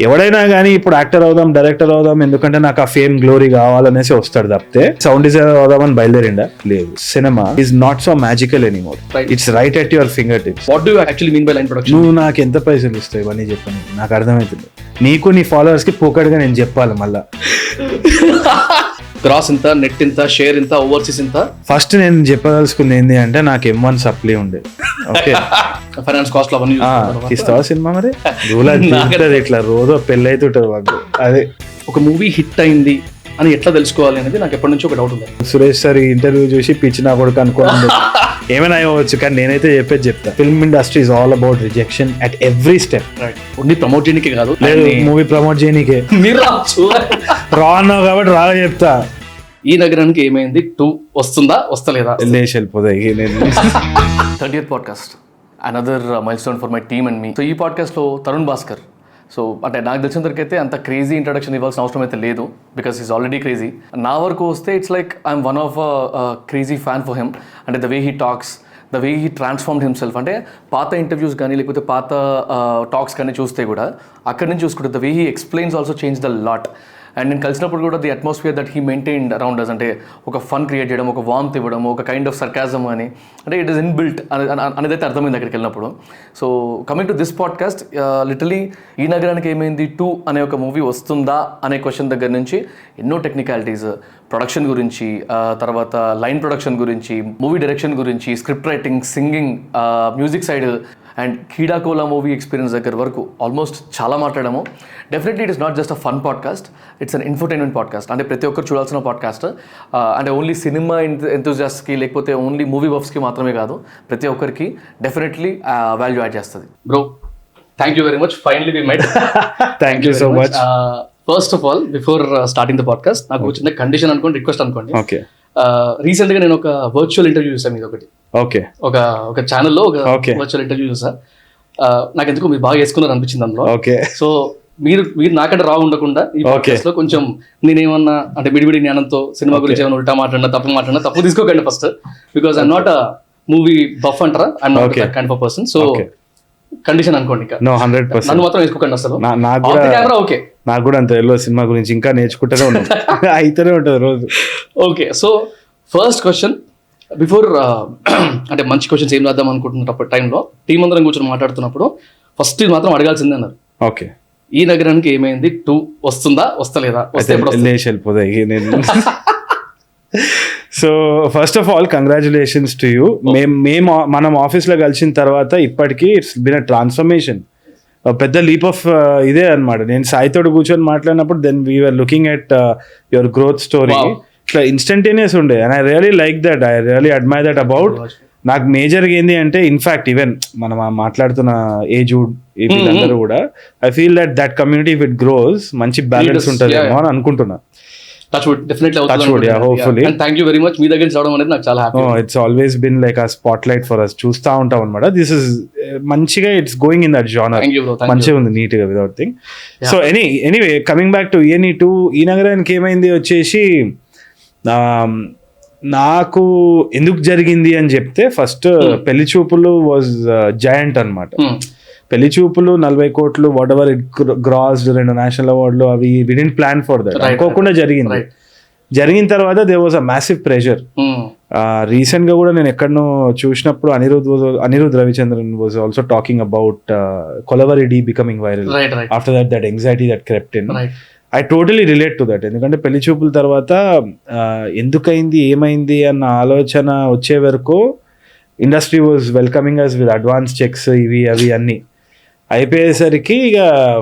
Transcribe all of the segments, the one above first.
ఎవడైనా కానీ ఇప్పుడు యాక్టర్ అవుదాం, డైరెక్టర్ అవుదాం, ఎందుకంటే నాకు ఆ ఫేమ్ గ్లోరీ కావాలనేసి వస్తాడు తప్పితే సౌండ్ డిజైనర్ అవుదామని బయలుదేరిండా లేదు. Cinema is not so magical anymore. It's right at your finger tips. What do you actually mean by line production? నువ్వు నాకు ఎంత పైసలు ఇస్తావు ఇవన్నీ చెప్పని నాకు అర్థమవుతుంది. నీకు నీ ఫాలోవర్స్ కి పోకడుగా నేను చెప్పాలి మళ్ళా. గ్రాస్ ఇంత, నెట్ ఇంత, షేర్ ఇంత, ఓవర్సీస్ ఇంత. ఫస్ట్ నేను చెప్పదలుచుకుంది ఏంటి అంటే నాకు M1 సప్లై ఉండే. ఓకే, ఫైనాన్స్ కాస్ట్ అవన్నీ ఇస్తావా సినిమా మరి? ఇట్లా రోజు పెళ్ళి అవుతుంటది మాకు. అదే ఒక మూవీ హిట్ అయింది అని ఎట్లా తెలుసుకోవాలి అనేది నాకు ఎప్పటి నుంచి ఒక డౌట్ ఉంది. సురేష్ సార్ ఇంటర్వ్యూ చూసి పిచ్చి నా కొడుకు అనుకోండి ఏమైనా అయ్యవచ్చు, కానీ నేనైతే చెప్పేది film industry is all about rejection at every step. Only promote చేయడానికి కాదు, లేదు మూవీ ప్రమోట్ చేయడానికే. మీరు రా అన్నావు కాబట్టి రాగా చెప్తా. ఈ నగరానికి ఏమైంది 2 వస్తుందా వస్తలేదా? లేచి వెళ్ళిపోతాయి. 30th podcast, another mile stone for my team and me. So ఈ పాడ్కాస్ట్లో తరుణ్ భాస్కర్. సో అంటే నాకు తెలిసినంతవరకు అయితే అంత క్రేజీ ఇంట్రడక్షన్ ఇవ్వాల్సిన అవసరం అయితే లేదు, బికాస్ ఈజ్ ఆల్రెడీ క్రేజీ. నా వరకు వస్తే it's like I'm one of crazy fan for him. అంటే the way he talks, the way he transformed himself. అంటే పాత ఇంటర్వ్యూస్ కానీ లేకపోతే పాత టాక్స్ కానీ చూస్తే కూడా అక్కడి నుంచి చూసుకుంటే the way he explains also change the lot. And నేను కలిసినప్పుడు కూడా the atmosphere that he maintained around us, అంటే ఒక ఫన్ క్రియేట్ చేయడం, ఒక వార్మ్త్ ఇవ్వడం, ఒక కైండ్ ఆఫ్ సర్కాజం అని, అంటే ఇట్ ఈస్ ఇన్బిల్ట్ అనేది అయితే అర్థమైంది అక్కడికి వెళ్ళినప్పుడు. So coming to this podcast, literally ఈ నగరానికి ఏమైంది 2 అనే ఒక మూవీ వస్తుందా అనే క్వశ్చన్ దగ్గర నుంచి ఎన్నో టెక్నికాలిటీస్, ప్రొడక్షన్ గురించి, తర్వాత లైన్ ప్రొడక్షన్ గురించి, మూవీ డైరెక్షన్ గురించి, script writing, singing, music side and Keedaa Cola movie experience దగ్గర వరకు ఆల్మోస్ట్ చాలా మాట్లాడాము. Definitely it is not just a fun podcast, it's an infotainment podcast. అంటే ప్రతి ఒక్కరు చూడాల్సిన పాడ్కాస్ట్. అంటే ఓన్లీ సినిమా ఎంతూజియాస్ట్కి లేకపోతే ఓన్లీ మూవీ బఫ్స్కి మాత్రమే కాదు, ప్రతి ఒక్కరికి డెఫినెట్లీ వాల్యూ యాడ్ చేస్తుంది. Bro, thank you very much. Finally we met. Thank you so much. First of all, before starting the podcast, నాకు చిన్న కండిషన్ అనుకోండి, రిక్వెస్ట్ అనుకోండి. ఓకే. రీసెంట్ గా నేను ఒక వర్చువల్ ఇంటర్వ్యూ చూసాను మీద ఒకటి. ఓకే. ఒక ఛానల్లో ఒక వర్చువల్ ఇంటర్వ్యూ చూసా. నాకు ఎందుకు మీరు బాగా వేసుకున్నారు అనిపించింది అందులో. ఓకే. సో మీరు నాకంటే రా ఉండకుండా ఈ పాడ్కాస్ట్ లో కొంచెం నేనేమన్నా అంటే బిడిబిడి జ్ఞానంతో సినిమా గురించి ఏమైనా ఉల్టా మాట్లాడినా, తప్పు తీసుకోకండి first, because I'm not a movie buff అంటారా, I'm not that kind of person. So condition అనుకోండి, నన్ను మాత్రం వేసుకోకండి అసలు. ఓకే, నాకు కూడా అంత ఎల్లో సినిమా గురించి ఇంకా నేర్చుకుంటూనే ఉన్నాం, అయితేనే ఉంటుంది రోజు. Okay, so first question, before అంటే మంచి క్వశ్చన్స్ ఏం రాద్దాం అనుకుంటున్నప్పుడు టైంలో టీం అందరం కూర్చొని మాట్లాడుతున్నప్పుడు ఫస్ట్ ఇది మాత్రం అడగాల్సిందే అన్నారు. ఓకే. ఈ నగరానికి ఏమైంది 2 వస్తుందా వస్తలేదా? లేచి వెళ్ళిపోతాయి. So first of all congratulations to you. మనం ఆఫీస్లో కలిసిన తర్వాత ఇప్పటికీ ఇట్స్ బిన్ అ ట్రాన్స్ఫర్మేషన్, పెద్ద లీప్ ఆఫ్ ఇదే అనమాట. నేను సాయితోడు కూర్చొని మాట్లాడినప్పుడు then we're looking at your growth story. ఇట్లా ఇన్స్టంటేనియస్ ఉండే and I really like that, I really admire that about. నాకు మేజర్గా ఏంది అంటే ఇన్ఫాక్ట్ ఈవెన్ మనం మాట్లాడుతున్న ఏజుడ్ వీళ్ళందరూ కూడా I feel that community if it grows మంచి బ్యాలెన్స్ ఉంటుంది అని అనుకుంటున్నా. It's always been like a spotlight for us. చూస్తా ఉంటాం అనమాట. This is మంచిగా it's going in that genre. మంచిగా ఉంది, నీట్ గా, without thing. So anyway coming back to ENE2, ఈ నగరానికి ఏమైంది వచ్చేసి నాకు ఎందుకు జరిగింది అని చెప్తే, ఫస్ట్ పెళ్లి చూపులు వాజ్ జాయింట్ అనమాట. పెళ్లి చూపులు 40 కోట్లు whatever it grossed, 2 national అవార్డులు, అవి we didn't plan for that. అనుకోకుండా జరిగింది. జరిగిన తర్వాత there was a massive pressure. Recent గా కూడా నేను ఎక్కడనో చూసినప్పుడు Anirudh Ravichandran was also talking about Kolaveri Di becoming viral after that anxiety that crept in. I totally relate to that. ఎందుకంటే పెళ్లి చూపుల తర్వాత ఎందుకైంది, ఏమైంది అన్న ఆలోచన వచ్చే వరకు industry was welcoming us with advance checks, ఇవి అవి అన్ని అయిపోయేసరికి ఇక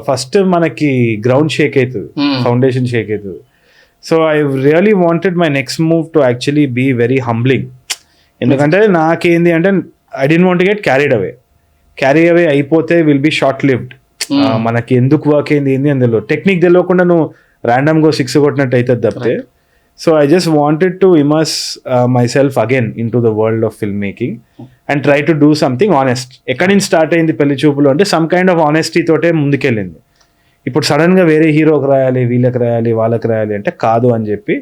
ఫస్ట్ మనకి గ్రౌండ్ షేక్ అవుతుంది, ఫౌండేషన్ షేక్ అవుతుంది. So I really wanted my next move to actually be very humbling. ఎందుకంటే నాకేంది అంటే I don't want to get carry away అయిపోతే విల్ బీ షార్ట్ లివ్డ్. మనకి ఎందుకు వర్క్ అయింది ఏంది అందులో టెక్నిక్ తెలియకుండా నువ్వు ర్యాండమ్గా 6 కొట్టినట్టు అవుతుంది తప్పితే. So I just wanted to immerse my self again in to the world of film making and try to do something honest. ఎక్కడి నుంచి స్టార్ట్ అయింది పెళ్లి చూపులు అంటే సమ్ కైండ్ ఆఫ్ ఆనెస్టీ తోటే ముందుకెళ్ళింది. ఇప్పుడు సడన్గా వేరే హీరోకి రాయాలి, వీళ్ళకి రాయాలి, వాళ్ళకి రాయాలి అంటే కాదు అని చెప్పి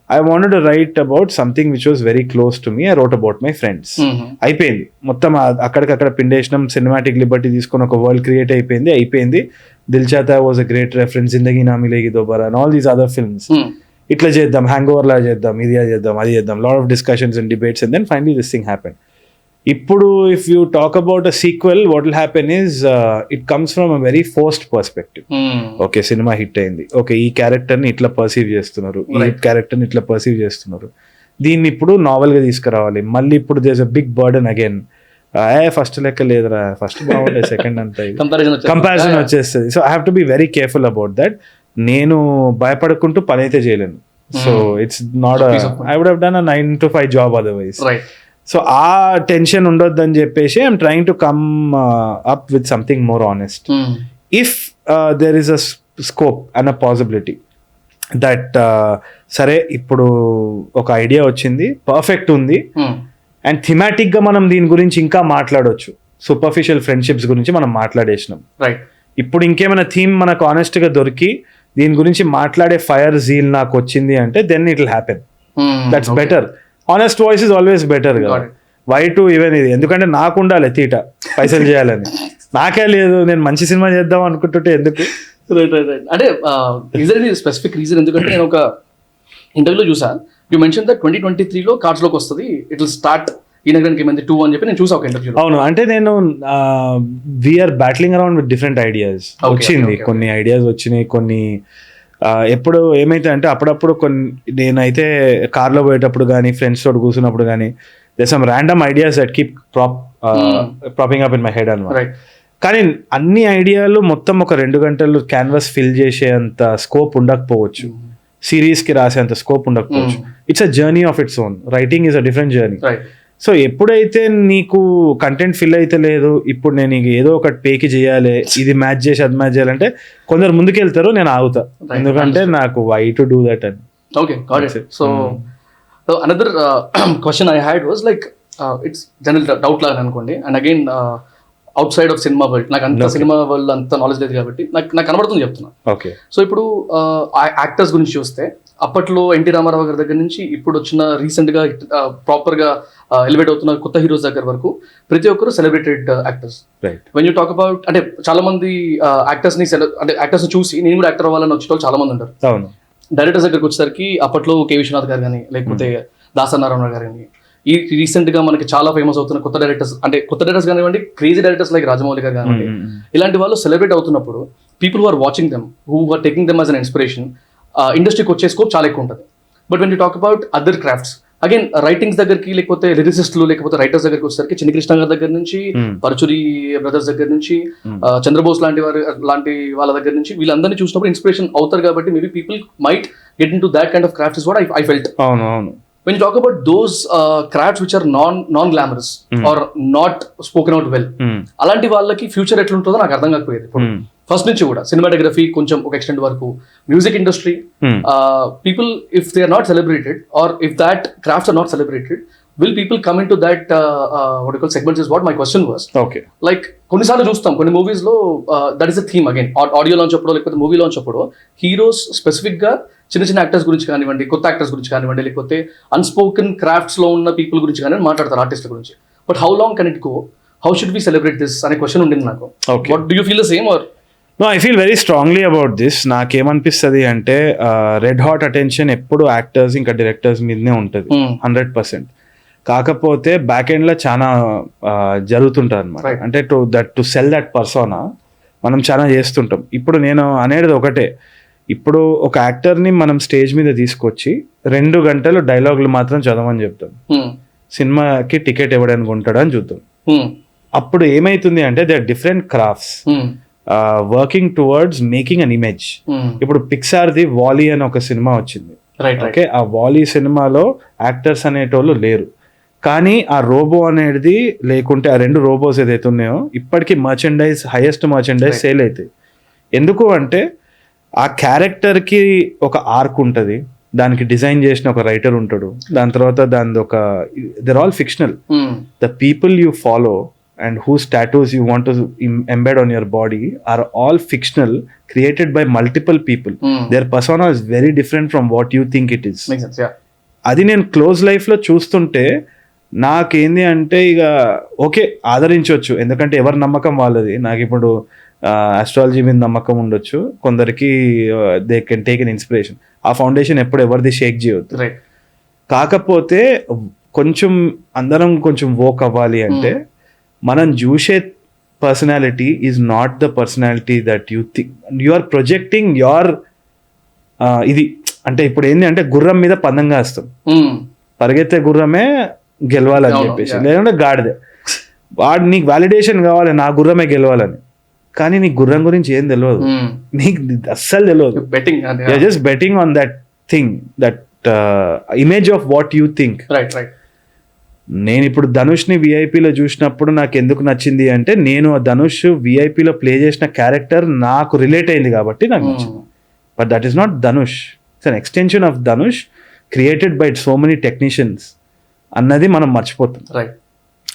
I wanted to write about something which was very close to me. I wrote about my friends. అయిపోయింది మొత్తం, అక్కడికక్కడ పిండేసినాం, సినిమాటిక్ లిబర్టీ తీసుకొని ఒక వరల్డ్ క్రియేట్ అయిపోయింది. Dil Chahta was a great reference, Zindagi Na Milegi Dobara and all these other films. ఇట్లా చేద్దాం, హ్యాంగ్ ఓవర్ లా చేద్దాం, ఇది చేద్దాం, అది చేద్దాం, lot of discussions and debates, and then finally this thing happen. ఇప్పుడు if you talk about a sequel, what will happen is it comes from a very forced perspective. Okay, cinema hit అయింది, okay ఈ క్యారెక్టర్ని ఇట్లా perceive చేస్తున్నారు, ఈ క్యారెక్టర్ని ఇట్లా perceive చేస్తున్నారు, దీన్ని ఇప్పుడు నావెల్గా తీసుకురావాలి. మళ్ళీ ఇప్పుడు there's a big burden again. First లెక్క లేదురా, ఫస్ట్ బాగుండే, సెకండ్ అంతా కంపారిజన్ వచ్చేస్తుంది. So I have to be very careful about that. నేను భయపడుకుంటూ పని అయితే చేయలేను. So it's not, I would have done a 9 to 5 job otherwise. So ఆ టెన్షన్ ఉండొద్దు అని చెప్పేసి I'm trying to come up with something more honest. If there is a scope and a possibility that సరే ఇప్పుడు ఒక idea వచ్చింది, perfect ఉంది, and thematic గా మనం దీని గురించి ఇంకా మాట్లాడవచ్చు. సూపర్ఫిషియల్ ఫ్రెండ్షిప్స్ గురించి మనం మాట్లాడేసినాం, ఇప్పుడు ఇంకేమైనా థీమ్ మనకు ఆనెస్ట్ గా దొరికి దీని గురించి మాట్లాడే ఫైర్ జీల్ నాకు వచ్చింది అంటే then it will happen. That's better. Honest voice is always better కదా. వై టు ఈవెన్ ఇది, ఎందుకంటే నాకు ఉండాలి తీట పైసలు చేయాలని, నాకే లేదు, నేను మంచి సినిమా చేద్దాం అనుకుంటుంటే ఎందుకు. అంటే స్పెసిఫిక్ రీజన్, ఎందుకంటే నేను ఒక ఇంటర్వ్యూలో చూసా, యూ మెన్షన్ దట్ 2023లో కార్డ్స్ లోకి వస్తుంది, ఇట్ విల్ స్టార్ట్ ఈనగరానికి ఏమైంది 2 అని చెప్పి నేను చూసా ఒక ఇంటర్వ్యూలో. అవును, అంటే నేను we're battling around with different ideas. వచ్చింది కొన్ని ఐడియాస్ వచ్చినాయి, కొన్ని ఎప్పుడు ఏమైతే అంటే అప్పుడప్పుడు కొన్ని నేనైతే కార్లో పోయేటప్పుడు కానీ ఫ్రెండ్స్ తోటి కూర్చున్నప్పుడు కానీ they some random ideas that keep propping up in my head అన్నమాట. కానీ అన్ని ఐడియాలు మొత్తం ఒక 2 గంటలు క్యాన్వాస్ ఫిల్ చేసేంత స్కోప్ ఉండకపోవచ్చు, సిరీస్ కి రాసేంత స్కోప్ ఉండకపోవచ్చు. It's a journey of its own. Writing is a different journey. So ఎప్పుడైతే నీకు కంటెంట్ ఫిల్ అయితే లేదు, ఇప్పుడు నేను ఏదో ఒకటి పేకి చేయాలి, ఇది మ్యాచ్ చేసి అది మ్యాచ్ చేయాలంటే కొందరు ముందుకెళ్తారు, నేను ఆగుతా, ఎందుకంటే నాకు వై టు డూ దట్ అని. Okay, got it. So another question I had was like, it's general doubt లాగా అనుకోండి, and again out side of cinema world, నాకు అంత సినిమా వరల్డ్ అంత నాలెడ్జ్ లేదు కాబట్టి నాకు కనబడుతుంది చెప్తున్నా. ఓకే, సో ఇప్పుడు యాక్టర్స్ గురించి చూస్తే అప్పట్లో ఎన్టీ రామారావు గారి దగ్గర నుంచి ఇప్పుడు వచ్చిన రీసెంట్ గా ప్రాపర్ గా ఎలివేట్ అవుతున్న కొత్త హీరోస్ దగ్గర వరకు ప్రతి ఒక్కరు celebrated actors. When you talk about, అంటే చాలా మంది యాక్టర్స్ ని అంటే యాక్టర్స్ చూసి నేను కూడా యాక్టర్ అవ్వాలని వచ్చే వాళ్ళు చాలా మంది ఉంటారు. డైరెక్టర్స్ దగ్గరకు వచ్చేసరికి అప్పట్లో కె విశ్వనాథ్ గారు కానీ, లేకపోతే దాసనారాయణ గారు కానీ, ఈ రీసెంట్ గా మనకి చాలా ఫేమస్ అవుతున్న కొత్త డైరెక్టర్స్, అంటే కొత్త డైరెక్టర్స్ కానివ్వండి, క్రేజీ డైరెక్టర్స్ లైక్ రాజమౌళి గారు కానివ్వండి, ఇలాంటి వాళ్ళు సెలబ్రేట్ అవుతున్నప్పుడు people who are watching them, who are taking them as an inspiration, ఇండస్ట్రీకి వచ్చే స్కోప్ చాలా ఎక్కువ ఉంటుంది. But when you talk about other crafts, again writings దగ్గరికి, లేకపోతే లిరిసిస్టులు, లేకపోతే రైటర్స్ దగ్గరికి వచ్చేసరికి చిన్ని కృష్ణ గారి దగ్గర నుంచి, పరచురి బ్రదర్స్ దగ్గర నుంచి, చంద్రబోస్ లాంటి వాళ్ళ దగ్గర నుంచి, వీళ్ళందరినీ చూసినప్పుడు ఇన్స్పిరేషన్ అవుతారు. కాబట్టి maybe people might get in to that kind of crafts is what I felt. When you talk about those crafts which are non-glamorous or not spoken out well, అలాంటి వాళ్ళకి ఫ్యూచర్ ఎట్లుంటుందో నాకు అర్థం కాకపోయేది. ఫస్ట్ నుంచి కూడా cinematography కొంచెం ఒక extent వరకు, music industry, people if they are not celebrated or if that crafts are not celebrated, will people come into that what you call segments is what my question was. Okay, like కొన్నిసార్లు చూస్తాం కొన్ని movies లో that is the theme, again audio launch అప్పుడు లేకపోతే movie launch అప్పుడు heroes specific గా చిన్న actors గురించి కానివ్వండి, కొత్త యాక్టర్స్ గురించి కానివ్వండి, లేకపోతే అన్స్పోకెన్ క్రాఫ్ట్స్ లో ఉన్న పీపుల్ గురించి కానివ్వండి మాట్లాడతారు, ఆర్టిస్ట్ల గురించి. But how long can it go, how should we celebrate this అనే క్వశ్చన్ ఉండింది నాకు. What do you feel the same or? No, I feel very strongly about this. నాకేమనిపిస్తుంది అంటే రెడ్ హాట్ అటెన్షన్ ఎప్పుడు యాక్టర్స్ ఇంకా డైరెక్టర్స్ మీదనే ఉంటుంది 100%. కాకపోతే బ్యాక్ ఎండ్ లో చాలా జరుగుతుంటుంది అనమాట. అంటే టు సెల్ దట్ పర్సోనా మనం చాలా చేస్తుంటాం. ఇప్పుడు నేను అనేది ఒకటే, ఇప్పుడు ఒక యాక్టర్ని మనం స్టేజ్ మీద తీసుకొచ్చి 2 గంటలు డైలాగులు మాత్రం చదవమని చెప్తాం, సినిమాకి టికెట్ ఇవ్వడానికి ఉంటాడు అని చూద్దాం. అప్పుడు ఏమైతుంది అంటే they are different crafts working towards making an image. ఇప్పుడు పిక్సార్ది వాలీ అని ఒక సినిమా వచ్చింది. ఓకే, ఆ వాలీ సినిమాలో యాక్టర్స్ అనేటోళ్ళు లేరు, కానీ ఆ రోబో అనేది లేకుంటే ఆ 2 రోబోస్ ఏదైతే ఉన్నాయో ఇప్పటికీ మర్చెండైజ్, హైయెస్ట్ మర్చెండైజ్ సేల్ అవుతాయి. ఎందుకు అంటే ఆ క్యారెక్టర్కి ఒక ఆర్క్ ఉంటుంది, దానికి డిజైన్ చేసిన ఒక రైటర్ ఉంటాడు, దాని తర్వాత దాని ఒక there all fictional. The people you follow and whose tattoos you want to embed on your body are all fictional, created by multiple people. Their persona is very different from what you think it is. Makes sense, yeah. అది నేను close లైఫ్లో చూస్తుంటే నాకేంది అంటే ఇక okay ఆదరించవచ్చు, ఎందుకంటే ఎవరి నమ్మకం వాళ్ళది. నాకు ఇప్పుడు ఆస్ట్రాలజీ మీద నమ్మకం ఉండొచ్చు, కొందరికి they can take an inspiration. ఆ ఫౌండేషన్ ఎప్పుడు ఎవరిది షేక్ చేయవద్దు. కాకపోతే కొంచెం అందరం కొంచెం వోక్ అవ్వాలి అంటే మనం చూసే personality is not the personality that you think. You are projecting your ఇది. అంటే ఇప్పుడు ఏంటి అంటే గుర్రం మీద పందంగా వస్తాం, పరిగెత్తే గుర్రమే గెలవాలని చెప్పేసి, లేదంటే గాడిదే. వాడు నీకు వ్యాలిడేషన్ కావాలి, నా గుర్రమే గెలవాలని, కానీ నీ గుర్రం గురించి ఏం తెలియదు, నీకు అస్సలు తెలియదు. Just betting on that thing, that image of what you think. నేను ఇప్పుడు ధనుష్ని విఐపిలో చూసినప్పుడు నాకు ఎందుకు నచ్చింది అంటే, నేను ధనుష్ విఐపిలో ప్లే చేసిన క్యారెక్టర్ నాకు రిలేట్ అయింది కాబట్టి నాకు నచ్చింది. But that is not Dhanush, it's an extension of Dhanush created by so many technicians అన్నది మనం మర్చిపోతాం.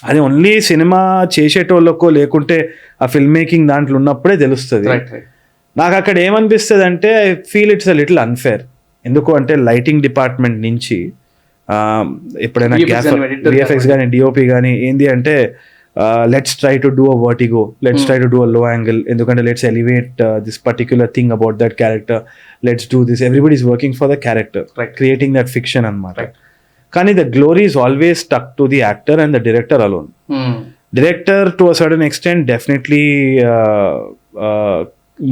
అది ఓన్లీ సినిమా చేసేటోళ్ళకో లేకుంటే ఆ ఫిల్మ్ మేకింగ్ దాంట్లో ఉన్నప్పుడే తెలుస్తుంది. నాకు అక్కడ ఏమనిపిస్తుంది అంటే, I feel it's a little unfair. ఎందుకు అంటే లైటింగ్ డిపార్ట్మెంట్ నుంచి ఎప్పుడైనా విఎఫ్ఎక్స్ కానీ డిఓపి కానీ ఏంది అంటే, let's try to do a vertigo, let's try to do a low angle, ఎందుకంటే let's elevate this particular thing about that character, let's do this. Everybody is working for the character, creating that fiction అనమాట. కానీ the glory is always stuck to the actor and the director alone. Director to a certain extent definitely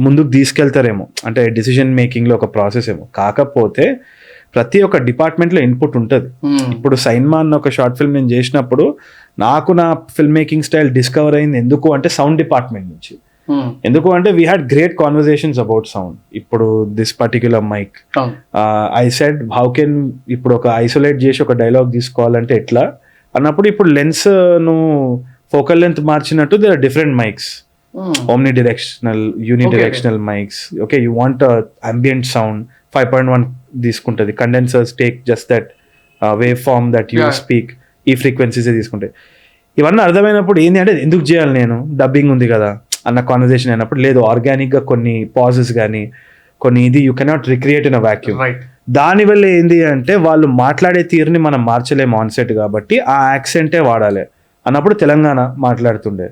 ముందుకు తీసుకెళ్తారేమో, అంటే decision మేకింగ్లో ఒక process ఏమో. కాకపోతే ప్రతి ఒక్క డిపార్ట్మెంట్లో ఇన్పుట్ ఉంటుంది. ఇప్పుడు సైన్మా అన్న ఒక షార్ట్ ఫిల్మ్ నేను చేసినప్పుడు నాకు నా ఫిల్మ్ మేకింగ్ స్టైల్ డిస్కవర్ అయింది. ఎందుకు అంటే సౌండ్ డిపార్ట్మెంట్ నుంచి. ఎందుకు అంటే we had great conversations about sound. ఇప్పుడు this particular mic, I said how can, ఇప్పుడు ఒక ఐసోలేట్ చేసి ఒక డైలాగ్ తీసుకోవాలంటే ఎట్లా అన్నప్పుడు, ఇప్పుడు లెన్స్ ను ఫోకల్ లెంత్ మార్చినట్టు there are different mics, omnidirectional, unidirectional mics. Okay, you want ambient sound 5.1 తీసుకుంటుంది, condensers take just that wave form that you speak, ఈ ఫ్రీక్వెన్సీసే తీసుకుంటాయి. ఇవన్నీ అర్థమైనప్పుడు ఏంటి అంటే, ఎందుకు చేయాలి నేను, డబ్బింగ్ ఉంది కదా అన్న కాన్వర్సేషన్ అయినప్పుడు, లేదు ఆర్గానిక్గా కొన్ని పాజెస్ కానీ కొన్ని ఇది you cannot recreate in a vacuum. దానివల్ల ఏంది అంటే, వాళ్ళు మాట్లాడే తీరుని మనం మార్చలేము ఆన్సెట్ కాబట్టి ఆ యాక్సెంటే వాడాలి అన్నప్పుడు తెలంగాణ మాట్లాడుతుండే.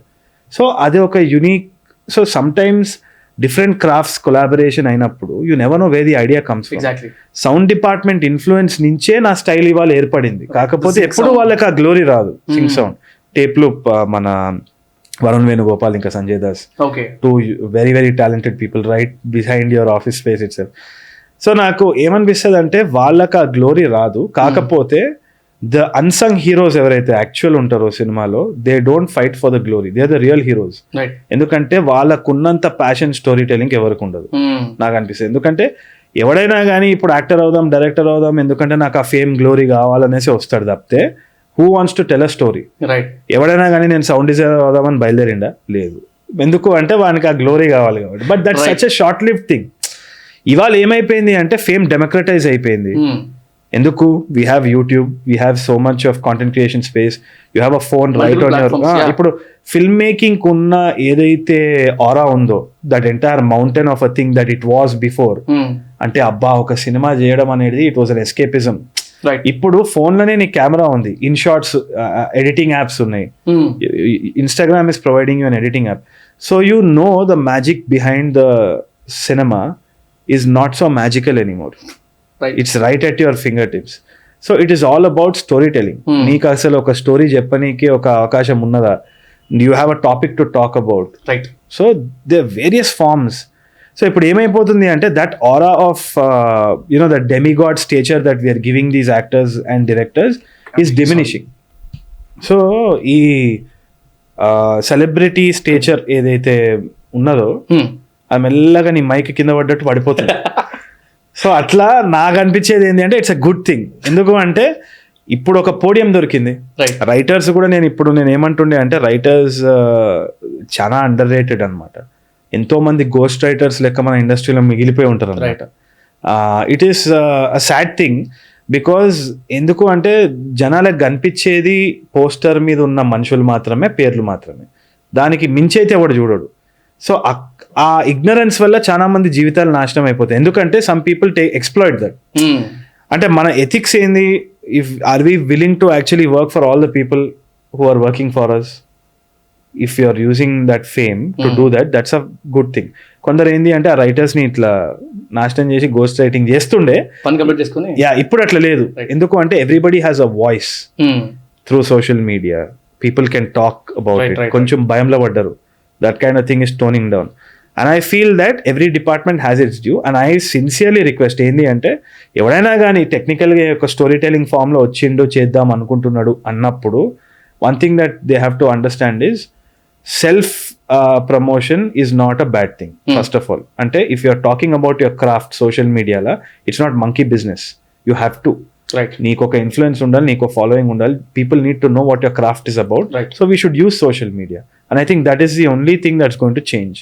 సో అది ఒక unique. So sometimes different crafts collaboration అయినప్పుడు you never know where the idea comes from. Sound department influence నుంచే నా స్టైల్ ఇవాళ ఏర్పడింది. కాకపోతే ఎప్పుడు వాళ్ళకి ఆ గ్లోరీ రాదు. సింగ్ సౌండ్ టేప్లు మన వరుణ్ వేణుగోపాల్ ఇంకా Sanjay Das, two very very talented people right behind your office space itself. So నాకు ఏమనిపిస్తుంది అంటే, వాళ్ళకి ఆ గ్లోరీ రాదు. కాకపోతే ద అన్సంగ్ హీరోస్ ఎవరైతే యాక్చువల్ ఉంటారో సినిమాలో, they don't fight for the glory, they are the real heroes. ఎందుకంటే వాళ్ళకున్నంత ప్యాషన్ స్టోరీ టెలింగ్ ఎవరికి ఉండదు నాకు అనిపిస్తుంది. ఎందుకంటే ఎవడైనా కానీ ఇప్పుడు యాక్టర్ అవుదాం, డైరెక్టర్ అవుదాం, ఎందుకంటే నాకు ఆ ఫేమ్ గ్లోరీ కావాలనేసి వస్తాడు తప్పితే, who wants to tell a story? ఎవడైనా కానీ నేను సౌండ్ డిజైనర్ అవుదామని బయలుదేరిండా? లేదు. ఎందుకు అంటే వానికి ఆ గ్లోరీ కావాలి కాబట్టి. But that's such a short live thing. ఇవాళ ఏమైపోయింది అంటే, ఫేమ్ డెమోక్రటైజ్ అయిపోయింది. ఎందుకు? We have YouTube, we have so much of content creation space, you have a phone right on your. ఇప్పుడు ఫిల్మ్ మేకింగ్ ఉన్న ఏదైతే ఆరా ఉందో, that entire mountain of a thing that it was before, అంటే అబ్బా ఒక cinema చేయడం అనేది it was an escapism. ఇప్పుడు ఫోన్లోనే నీ కెమెరా ఉంది, ఇన్ షార్ట్స్ ఎడిటింగ్ యాప్స్ ఉన్నాయి, Instagram is providing you an editing app. So you know the magic behind the cinema is not so magical anymore. It's right at your fingertips. So it is all about storytelling. నీకు అసలు ఒక story చెప్పనీకి ఒక అవకాశం ఉన్నదా? You have a topic to talk about. So they various forms. So ఇప్పుడు ఏమైపోతుంది అంటే, that aura of you know that demigod stature that we're giving these actors and directors is diminishing. So ఈ సెలబ్రిటీ స్టేచర్ ఏదైతే ఉన్నదో అది మెల్లగా నీ mic కింద పడ్డట్టు పడిపోతుంది. సో అట్లా నాకు అనిపించేది ఏంటి అంటే, ఇట్స్ అ గుడ్ థింగ్. ఎందుకు అంటే ఇప్పుడు ఒక పోడియం దొరికింది. రైటర్స్ కూడా నేను ఏమంటుండే అంటే, రైటర్స్ చాలా అండర్ రేటెడ్ అనమాట. ఎంతో మంది గోస్ట్ రైటర్స్ లెక్క మన ఇండస్ట్రీలో మిగిలిపోయి ఉంటారు అనమాట. It is a sad thing. Because ఎందుకు అంటే జనాలకు కనిపించేది పోస్టర్ మీద ఉన్న మనుషులు మాత్రమే, పేర్లు మాత్రమే, దానికి మించైతే ఎవడు చూడడు. సో ఆ ఇగ్నరెన్స్ వల్ల చాలా మంది జీవితాలు నాశనం అయిపోతాయి. ఎందుకంటే సమ్ పీపుల్ ఎక్స్ప్లాయిట్ దట్. అంటే మన ఎథిక్స్ ఏంది? If are we willing to actually work for all the people who are working for us? If you are using that fame to do that, that's a good thing. కొందరు ఏంది అంటే ఆ writers ని ఇట్లా నాశనం చేసి ghost writing చేస్తుండే, ఇప్పుడు అట్లా లేదు. ఎందుకు అంటే everybody has a voice through social media. People can talk about it. కొంచెం భయంలో పడ్డారు. That kind of thing is toning down. And I feel that every department has its due. And I sincerely request ఏంటి అంటే ఎవడైనా కానీ టెక్నికల్గా ఒక story telling ఫామ్లో వచ్చిండు చేద్దాం అనుకుంటున్నాడు అన్నప్పుడు, one thing that they have to understand is self promotion is not a bad thing. First of all అంటే if you are talking about your craft social మీడియాలో, it's not monkey business. You have to, నీకు ఒక influence ఉండాలి, నీకు following ఉండాలి. People need to know what your craft is about. So we should use social media. And I think that is the only thing that's going to change.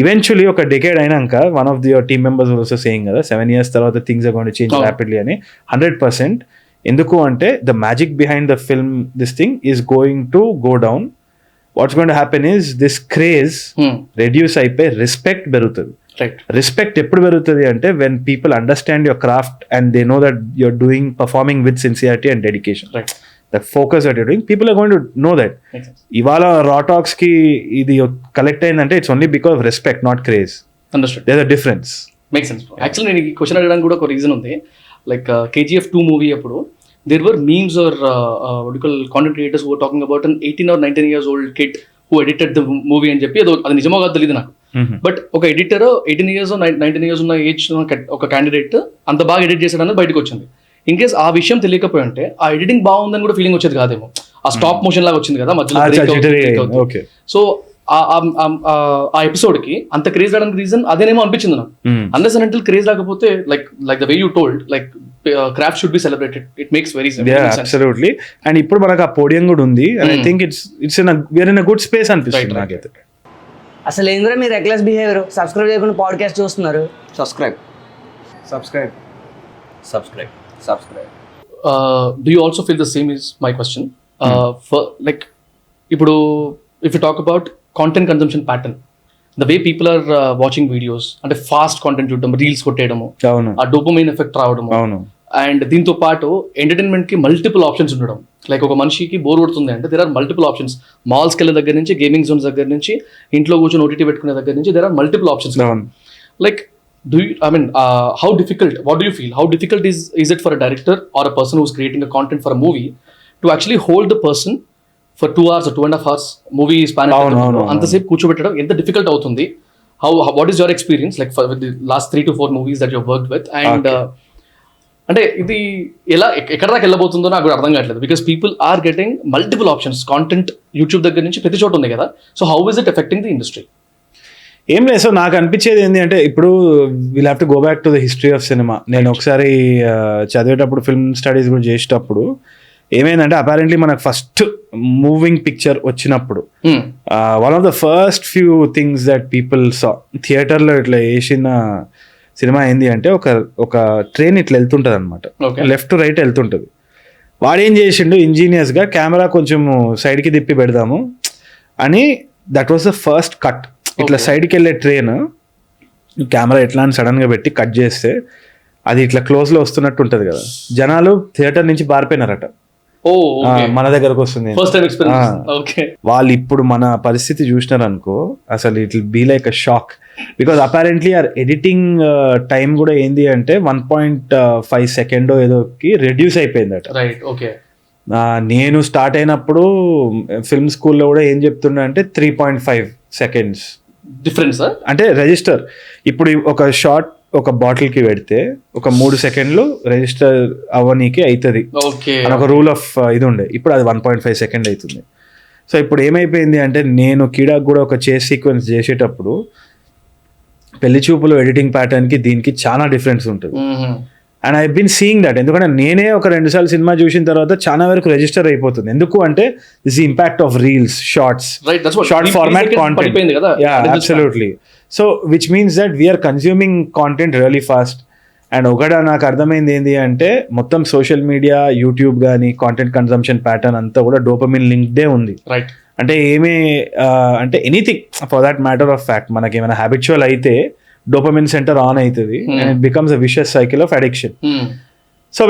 Eventually, ఒక decade అయినాక, one of your team members was also saying కదా 7 years తర్వాత things are going to change rapidly అని. 100%. ఎందుకు అంటే the magic behind the film, this thing is going to go down. What's going to happen is this craze reduce అయిపోయి respect పెరుగుతుంది. Respect ఎప్పుడు పెరుగుతుంది అంటే when people understand your craft and they know that you're performing with sincerity and dedication. The focus that you're doing, people are going to know that. ఇవాళ RawTalks కి ఇది collect అయిందంటే it's only because of respect, not craze. Understood. There are difference. Make sense. Actually నేను ఈ question అడగడానికి కూడా ఒక reason ఉంది. లైక్ KGF 2 మూవీ అప్పుడు there were memes or content creators who are talking about an 18 or 19 years old kid who edited the movie అని చెప్పి అది నిజమో కాదు తెలియదు నాకు. బట్ ఒక ఎడిటర్ 18 years 19 years ఉన్న ఏజ్ ఒక క్యాండిడేట్ అంత బాగా ఎడిట్ చేశాడు అనేది బయటకు వచ్చింది. ఇన్ కేస్ ఆ విషయం తెలియకపోయి ఉంటే ఆ ఎడిటింగ్ బాగుందని కూడా ఫీలింగ్ వచ్చేది కాదేమో. ఆ స్టాప్ మోషన్ లాగా వచ్చింది కదా మధ్యలో. సో ఆ ఎపిసోడ్ కి అంత క్రేజ్ రావడానికి రీజన్ అదేనేమో అనిపించింది నాకు. అన్లెస్ అండ్ అంటిల్ క్రేజ్ రాకపోతే like the way you told, like craft should be celebrated. It makes very sense. Absolutely. And ఇప్పుడు మనకు ఆ పోడియం కూడా ఉంది. And I think it's we're in a good space అనిపిస్తుంది నాకైతే. అసలు ఏంద్రా మీ రెగ్యులర్ బిహేవియర్? సబ్స్క్రైబ్ చేయకుండా పాడ్కాస్ట్ చూస్తున్నారు. Subscribe. Do you also feel the same is my question? For like ఇప్పుడు if you talk about content consumption pattern, the way people are watching videos అంటే fast content చూడడం, reels కొట్టేయడము, ఆ dopamine effect రావడము, and దీంతో పాటు entertainment కి multiple options ఉండడం. Like ఒక మనిషికి బోర్ కొడుతుంది అంటే దేర్ ఆర్ మల్టిపుల్ ఆప్షన్స్. మాల్స్కి వెళ్ళే దగ్గర నుంచి, గేమింగ్ జోన్స్ దగ్గర నుంచి, ఇంట్లో కూర్చొని OTT పెట్టుకునే దగ్గర నుంచి there are multiple options. Like how difficult, what do you feel, how difficult is it for a director or a person who's creating a content for a movie to actually hold the person for 2 hours or 2.5 hours movie span అంతసేపు కూర్చోబెట్టడం ఎంత difficult అవుతుంది? what is your experience like with the last 3 to 4 movies that you've worked with? And అంటే ఇది ఎలా ఎక్కడ దాకా వెళ్ళబోతుందో నాకు అర్థం కావట్లేదు. Because people are getting multiple options. Content YouTube దగ్గర నుంచి ప్రతి చోట ఉంది కదా. So how is it affecting the industry? ఏం లేదు. సో నాకు అనిపించేది ఏంటి అంటే ఇప్పుడు will have to go back to the history of cinema. నేను ఒకసారి చదివేటప్పుడు ఫిల్మ్ స్టడీస్ కూడా చేసేటప్పుడు ఏమైందంటే అపారెంట్లీ మనకు ఫస్ట్ మూవింగ్ పిక్చర్ వచ్చినప్పుడు one of the first few things that people సా థియేటర్లో ఇట్లా వేసిన సినిమా ఏంది అంటే ఒక ట్రైన్ ఇట్లా వెళ్తుంటుంది అనమాట. లెఫ్ట్ టు రైట్ వెళ్తుంటుంది. వాడు ఏం చేసిండు ఇంజనీరియస్గా కెమెరా కొంచెం సైడ్కి తిప్పి పెడదాము అని, that was the first cut. ఇట్లా సైడ్కి వెళ్ళే ట్రైన్ కెమెరా ఎట్లా అని సడన్గా పెట్టి కట్ చేస్తే అది ఇట్లా క్లోజ్లో వస్తున్నట్టు ఉంటుంది కదా. జనాలు థియేటర్ నుంచి పారిపోయినారట. మన దగ్గరకు వస్తుంది. వాళ్ళు ఇప్పుడు మన పరిస్థితి చూసినారు అనుకో, అసలు it will be like a shock. Because apparently are editing time కూడా ఏంది అంటే 1.5 సెకండ్ ఏదోకి రెడ్యూస్ అయిపోయిందట. నేను స్టార్ట్ అయినప్పుడు ఫిల్మ్ స్కూల్లో కూడా ఏం చెప్తుండే అంటే 3.5 seconds డిఫరెన్స్. అంటే రిజిస్టర్ ఇప్పుడు ఒక షార్ట్ ఒక బాటిల్ కి పెడితే ఒక 3 సెకండ్లు రిజిస్టర్ అవ్వనీకి అవుతుంది అని ఒక రూల్ ఆఫ్ ఇది ఉండే. ఇప్పుడు అది 1.5 సెకండ్ అవుతుంది. సో ఇప్పుడు ఏమైపోయింది అంటే నేను కీడాకు కూడా ఒక చేస్ సీక్వెన్స్ చేసేటప్పుడు పెళ్లి చూపులు ఎడిటింగ్ ప్యాటర్న్ కి దీనికి చాలా డిఫరెన్స్ ఉంటుంది. And I been seeing that. ఎందుకంటే నేనే ఒక 2 సార్లు సినిమా చూసిన తర్వాత చాలా వరకు రిజిస్టర్ అయిపోతుంది. ఎందుకు అంటే this impact of reels, shorts, short format content. Absolutely. So which means that we're consuming content really fast. And ఒకటి నాకు అర్థమైంది ఏంటి అంటే మొత్తం సోషల్ మీడియా, యూట్యూబ్ కానీ కాంటెంట్ కన్సంప్షన్ ప్యాటర్న్ అంతా కూడా డోపమిన్ లింక్డే ఉంది. రైట్. అంటే అంటే anything for that matter of fact మనకి ఏమైనా హ్యాబిచువల్ అయితే డోపమిన్ సెంటర్ ఆన్ అవుతుంది and it becomes a vicious cycle of addiction. So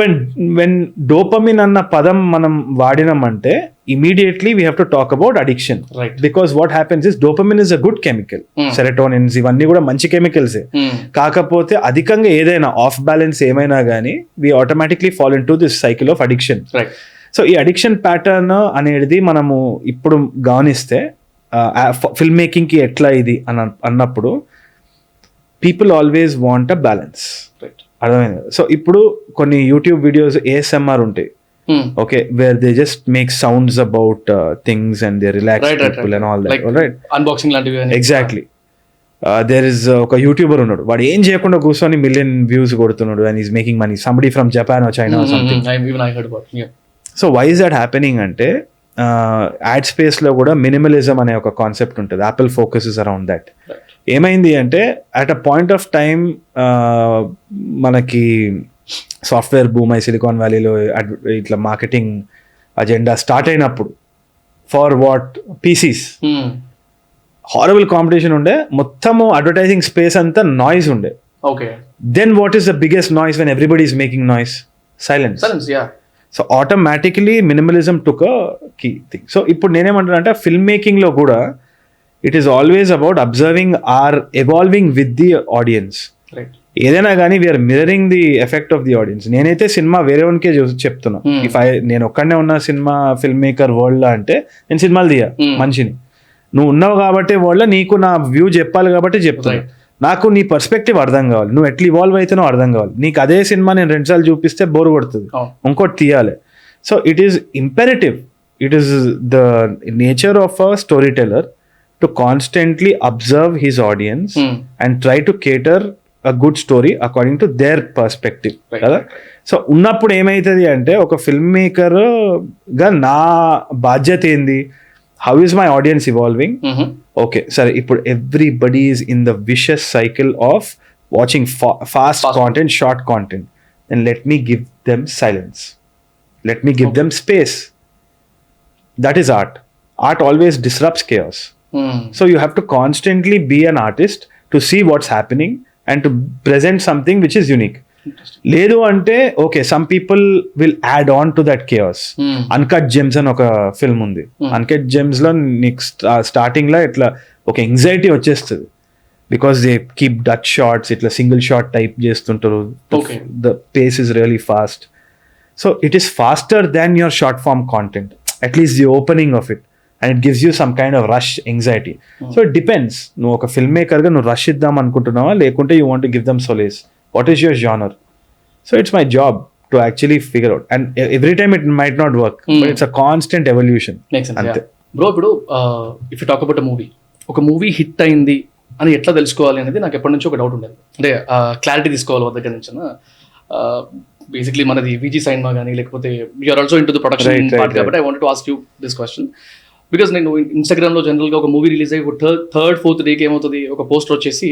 when dopamine అన్న పదం మనం వాడినామంటే immediately we have to talk about addiction. Because what happens is dopamine is a good chemical. Serotonins ఇవన్నీ కూడా మంచి కెమికల్సే. కాకపోతే అధికంగా ఏదైనా ఆఫ్ బ్యాలెన్స్ ఏమైనా కానీ we automatically fall in to this cycle of addiction. So ఈ అడిక్షన్ ప్యాటర్న్ అనేది మనము ఇప్పుడు గమనిస్తే ఫిల్మ్ మేకింగ్కి ఎట్లా ఇది అన్నప్పుడు people always want a balance. అర్థమైంది. సో ఇప్పుడు కొన్ని యూట్యూబ్ వీడియోస్ ASMR ఉంటాయి, okay, where they just make sounds about things and they relax people and all that, right? Unboxing లాంటివి. ఎగ్జాక్ట్లీ. దేర్ ఇస్ ఒక యూట్యూబర్ ఉన్నాడు, వాడు ఏం చేయకుండా కూర్చొని 1 million views కొడుతున్నాడు and is making money. Somebody from Japan or China or something. So why is that happening అంటే ad స్పేస్లో కూడా మినిమలిజం అనే ఒక కాన్సెప్ట్ ఉంటుంది. Apple focuses around that. ఏమైంది అంటే at a point of time మనకి సాఫ్ట్వేర్ బూమ్ అయి సిలికాన్ వ్యాలీలో ఇట్లా మార్కెటింగ్ అజెండా స్టార్ట్ అయినప్పుడు for what pieces horrible competition ఉండే, మొత్తము అడ్వర్టైజింగ్ స్పేస్ అంతా నాయిస్ ఉండే. Then what is the biggest noise when everybody is making noise? Silence. So automatically minimalism took a key thing. So ఇప్పుడు నేనేమంటున్నా అంటే film మేకింగ్లో కూడా it is always about observing or evolving with the audience. ఏదైనా కానీ we're mirroring the effect of the audience. నేనైతే cinema వేరే వానికే చెప్తున్నా. నేను ఒక్కడనే ఉన్న సినిమా ఫిల్మ్ మేకర్ వరల్డ్ అంటే నేను సినిమాలు తీయ మనిషిని. నువ్వు ఉన్నావు కాబట్టి వరల్డ్ నీకు నా వ్యూ చెప్పాలి కాబట్టి చెప్తున్నా. నాకు నీ పర్స్పెక్టివ్ అర్థం కావాలి, నువ్వు ఎట్లా ఇవాల్వ్ అయితేనో అర్థం కావాలి. నీకు అదే సినిమా నేను 2 సార్లు చూపిస్తే బోర్ కొడుతుంది, ఇంకోటి తీయాలి. So it is imperative, it is the nature of a storyteller to constantly observe his audience and try to cater a good story according to their perspective. కదా. సో ఉన్నప్పుడు ఏమైతుంది అంటే ఒక ఫిల్మ్ మేకర్గా నా బాధ్యత ఏంది? How is my audience evolving? Okay సరే, ఇప్పుడు everybody is in the vicious cycle of watching fast content, short content. Then let me give them silence, let me give them space. That is art. Art always disrupts chaos. So you have to constantly be an artist to see what's happening and to present something which is unique. లేదు అంటే okay, some people will add on to that chaos. Uncut gems అని ఒక film ఉంది. Uncut Gems లో నీకు starting లో ఇట్లా ఒక ఎంగ్జైటీ వచ్చేస్తుంది because they keep that shorts, ఇట్లా సింగిల్ షార్ట్ టైప్ చేస్తుంటారు. The pace is really fast. So it is faster than your short form content, at least the opening of it. And it gives you some kind of rush anxiety. So it depends. నువ్వు ఒక film మేకర్గా నువ్వు rush ఇద్దాం అనుకుంటున్నావా, లేకుంటే you want to give them solace? What is your genre? So it's my job to actually figure out. And every time it might not work, but it's a constant evolution. అంతే bro. ఇప్పుడు if you talk about a movie, ఒక movie hit అయింది అని ఎట్లా తెలుసుకోవాలి అనేది నాకు ఎప్పటి నుంచో ఒక డౌట్ ఉండేది. అంటే క్లారిటీ తీసుకోవాలి వాళ్ళ దగ్గర నుంచి. బేసిక్లీ మనది విజీ సైన్మా కానీ లేకపోతే you're also in to the production part కాబట్టి I wanted to ask you this question. Because నేను ఇన్స్టాగ్రామ్లో జనరల్గా ఒక మూవీ రిలీజ్ అయ్యి ఒక థర్డ్ ఫోర్త్ డేకి ఏమవుతుంది, ఒక పోస్టర్ వచ్చేసి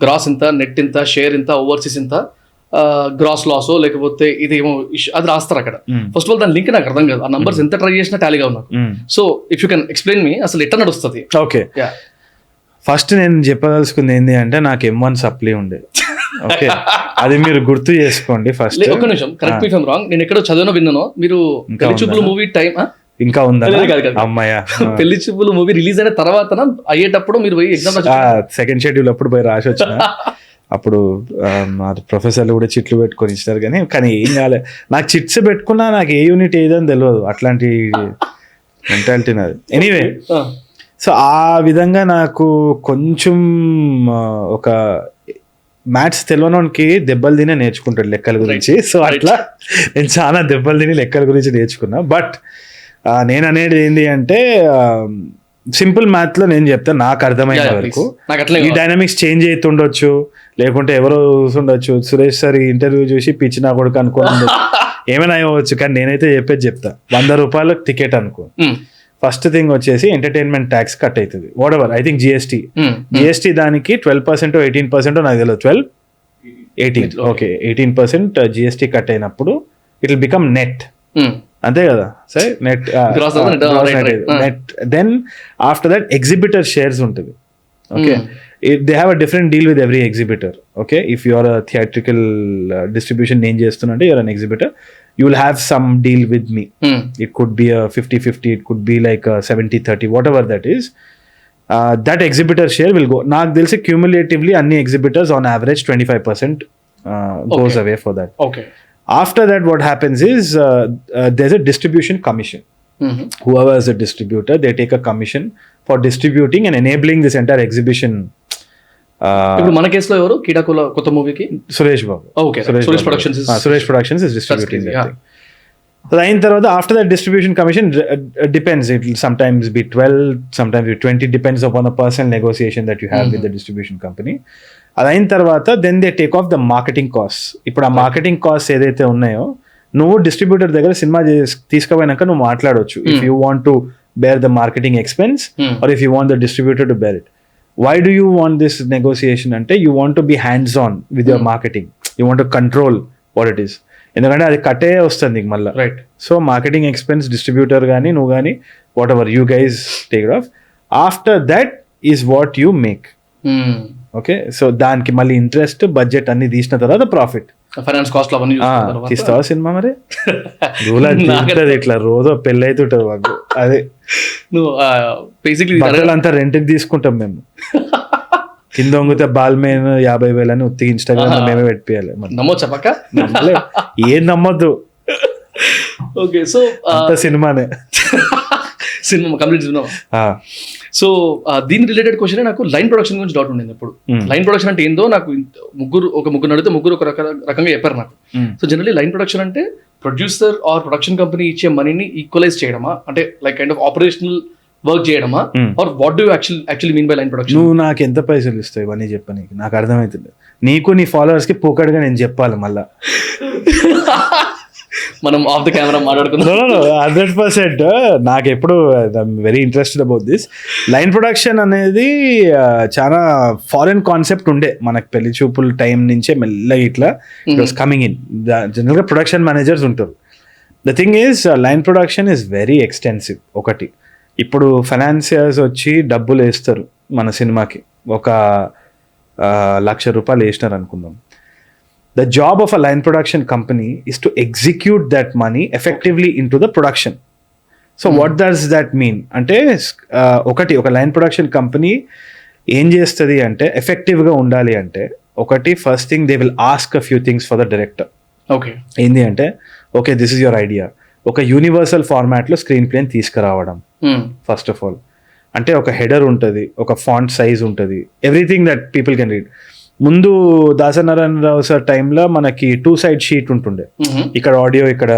గ్రాస్ ఇంత, నెట్ ఇంత, షేర్ ఇంత, ఓవర్సీస్ ఇంత, గ్రాస్ లాసో లేకపోతే ఇదేమో అది రాస్తారు అక్కడ. ఫస్ట్ ఆఫ్ ఆల్ దాని లింక్ నాకు అర్థం కాదు. ఆ నంబర్స్ ఎంత ట్రై చేసినా టాలీగా ఉన్నారు. So if you can explain me అసలు ఎట్లా నడుస్తుంది? ఓకే, ఫస్ట్ నేను చెప్పదలుచుకుంది ఏంటి అంటే నాకు M1 సప్లీ ఉండే. ఓకే, అది మీరు గుర్తు చేసుకోండి ఫస్ట్. ఒక నిమిషం, correct me if I am wrong. నేను ఎక్కడో చదివిన విన్నాను, మీరు పెళ్లి మూవీ టైం ఇంకా ఉందా? అమ్మాయ పెళ్లి చూపులు మూవీ రిలీజ్ అయిన తర్వాత అయ్యేటప్పుడు మీరు పోయి ఎగ్జామ్ సెకండ్ షెడ్యూల్ అప్పుడు పోయి రాసి వచ్చిన. అప్పుడు మా ప్రొఫెసర్లు కూడా చిట్లు పెట్టుకొని ఇస్తారు, కానీ ఏం కాలే. నాకు చిట్స్ పెట్టుకున్నా నాకు ఏ యూనిట్ ఏదని తెలియదు, అట్లాంటి మెంటాలిటీ నాది. ఎనీవే, సో ఆ విధంగా నాకు కొంచెం ఒక మ్యాథ్స్ తెలియనోనికి దెబ్బలు తినే నేర్చుకుంటాడు లెక్కల గురించి. సో అట్లా నేను చాలా దెబ్బలు తిని లెక్కల గురించి నేర్చుకున్నా. బట్ నేను అనేది ఏంటి అంటే సింపుల్ మ్యాథ్ లో నేను చెప్తాను నాకు అర్థమైన వరకు. ఈ డైనామిక్స్ చేంజ్ అవుతుండొచ్చు, లేకుంటే ఎవరో చూసుండొచ్చు, సురేష్ సార్ ఇంటర్వ్యూ చూసి పిచ్చి నా కొడుకు అనుకోండి, ఏమైనా అవ్వచ్చు. కానీ నేనైతే చెప్పేది చెప్తా, 100 రూపాయలు టికెట్ అనుకో. ఫస్ట్ థింగ్ వచ్చేసి ఎంటర్టైన్మెంట్ ట్యాక్స్ కట్ అవుతుంది, whatever. I think GST దానికి 12% 18% నాకు తెలియదు, 12 18. ఓకే, 18% GST కట్ అయినప్పుడు ఇట్ విల్ బికమ్ నెట్. అంతే కదా సరే, net net. Then after that exhibitor shares ఉంటుంది. Okay, they have a different deal with every exhibitor. Okay, if you are a theatrical distribution నేను చేస్తున్నా అంటే you're an exhibitor, you will have some deal with me. It could be a 50-50, it could be like a 70-30, whatever that is. That exhibitor share will go. నాకు తెలిసి cumulatively అన్ని exhibitors on average 25% goes away for that. Okay. After that what happens is there's a distribution commission. Whoever is a distributor, they take a commission for distributing and enabling this entire exhibition. ఇప్పుడు మన కేసులో ఎవరు కీడా కొత్త మూవీకి? Suresh Babu. Okay, Suresh productions is distributing that thing. So అయిన తర్వాత after that distribution commission depends, it will sometimes be 12, sometimes be 20, depends upon the personal negotiation that you have with the distribution company. అది అయిన తర్వాత then they take off the marketing costs. ఇప్పుడు ఆ marketing cost ఏదైతే ఉన్నాయో నువ్వు distributor దగ్గర cinema తీసుకుపోయినాక నువ్వు మాట్లాడవచ్చు, if you want to bear the marketing expense or if you want the distributor to bear it. Why do you want this negotiation అంటే you want to be hands on with your marketing, you want to control what it is, ఎందుకంటే అది కట్టే వస్తుంది నీకు మళ్ళీ. Right. So marketing expense distributor కానీ నువ్వు కానీ what ever you guys take it of. After that is what you make. Okay, so దానికి మళ్ళీ ఇంట్రెస్ట్ బడ్జెట్ అన్ని తీసిన తర్వాత ప్రాఫిట్. ఫైనాన్స్ కాస్ట్ అవన్నీ తీస్తావా సినిమా మరి? ఇట్లా రోజు పెళ్ళి అవుతుంటుంది మాకు. అదే నువ్వు బేసిక్లీ అంతా రెంట్కి తీసుకుంటాం మేము. కింద వంగితే బాల్మేన్ 50,000 అని ఉత్తి ఇన్స్టాగ్రామ్ లో మేమే పెట్టియాలి. నమ్మొచ్చా పక్క? ఏం నమ్మొద్దు. ఓకే, సో సినిమానే సినిమా కంప్లీట్ సినిమా. సో దీని రిలేటెడ్ క్వశ్చన్ నాకు లైన్ ప్రొడక్షన్ గురించి డౌట్ ఉండేది. అప్పుడు లైన్ ప్రొడక్షన్ అంటే ఏందో నాకు ముగ్గురు అడిగితే ముగ్గురు ఒక రకంగా చెప్పారు నాకు. సో జనరల్లీ లైన్ ప్రొడక్షన్ అంటే ప్రొడ్యూసర్ ఆర్ ప్రొడక్షన్ కంపెనీ ఇచ్చే మనీని ఈక్వలైజ్ చేయడమా, అంటే like kind of operational work చేయడమా, or what do actually mean by line production? నువ్వు నాకు ఎంత పైసలు ఇస్తావు ఇవన్నీ చెప్పనీకి? నాకు అర్థమవుతుంది. నీకు నీ ఫాలోవర్స్ కి పోకడగా నేను చెప్పాలి మళ్ళా. మనం ఆఫ్ ద కెమెరా మాట్లాడుకుందాం. 100% నాకు ఎప్పుడు very interested about this. Line production అనేది చాలా ఫారెన్ కాన్సెప్ట్ ఉండే మనకు పెళ్లి చూపుల టైం నుంచే మెల్లగా ఇట్లా ఇట్ వాస్ కమింగ్ ఇన్. జనరల్గా ప్రొడక్షన్ మేనేజర్స్ ఉంటారు. The thing is line production is very extensive. ఒకటి, ఇప్పుడు ఫైనాన్సియర్స్ వచ్చి డబ్బులు వేస్తారు మన సినిమాకి, ఒక 1,00,000 రూపాయలు వేసినారు అనుకుందాం. The job of a line production company is to execute that money effectively into the production. So what does that mean? అంటే ఒకటి, ఒక లైన్ ప్రొడక్షన్ కంపెనీ ఏం చేస్తుంది అంటే ఎఫెక్టివ్గా ఉండాలి అంటే ఒకటి, first thing they will ask a few things for the director. Okay, ఏంది అంటే okay this is your idea, ఒక యూనివర్సల్ ఫార్మాట్లో స్క్రీన్ ప్లేని తీసుకురావడం. ఫస్ట్ ఆఫ్ ఆల్ అంటే ఒక హెడర్ ఉంటుంది, ఒక ఫాంట్ సైజ్ ఉంటుంది, everything that people can read. ముందు దాసనారాయణరావు సార్ టైంలో మనకి 2 side షీట్ ఉంటుండే. ఇక్కడ ఆడియో, ఇక్కడ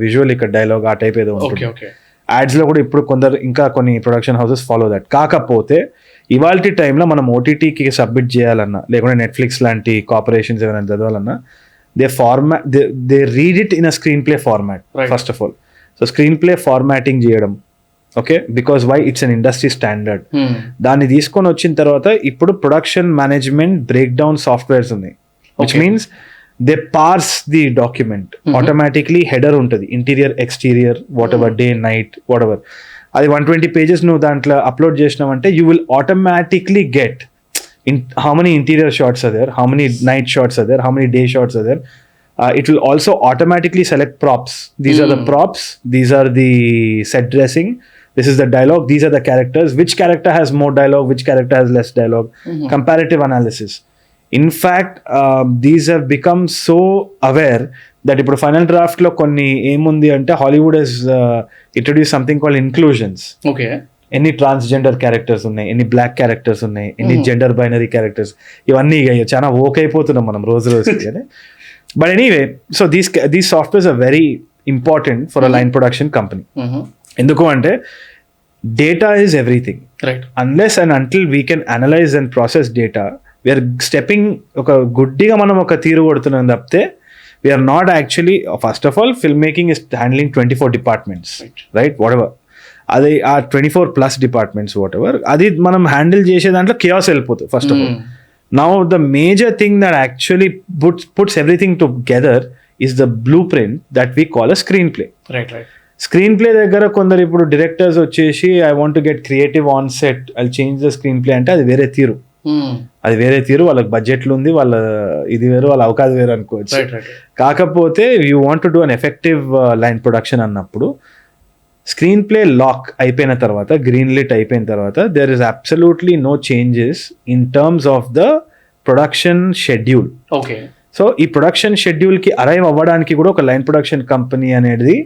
విజువల్, ఇక్కడ డైలాగ్, ఆ టైప్ ఏదో ఉంటుంది. యాడ్స్ లో కూడా ఇప్పుడు కొందరు ఇంకా కొన్ని ప్రొడక్షన్ హౌసెస్ ఫాలో దట్. కాకపోతే ఇవాల్టి టైంలో మనం ఓటీటీకి సబ్మిట్ చేయాలన్నా, లేకుంటే నెట్ఫ్లిక్స్ లాంటి కార్పొరేషన్స్ ఏమైనా చదవాలన్నా, they read it in a screenplay format first of all. So screenplay formatting చేయడం, okay, because why it's an industry standard. దాన్ని తీసుకొని వచ్చిన తర్వాత ఇప్పుడు production management breakdown softwares ఉన్నాయి, which means they parse the document automatically. Header ఉంటుంది, interior, exterior, whatever, day, night, whatever. అది 120 pages నువ్వు దాంట్లో అప్లోడ్ చేసినావంటే you will automatically get how many interior shots are there, how many night shots are there, how many day shots are there. It will also automatically select props. These are the props, these are the set dressing, this is the dialogue, these are the characters, which character has more dialogue, which character has less dialogue. Comparative analysis. In fact, these have become so aware that ఇప్పుడు final draft లో కొన్ని ఏముంది అంటే Hollywood has introduce something called inclusions. Okay, ఎన్ని transgender characters ఉన్నాయి, ఎన్ని black characters ఉన్నాయి, ఎన్ని జెండర్ బైనరీ క్యారెక్టర్స్, ఇవన్నీ చాలా ఓక్ అయిపోతున్నాం మనం రోజు రోజుకి. But anyway, so these softwares are very important for a line production company. ఎందుకు అంటే data is everything. Unless and until we can analyse and process data, we're stepping ఒక గుడ్డిగా మనం ఒక తీరు కొడుతున్నాం తప్పితే we're not actually. First of all film making is handling 24 departments, right, whatever. అది ఆ 24+ departments వాట్ ఎవర్, అది మనం హ్యాండిల్ చేసే దాంట్లో కేయాస్ వెళ్ళిపోతుంది first of all. Now the major thing that actually puts everything together is the blueprint that we call a screenplay. Right. Screen play దగ్గర కొందరు ఇప్పుడు డైరెక్టర్స్ వచ్చేసి I want to get creative on set I change the screen play అంటే అది వేరే తీరు, వాళ్ళకి బడ్జెట్లు ఉంది, వాళ్ళ ఇది వేరు, వాళ్ళ అవకాశం వేరు అనుకోవచ్చు. కాకపోతే you want to do an effective line production అన్నప్పుడు స్క్రీన్ ప్లే లాక్ అయిపోయిన తర్వాత, గ్రీన్ లిట్ అయిపోయిన తర్వాత, there is absolutely no changes in terms of the production schedule. సో ఈ ప్రొడక్షన్ షెడ్యూల్కి అరైవ్ అవ్వడానికి కూడా ఒక లైన్ ప్రొడక్షన్ కంపెనీ అనేది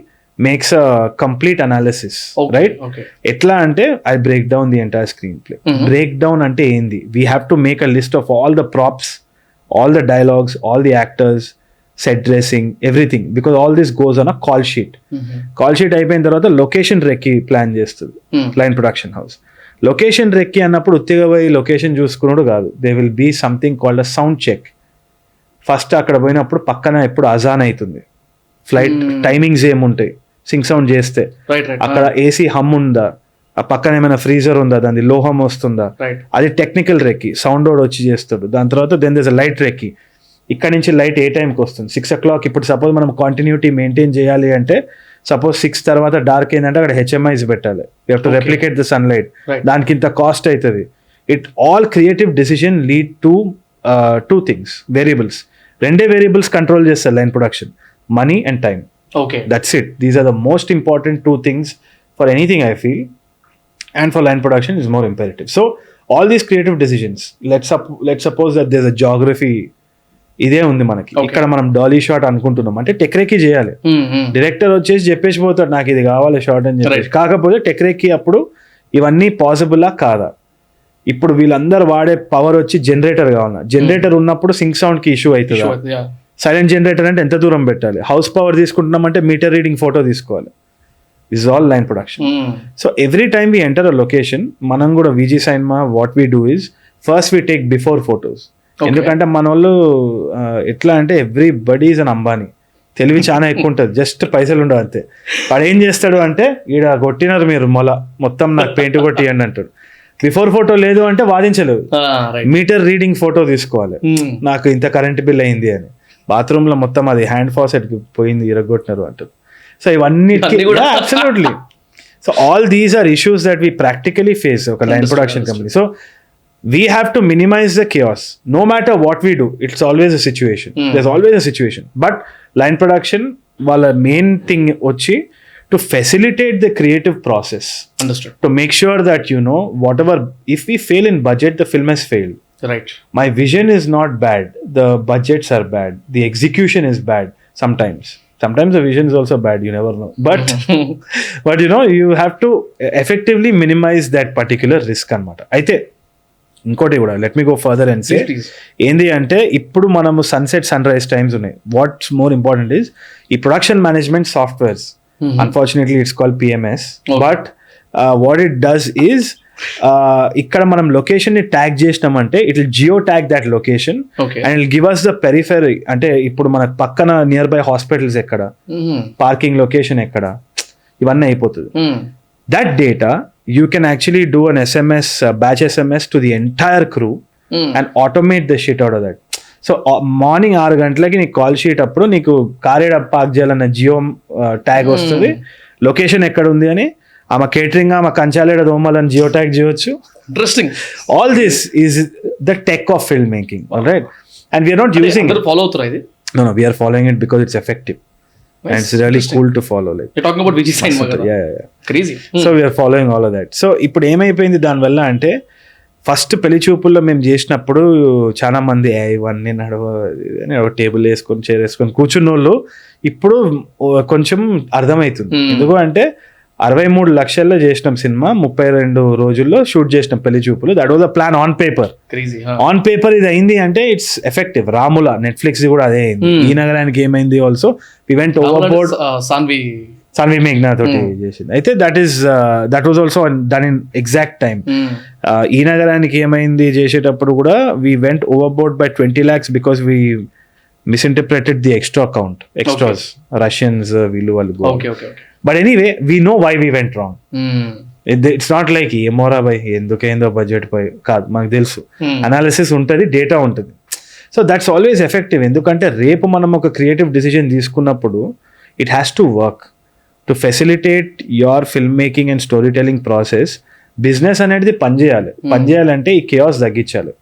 makes a complete analysis, right? ఎట్లా అంటే I break down the entire screenplay. Break down అంటే ఏంది? We have to make a list of all the props, all the dialogues, all the actors, set dressing, everything, because all this goes on a call sheet. Call sheet అయిపోయిన తర్వాత location recce plan చేస్తుంది line production house. Location recce అన్నప్పుడు ఉత్తిగా పోయి location చూసుకున్నాడు కాదు, they will be something called a sound check. First అక్కడ పోయినప్పుడు పక్కన ఎప్పుడు అజాన్ అవుతుంది, ఫ్లైట్ టైమింగ్స్ ఏముంటాయి, సింక్ సౌండ్ చేస్తే అక్కడ ఏసీ హమ్ ఉందా, ఆ పక్కన ఏమైనా ఫ్రీజర్ ఉందా, దాని లోహం వస్తుందా, అది టెక్నికల్ రెక్కి, సౌండ్ ఓడ్ వచ్చి చేస్తాడు. దాని తర్వాత దెన్ దేస్ లైట్ రెక్కి, ఇక్కడ నుంచి లైట్ ఏ టైంకి వస్తుంది, 6 o'clock. ఇప్పుడు సపోజ్ మనం కంటిన్యూటీ మెయింటైన్ చేయాలి అంటే సపోజ్ 6 తర్వాత డార్క్ ఏంటంటే అక్కడ హెచ్ఎంఐస్ పెట్టాలి, you have to replicate the sun light, దానికి ఇంత కాస్ట్ అవుతుంది. It all creative decision lead to 2 things, variables. 2 variables control చేస్తారు line production, money and time. That's it. These are the most important 2 things for anything, I feel, and for line production is more imperative. So all these creative decisions, let's suppose that there's a geography, ఇదే ఉంది మనకి, ఇక్కడ మనం Dolly shot అనుకుంటున్నాం అంటే టెక్రేకి చేయాలి. Director వచ్చేసి చెప్పేసి పోతాడు నాకు ఇది కావాలి షాట్ అని చెప్పేసి. కాకపోతే టెక్రేకి అప్పుడు ఇవన్నీ పాసిబుల్లా కాదా? ఇప్పుడు వీళ్ళందరూ వాడే పవర్ వచ్చి జనరేటర్ కావాలన్నా, జనరేటర్ ఉన్నప్పుడు సింక్ సౌండ్ కి ఇష్యూ అవుతుంది. సైలెంట్ జనరేటర్ అంటే ఎంత దూరం పెట్టాలి, హౌస్ పవర్ తీసుకుంటున్నామంటే మీటర్ రీడింగ్ ఫోటో తీసుకోవాలి. Is all line production. So every time we enter a location, మనం కూడా విజీ cinema what we do is first we take before photos. ఎందుకంటే మన వాళ్ళు ఎట్లా అంటే everybody is an Ambani, తెలివి చాలా ఎక్కువ ఉంటుంది, జస్ట్ పైసలు ఉండవు అంతే. వాడు ఏం చేస్తాడు అంటే ఈడ కొట్టినారు మీరు మొత్తం నాకు పెయింట్ కొట్టియండి అంటాడు. బిఫోర్ ఫోటో లేదు అంటే వాదించలేదు, మీటర్ రీడింగ్ ఫోటో తీసుకోవాలి, నాకు ఇంత కరెంట్ బిల్ అయింది అని. బాత్రూమ్ లో మొత్తం అది హ్యాండ్ ఫాసెట్ పోయింది ఇరగొట్టినారు అంటారు. సో ఇవన్నీ absolutely. So all these are issues that we practically face ఒక line production company. So we have to minimise the chaos. No matter what we do, it's always a situation. There's always a situation. But line production వాళ్ళ main thing వచ్చి to facilitate the creative process. Understood. To make sure that, you know, whatever, if we fail in budget, the film has failed. Right. My vision is not bad, the budgets are bad, the execution is bad sometimes the vision is also bad, you never know, but you know, you have to effectively minimize that particular risk anamata. Aithe ఇంకోటి కూడా let me go further and say ఏంది అంటే ఇప్పుడు మనము sunset sunrise times ఉన్నాయి. What's more important is ఈ production management softwares, unfortunately it's called PMS, but what it does is ఇక్కడ మనం లొకేషన్ ని ట్యాగ్ చేసినామంటే it will geo tag that location and it give us the periphery. అంటే ఇప్పుడు మన పక్కన నియర్ బై హాస్పిటల్స్ ఎక్కడ, పార్కింగ్ లొకేషన్ ఎక్కడ, ఇవన్నీ అయిపోతుంది. That data you can actually do an SMS, batch SMS to the entire crew and automate the shit out of that. So morning 6 గంటలకి నీకు కాల్ షీట్ అప్పుడు నీకు కారేడ పార్క్ చేయాలన్న geo tag వస్తుంది, లొకేషన్ ఎక్కడ ఉంది అని. ఆమె కేటరింగ్ ఆమె కంచాలేడ దోమాలని జియో ట్యాగ్ చేయవచ్చు. Interesting. All this is the tech of film making, all right? And we're not using it. Follow అవుతారా ఇది? No, we are following it because it's effective. And it's really cool to follow. Like you're talking about VG sign magada. Yeah. Crazy. So we are following all of that. So ఇప్పుడు ఏమైపోయింది దానివల్ల అంటే first పెళ్లి చూపుల్లో మేము చేసినప్పుడు చాలా మంది ఇవన్నీ ఒక టేబుల్ వేసుకొని చైర్ వేసుకొని కూర్చున్న వాళ్ళు ఇప్పుడు కొంచెం అర్థమవుతుంది. ఎందుకు అంటే 63 లక్షల్లో చేసినాం సినిమా, 32 రోజుల్లో షూట్ చేసినాం పెళ్లి చూపులు. That was the plan on paper. On paper ఇది అయింది అంటే ఇట్స్ ఎఫెక్టివ్. రాముల నెట్ఫ్లిక్స్ కూడా అదే అయింది. Ee Nagaraniki Emaindi also we went over board. Saanvi మేఘ్నా తోటి చేసింది. అయితే that was also done in exact time. Ee Nagaraniki Emaindi చేసేటప్పుడు కూడా we went over board by 20 lakhs because we misinterpreted the extras Russians వీళ్ళు వాళ్ళు. But anyway, we know why we went wrong. It's not like ఏమోరా by ఎందుకైందో budget పై కాదు, మనకు తెలుసు. Analysis ఉంటుంది, data ఉంటుంది. So that's always effective. ఎందుకంటే రేపు మనం ఒక క్రియేటివ్ డిసిజన్ తీసుకున్నప్పుడు it has to work to facilitate your film making and story telling process. Business అనేది పనిచేయాలంటే ఈ కేయాస్ తగ్గించాలి.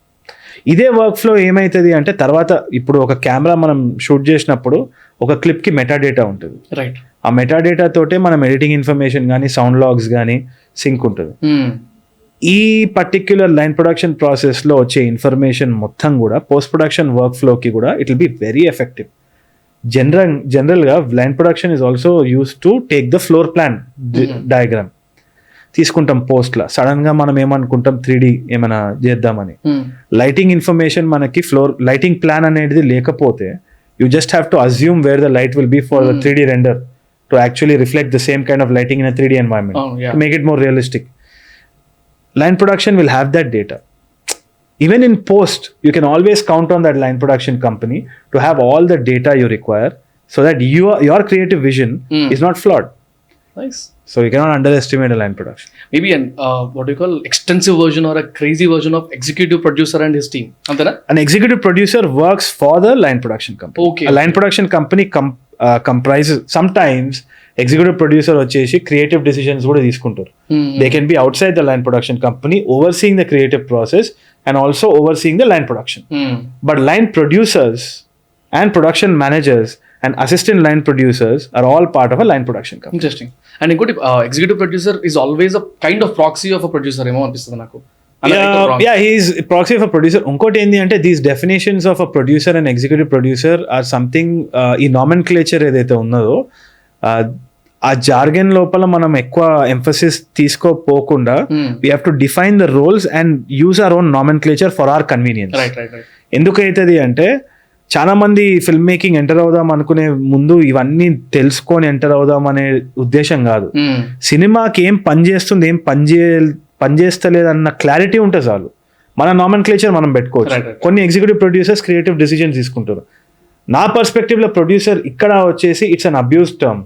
ఇదే వర్క్ ఫ్లో ఏమవుతుంది అంటే తర్వాత ఇప్పుడు ఒక కెమెరా మనం షూట్ చేసినప్పుడు ఒక క్లిప్కి మెటాడేటా ఉంటుంది. రైట్. ఆ మెటాడేటా తోటే మనం ఎడిటింగ్ ఇన్ఫర్మేషన్ కానీ సౌండ్ లాగ్స్ కానీ సింక్ ఉంటుంది. ఈ పర్టిక్యులర్ లైన్ ప్రొడక్షన్ ప్రాసెస్లో వచ్చే ఇన్ఫర్మేషన్ మొత్తం కూడా పోస్ట్ ప్రొడక్షన్ వర్క్ ఫ్లోకి కూడా it will be very effective. జనరల్గా line production is also use to take the floor plan diagram తీసుకుంటాం పోస్ట్లో. సడన్గా మనం ఏమనుకుంటాం 3D ఏమైనా చేద్దామని. లైటింగ్ ఇన్ఫర్మేషన్ మనకి లైటింగ్ ప్లాన్ అనేది లేకపోతే you just have to assume where the light will be for the 3D render to actually reflect the same kind of lighting in a 3D environment to make it more realistic. Line production will have that data. Even in post, you can always count on that line production company to have all the data you require so that your creative vision is not flawed. Nice. So you cannot underestimate a line production. Maybe what do you call extensive version or a crazy version of executive producer and his team. Antana? An executive producer works for the line production company. Okay. A line production company comprises sometimes executive producer వచ్చేసి creative decisions కూడా తీసుకుంటారు. They can be outside the line production company overseeing the creative process and also overseeing the line production. But line producers and production managers and assistant line producers are all part of a line production company. Interesting. And ఇంకోటి executive producer is always a kind of proxy of a producer ఏమో అనిపిస్తుంది నాకు. He's proxy of a producer. ఇంకోటి ఏంటి అంటే these definitions of a producer and executive producer are something ఈ nomenclature ఏదైతే ఉన్నదో ఆ జార్గన్ లోపల మనం ఎక్కువ ఎంఫసిస్ తీసుకోపోకుండా we have to define the roles and use our own nomenclature for our convenience. ఎందుకైతుంది అంటే చాలా మంది ఫిల్మ్ మేకింగ్ ఎంటర్ అవుదాం అనుకునే ముందు ఇవన్నీ తెలుసుకొని ఎంటర్ అవుదాం అనే ఉద్దేశం కాదు. సినిమాకి ఏం పని చేస్తుంది, ఏం పనిచేస్తలేదు అన్న క్లారిటీ ఉంటే చాలు మన నామెన్క్లేచర్ మనం పెట్టుకోవచ్చు. కొన్ని ఎగ్జిక్యూటివ్ ప్రొడ్యూసర్స్ క్రియేటివ్ డిసిజన్స్ తీసుకుంటారు. నా పర్స్పెక్టివ్ లో ప్రొడ్యూసర్ ఇక్కడ వచ్చేసి it's an abuse term.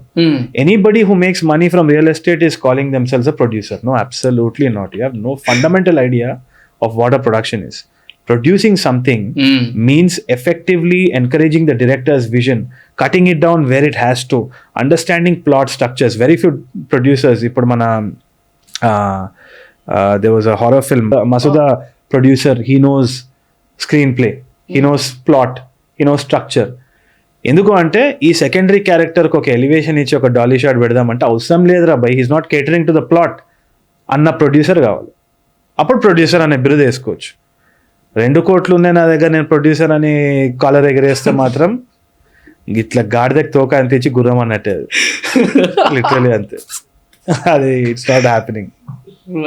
Anybody who makes money from real estate is calling themselves a producer. No, absolutely not. You have no fundamental idea of what a production is. Producing something means effectively encouraging the director's vision, cutting it down where it has to, understanding plot structures. Very few producers, ippudu mana there was a horror film, Masuda producer, he knows screenplay, he knows plot, he knows structure. ఎందుకు అంటే ఈ secondary క్యారెక్టర్కి ఒక elevation ఇచ్చి ఒక Dolly shot పెడదామంటే అవసరం లేదురా by, he's not catering to the plot అన్న ప్రొడ్యూసర్ కావాలి. అప్పుడు ప్రొడ్యూసర్ అనే బిరుదు వేసుకోవచ్చు. 2 కోట్లు ఉన్నాయి నా దగ్గర, నేను ప్రొడ్యూసర్ అని కాలర్ ఎగరేస్తే మాత్రం ఇట్లా గాడిదకి తోక అనిపించి గుర్రం అన్నట్టే, లిటరలీ అంతే. అది it's not happening.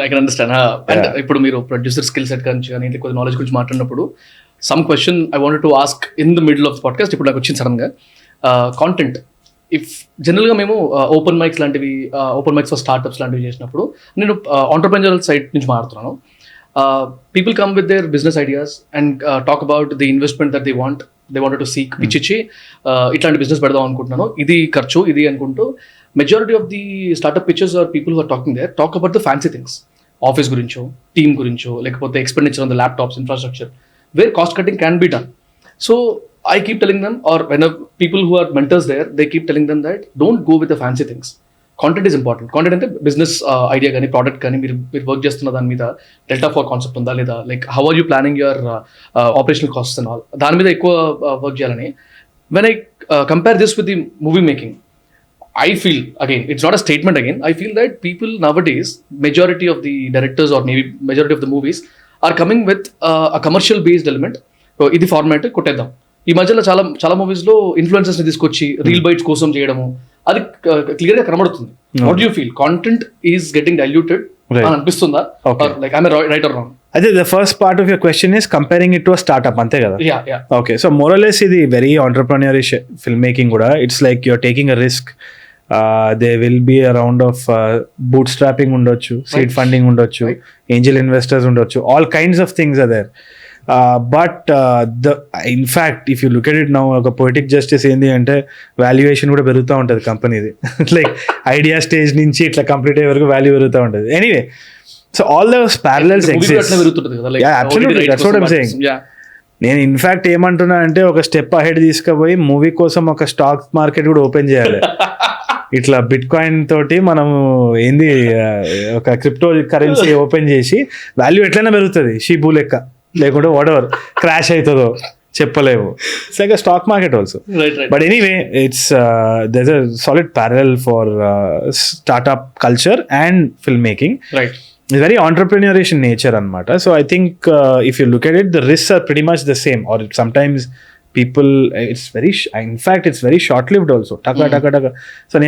I can understand. And ఇప్పుడు మీరు ప్రొడ్యూసర్ స్కిల్ సెట్ గురించి కానీ కొద్ది నాలెడ్జ్ గురించి మాట్లాడినప్పుడు some question I wanted to ask in the middle of the podcast. ఇప్పుడు నాకు వచ్చింది సడన్గా కాంటెంట్. ఇఫ్ జనరల్గా మేము ఓపెన్ మైక్స్ లాంటివి, ఓపెన్ మైక్స్ ఫర్ స్టార్ట్అప్స్ లాంటివి చేసినప్పుడు, నేను ఆంటర్‌ప్రెన్యూరల్ సైడ్ నుంచి మాట్లాడుతున్నాను. People come with their business ideas and talk about the investment that they wanted to seek, pitch ichi itlanti business pedadam anukuntunnanu, idi kharchu idi anukuntu majority of the startup pitches or people who are talking there talk about the fancy things, office gurincho, team gurincho, lekapothe expenditure on the laptops, infrastructure, where cost cutting can be done. So I keep telling them, or when people who are mentors there, they keep telling them that don't go with the fancy things. Content is important. Content అంటే business idea కానీ product కానీ మీరు work చేస్తున్న దాని మీద delta four concept ఉందా లేదా, like how are you planning your operational costs and all, దాని మీద ఎక్కువ వర్క్ చేయాలని. When I compare this with the movie making, I feel, again, it's not a statement again, I feel that people nowadays, majority of the directors or maybe majority of the movies are coming with a commercial based element. So ఇది format కొట్టేద్దాం. ఈ మధ్యలో చాలా movies లో influencers ని తీసుకొచ్చి reel bytes కోసం చేయడము, అది క్లియర్ గా కనబడుతుంది. What you feel, content is getting diluted అని అనిపిస్తుందా? Like I right or wrong? అయితే the first part of your question is comparing it to a startup, అంతే కదా? ఓకే, సో మోరలెస్ ఇది వెరీ ఆంటర్‌ప్రెన్యూరిష్ ఫిల్మ్ మేకింగ్ కూడా. It's like you're taking a risk. They will be a round of bootstrapping ఉండొచ్చు, seed funding ఉండొచ్చు, angel investors ఉండొచ్చు, all kinds of things are there. But in fact if you look at it now ఒక poetic justice ఏంది అంటే valuation కూడా పెరుగుతూ ఉంటుంది కంపెనీది. లైక్ ఐడియా స్టేజ్ నుంచి ఇట్లా కంప్లీట్ అయ్యే వరకు వాల్యూ పెరుగుతూ ఉంటుంది. Anyway, so all those parallels exist. Absolutely, that's what I'm saying. నేను ఇన్ఫ్యాక్ట్ ఏమంటున్నా అంటే ఒక స్టెప్ అహెడ్ తీసుకుపోయి మూవీ కోసం ఒక స్టాక్ మార్కెట్ కూడా ఓపెన్ చేయాలి. ఇట్లా బిట్ కాయిన్ తోటి మనము ఏంది ఒక క్రిప్టో కరెన్సీ ఓపెన్ చేసి వాల్యూ ఎట్లయినా పెరుగుతుంది షీబు లెక్క, లేకుంటే వాట్ ఎవర్ క్రాష్ అవుతుందో చెప్పలేము. It's like stock market also. But anyway, it's there a solid parallel for startup culture and film making. It's very entrepreneurish in nature anamata. So I think if you look at it, the risks are pretty much the same, or sometimes people, it's very in fact it's very short lived also. taka. So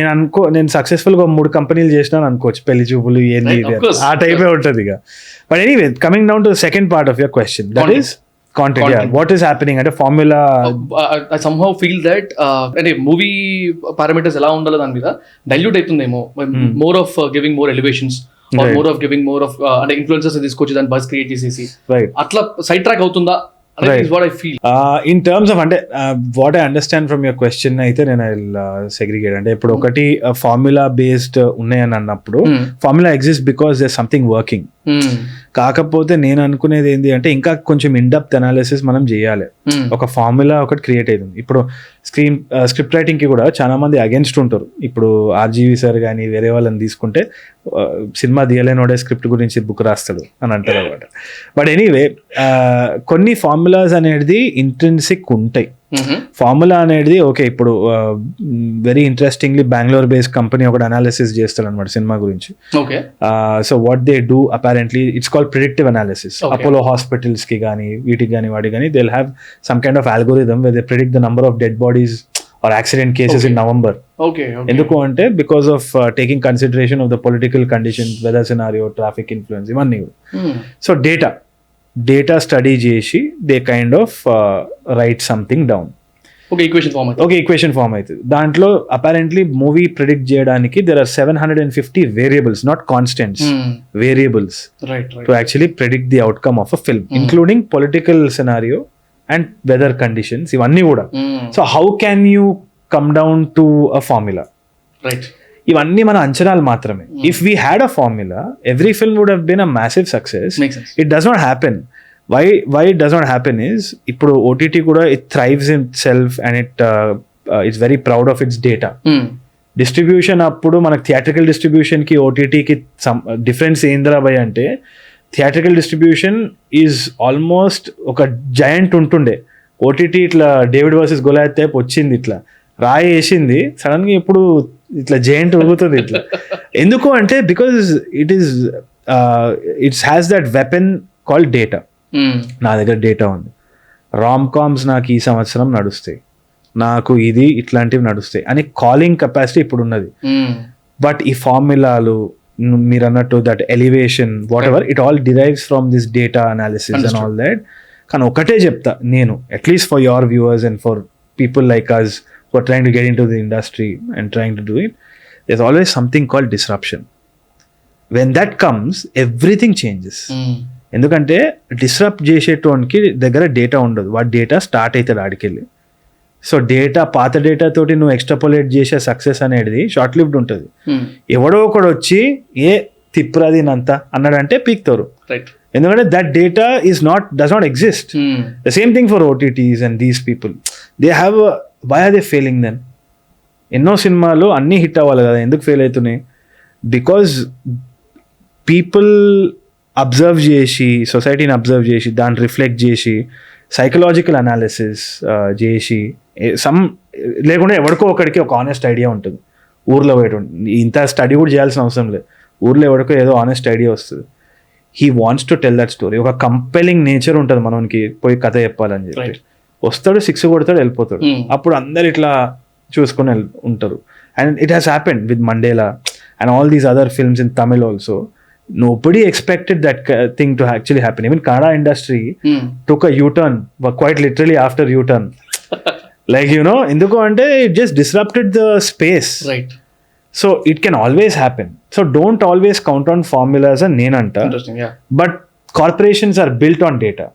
నేను successful గా 3 కంపెనీలు చేసినాను అనుకోవచ్చు, పెళ్లి చూపులు ఏంది ఆ టైపే ఉంటుంది ఇక. But anyway, coming down to the second part of your question, that is content. Yeah, what is happening at a formula? I somehow feel that అంటే మూవీ పారామీటర్స్ ఎలా ఉండాలో దాని మీద డైల్యూట్ అవుతుందేమో. More of giving more elevations, or more of giving more of అంటే influencers తీసుకొచ్చి దాన్ని buzz create చేసేసి అట్లా సైడ్ ట్రాక్ అవుతుందా అనేది is what I feel. In terms of అంటే what I understand from your question అయితే నేను segregate. అంటే ఇప్పుడు ఒకటి ఫార్ములా బేస్డ్ ఉన్నాయని అన్నప్పుడు formula exist because there something working. కాకపోతే నేను అనుకునేది ఏంటి అంటే ఇంకా కొంచెం ఇన్డెప్త్ అనాలిసిస్ మనం చేయాలి. ఒక ఫార్ములా ఒకటి క్రియేట్ అవుతుంది. ఇప్పుడు స్క్రిప్ట్ రైటింగ్ కి కూడా చాలా మంది అగేన్స్ట్ ఉంటారు. ఇప్పుడు ఆర్జీవి సార్ కానీ వేరే వాళ్ళని తీసుకుంటే సినిమా తీయలేనోడే స్క్రిప్ట్ గురించి బుక్ రాస్తాడు అని అంటారు అనమాట. బట్ ఎనీవే, కొన్ని ఫార్ములాస్ అనేది ఇంట్రిన్సిక్ ఉంటాయి. ఫార్ములా అనేది ఓకే, ఇప్పుడు very interestingly Bengaluru based company ఒకటి అనాలిసిస్ చేస్తాడు అనమాట సినిమా గురించి. So what they do apparently it's called predictive analysis. Apollo Hospitals కి కానీ వీటికి కానీ వాటికి కానీ they will have some kind of algorithm where they predict the number of dead bodies or accident cases in November. ఎందుకు అంటే because of taking consideration of the political conditions, weather scenario, traffic influence, ఇవన్నీ. So data study చేసి they kind of write something down. ఒక equation form అవుతుంది. దాంట్లో apparently movie predict చేయడానికి there are 750 variables, not constants, variables to actually predict the outcome of a film, including political scenario and weather conditions, ఇవన్నీ కూడా. So how can you come down to a formula? ఇవన్నీ మన అంచనాలు మాత్రమే. If we had a formula, every film would have been a massive success. It does not happen. Why it does not happen is, ఇప్పుడు OTT కూడా it thrives in itself and it's very proud of its data. Distribution అప్పుడు మనకు theatrical distribution కి OTT కి difference ఏందిరా భయ్ అంటే, theatrical distribution is almost ఒక జయంట్ ఉంటుండే. OTT ఇట్లా డేవిడ్ వర్సెస్ గొలియాత్ టైప్ వచ్చింది, ఇట్లా రాయి వేసింది, సడన్ గా ఇప్పుడు ఇట్లా జయంట్ ఊగుతుంది ఇట్లా. ఎందుకు అంటే because it's has that weapon called data. నా దగ్గర డేటా ఉంది, రామ్ కామ్స్ నాకు ఈ సంవత్సరం నడుస్తాయి, నాకు ఇది ఇట్లాంటివి నడుస్తాయి అని కాలింగ్ కెపాసిటీ ఇప్పుడు ఉన్నది. బట్ ఈ ఫార్ములాలు మీరు అన్నట్టు that elevation whatever it all derives from this data analysis and all that. కానీ ఒకటే చెప్తా నేను, at least for your viewers and for people like us who are trying to get into the industry and trying to do it, there's always something called disruption. When that comes, everything changes. ఎందుకంటే disrupt చేసేటోనికి దగ్గర data ఉండదు, వాడి data start అవుతుంది ఆడికెళ్ళి. So data, పాత data తోటి నువ్వు extrapolate చేసే సక్సెస్ అనేది షార్ట్ లివ్డ్ ఉంటుంది. ఎవడో ఒకడు వచ్చి ఏ తిప్పురాదినంతా అన్నాడంటే పీక్తారు. ఎందుకంటే that data does not exist. The same thing for OTTs and these people. They have why are they failing then? ఎన్నో సినిమాలు అన్నీ హిట్ అవ్వాలి కదా, ఎందుకు ఫెయిల్ అవుతున్నాయి? బికాజ్ పీపుల్ అబ్జర్వ్ చేసి, సొసైటీని అబ్జర్వ్ చేసి, దాన్ని రిఫ్లెక్ట్ చేసి, సైకలాజికల్ అనాలిసిస్ చేసి, లేకుండా ఎవరికో ఒకడికి ఒక ఆనెస్ట్ ఐడియా ఉంటుంది. ఊర్లో పోయేట ఇంత స్టడీ కూడా చేయాల్సిన అవసరం లేదు, ఊర్లో ఎవరికో ఏదో ఆనెస్ట్ ఐడియా వస్తుంది. He wants to tell that story. ఒక కంపెలింగ్ నేచర్ ఉంటుంది మనకి, పోయి కథ చెప్పాలని చెప్పి వస్తాడు, 6 కొడతాడు, వెళ్ళిపోతాడు. అప్పుడు అందరు ఇట్లా చూసుకొని ఉంటారు. And it has happened with Mandela and all these other films in Tamil also. Nobody expected that thing to actually happen. Even Kannada industry took a U-turn, quite literally after U-turn. Like, ఎందుకు అంటే it just disrupted the space. Right. So it can always happen. So don't always count on formulas and nenanta. Interesting, yeah. But corporations are built on data.